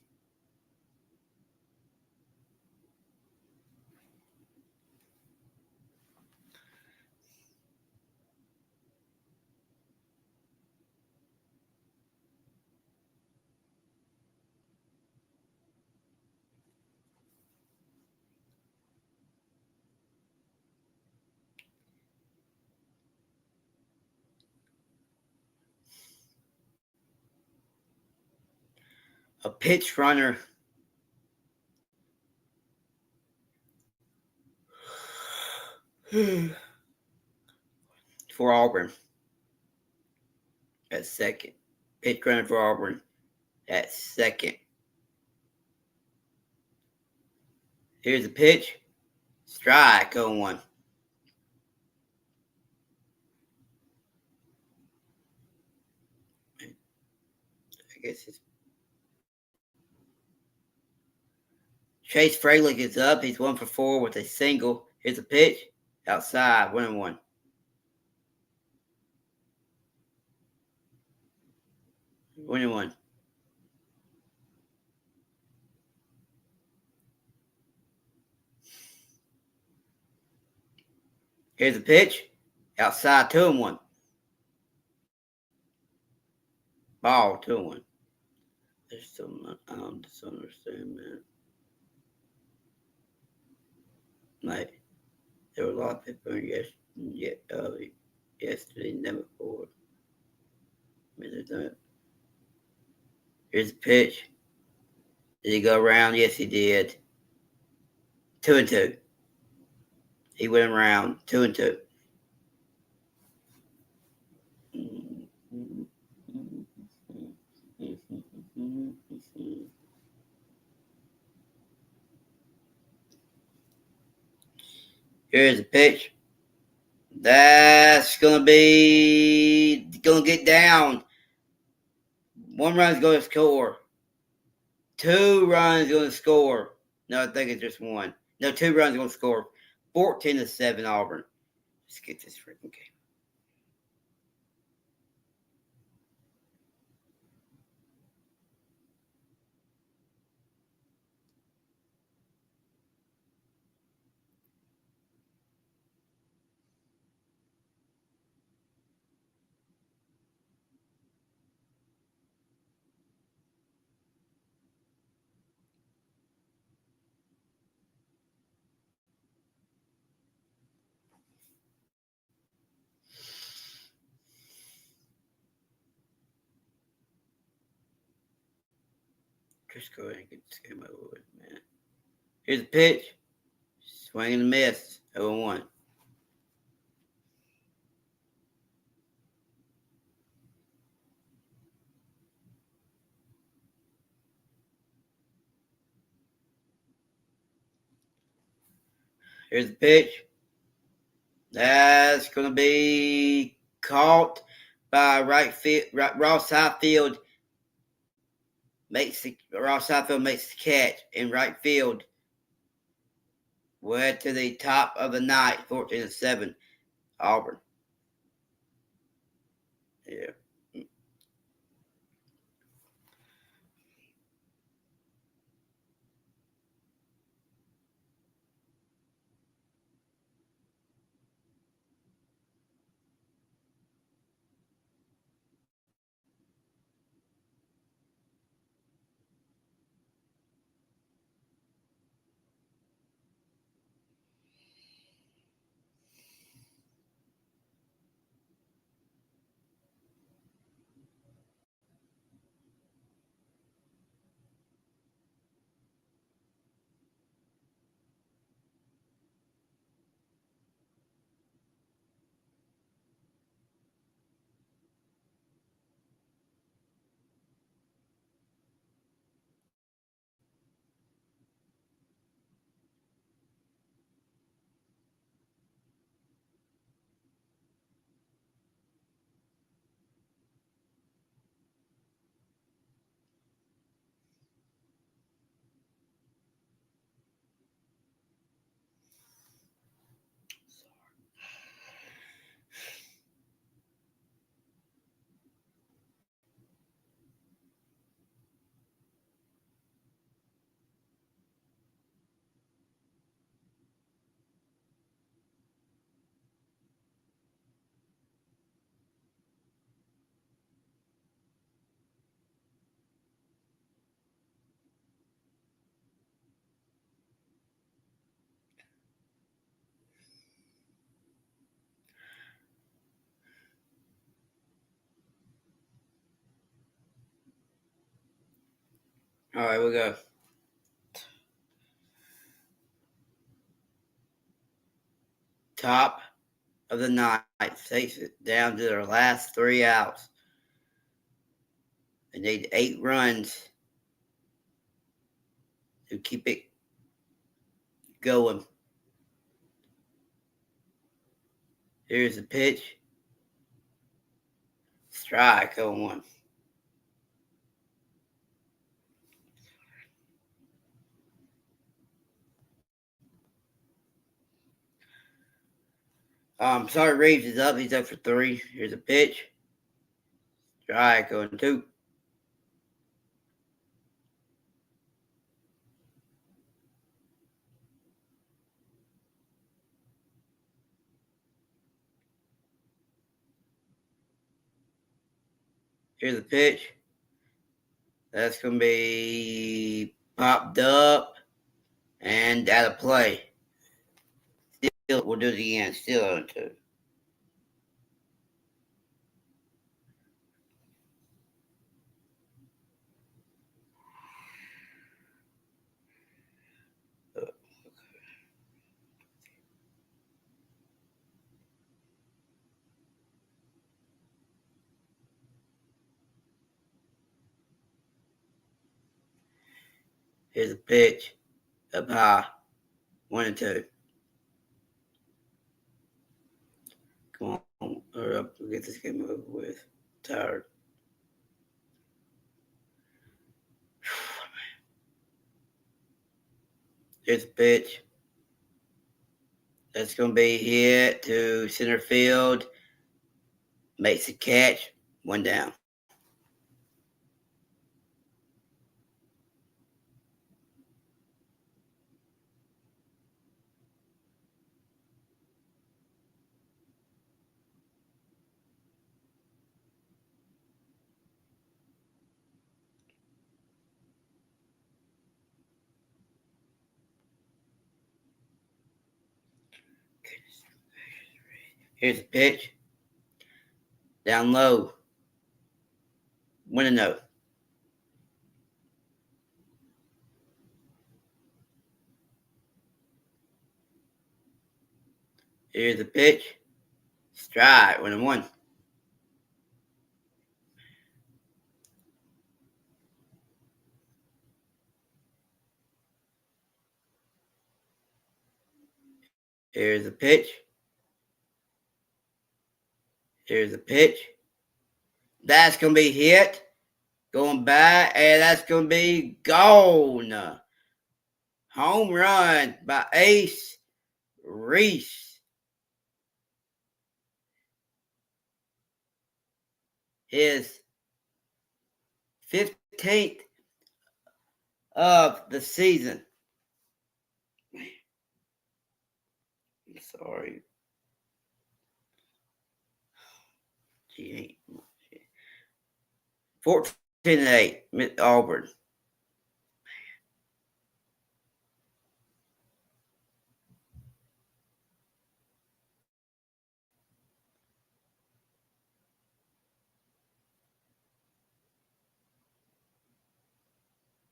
A pitch runner for Auburn at second. Pitch runner for Auburn at second. Here's a pitch. Strike on 1. I guess it's Chase Fralick is up. He's 1 for 4 with a single. Here's a pitch. Outside, 1-1. One. Here's a pitch. Outside, 2-1. Ball, 2-1. There's some, I don't just understand, man. Like, there were a lot of people yesterday, never before. Here's a pitch. Did he go around? Yes, he did. 2-2. He went around 2-2. Here's a pitch. That's gonna get down. 1 run's gonna score. 2 runs gonna score. No, I think it's just 1. No, 2 runs gonna score. 14-7 Auburn. Let's get this freaking game. Just go ahead and get this game over with, man. Here's the pitch. Swing and a miss. 0-1. Here's the pitch. That's going to be caught by right field. Ross Highfield makes the catch in right field. We're to the top of the ninth, 14-7, Auburn. Yeah. All right, we go. Top of the ninth. Takes it down to their last 3 outs. They need 8 runs to keep it going. Here's the pitch. Strike 0-1. Sorry, Reeves is up. He's up for 3. Here's a pitch. Strike 0-2. Here's a pitch. That's going to be popped up and out of play. Still, we'll do it again. Still 0-2. Here's a pitch. Up high. 1-2. Come on. Hurry up. We'll get this game over with. Tired. Here's a pitch. That's going to be hit to center field. Makes the catch. 1 down. Here's a pitch. Down low. 1-0. Here's the pitch. Strike. 1-1. Here's the pitch. Here's the pitch. That's going to be hit. Going back, and that's going to be gone. Home run by Ace Reese. His 15th of the season. I'm sorry. Gee, 14-8, Auburn.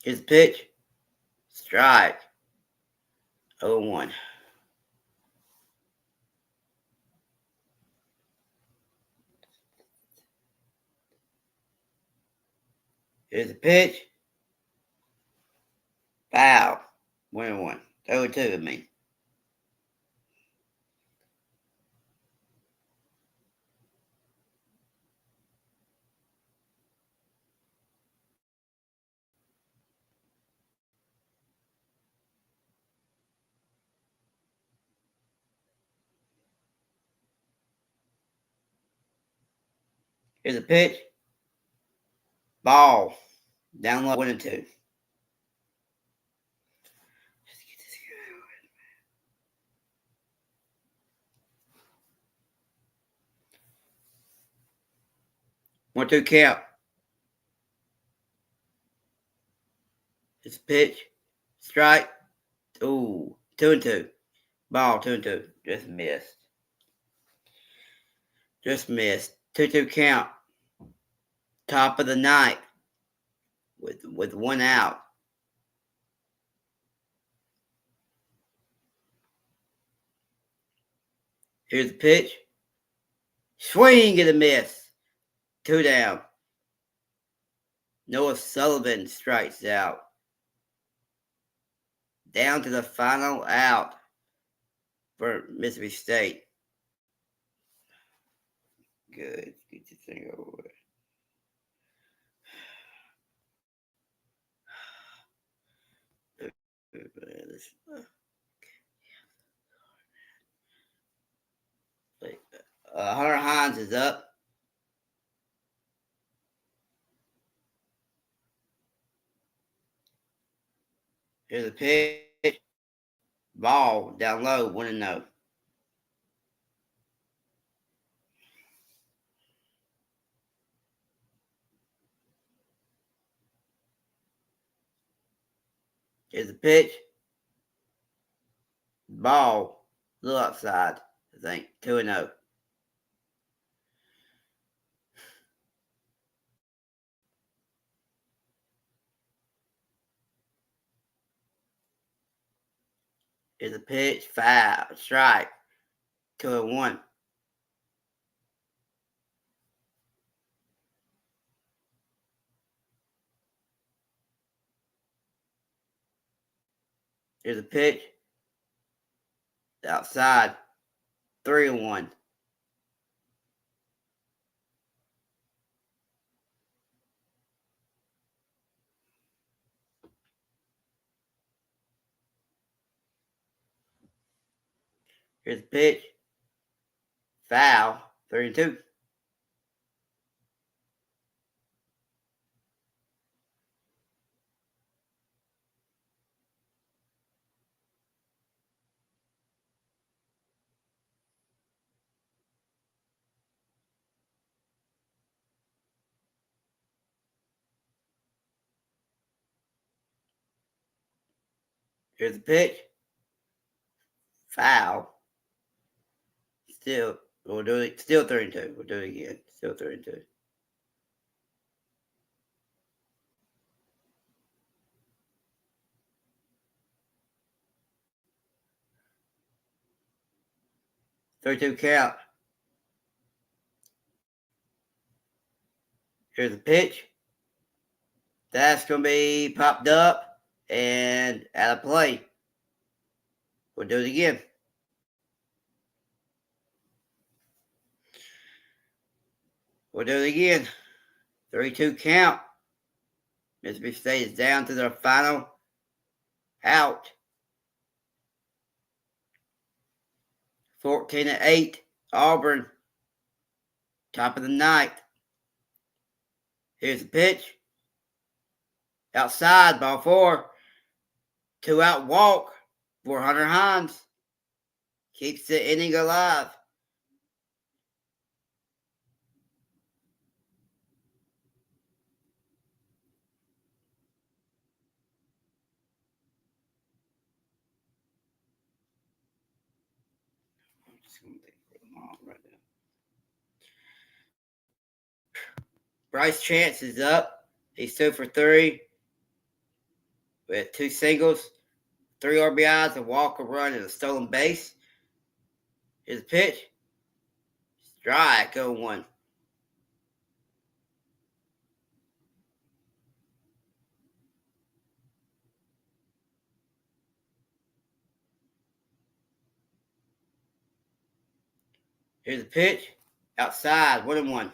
His pitch. Strike. 0-1. Here's the pitch. Foul. 1-1. 0-2, I mean. Here's the pitch. Ball. Down low. 1-2. 1-2 count. It's pitch. Strike. Ooh. 2-2. Ball. 2-2. Just missed. Just missed. 2-2 count. Top of the ninth. With 1 out. Here's the pitch. Swing and a miss. 2 down. Noah Sullivan strikes out. Down to the final out for Mississippi State. Good. Get this thing over with. Hunter Hines is up. Here's the pitch. Ball down low. 1-0. Here's the pitch. Ball. A little outside, I think. 2-0. Here's the pitch. Foul. Strike. 2-1. Here's the pitch. Outside. 3-1. Here's the pitch. Foul. 3-2. Here's the pitch. Foul. Still, we'll do it. Still 3-2. We'll do it again. Still 3-2. 3-2 count. Here's the pitch. That's going to be popped up and out of play. We'll do it again. We'll do it again. 3-2 count. Mississippi State is down to their final out. 14-8. Auburn. Top of the ninth. Here's the pitch. Outside, ball 4. 2-out walk for Hunter Hines. Keeps the inning alive. Bryce Chance is up. He's 2 for 3 with 2 singles, 3 RBIs, a walk, a run, and a stolen base. Here's the pitch. Strike, 0-1. Here's the pitch. Outside, 1-1.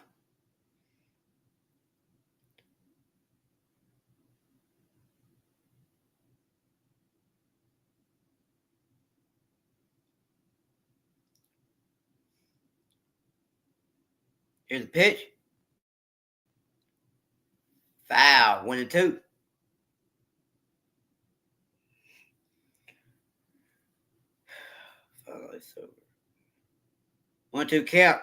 Here's the pitch. Foul, 1-2. Oh, it's over. 1-2 count.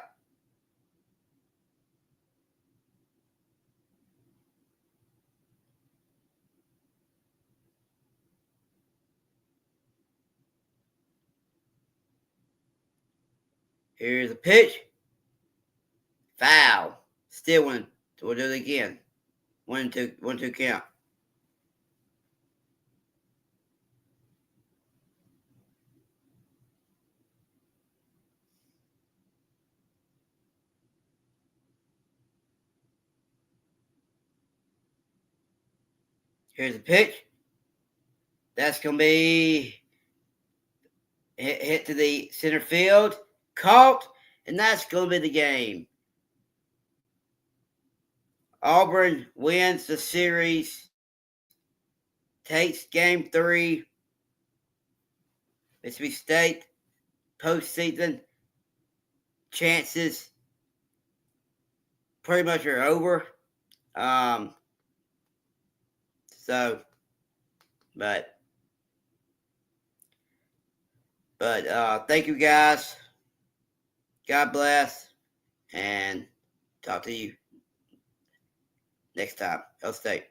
Here's the pitch. Foul. Still 1. We'll do it again. 1-2 count. Here's the pitch. That's going to be hit to the center field. Caught. And that's going to be the game. Auburn wins the series. Takes game 3. Mississippi State postseason chances pretty much are over. But thank you guys. God bless, and talk to you next time. Go State.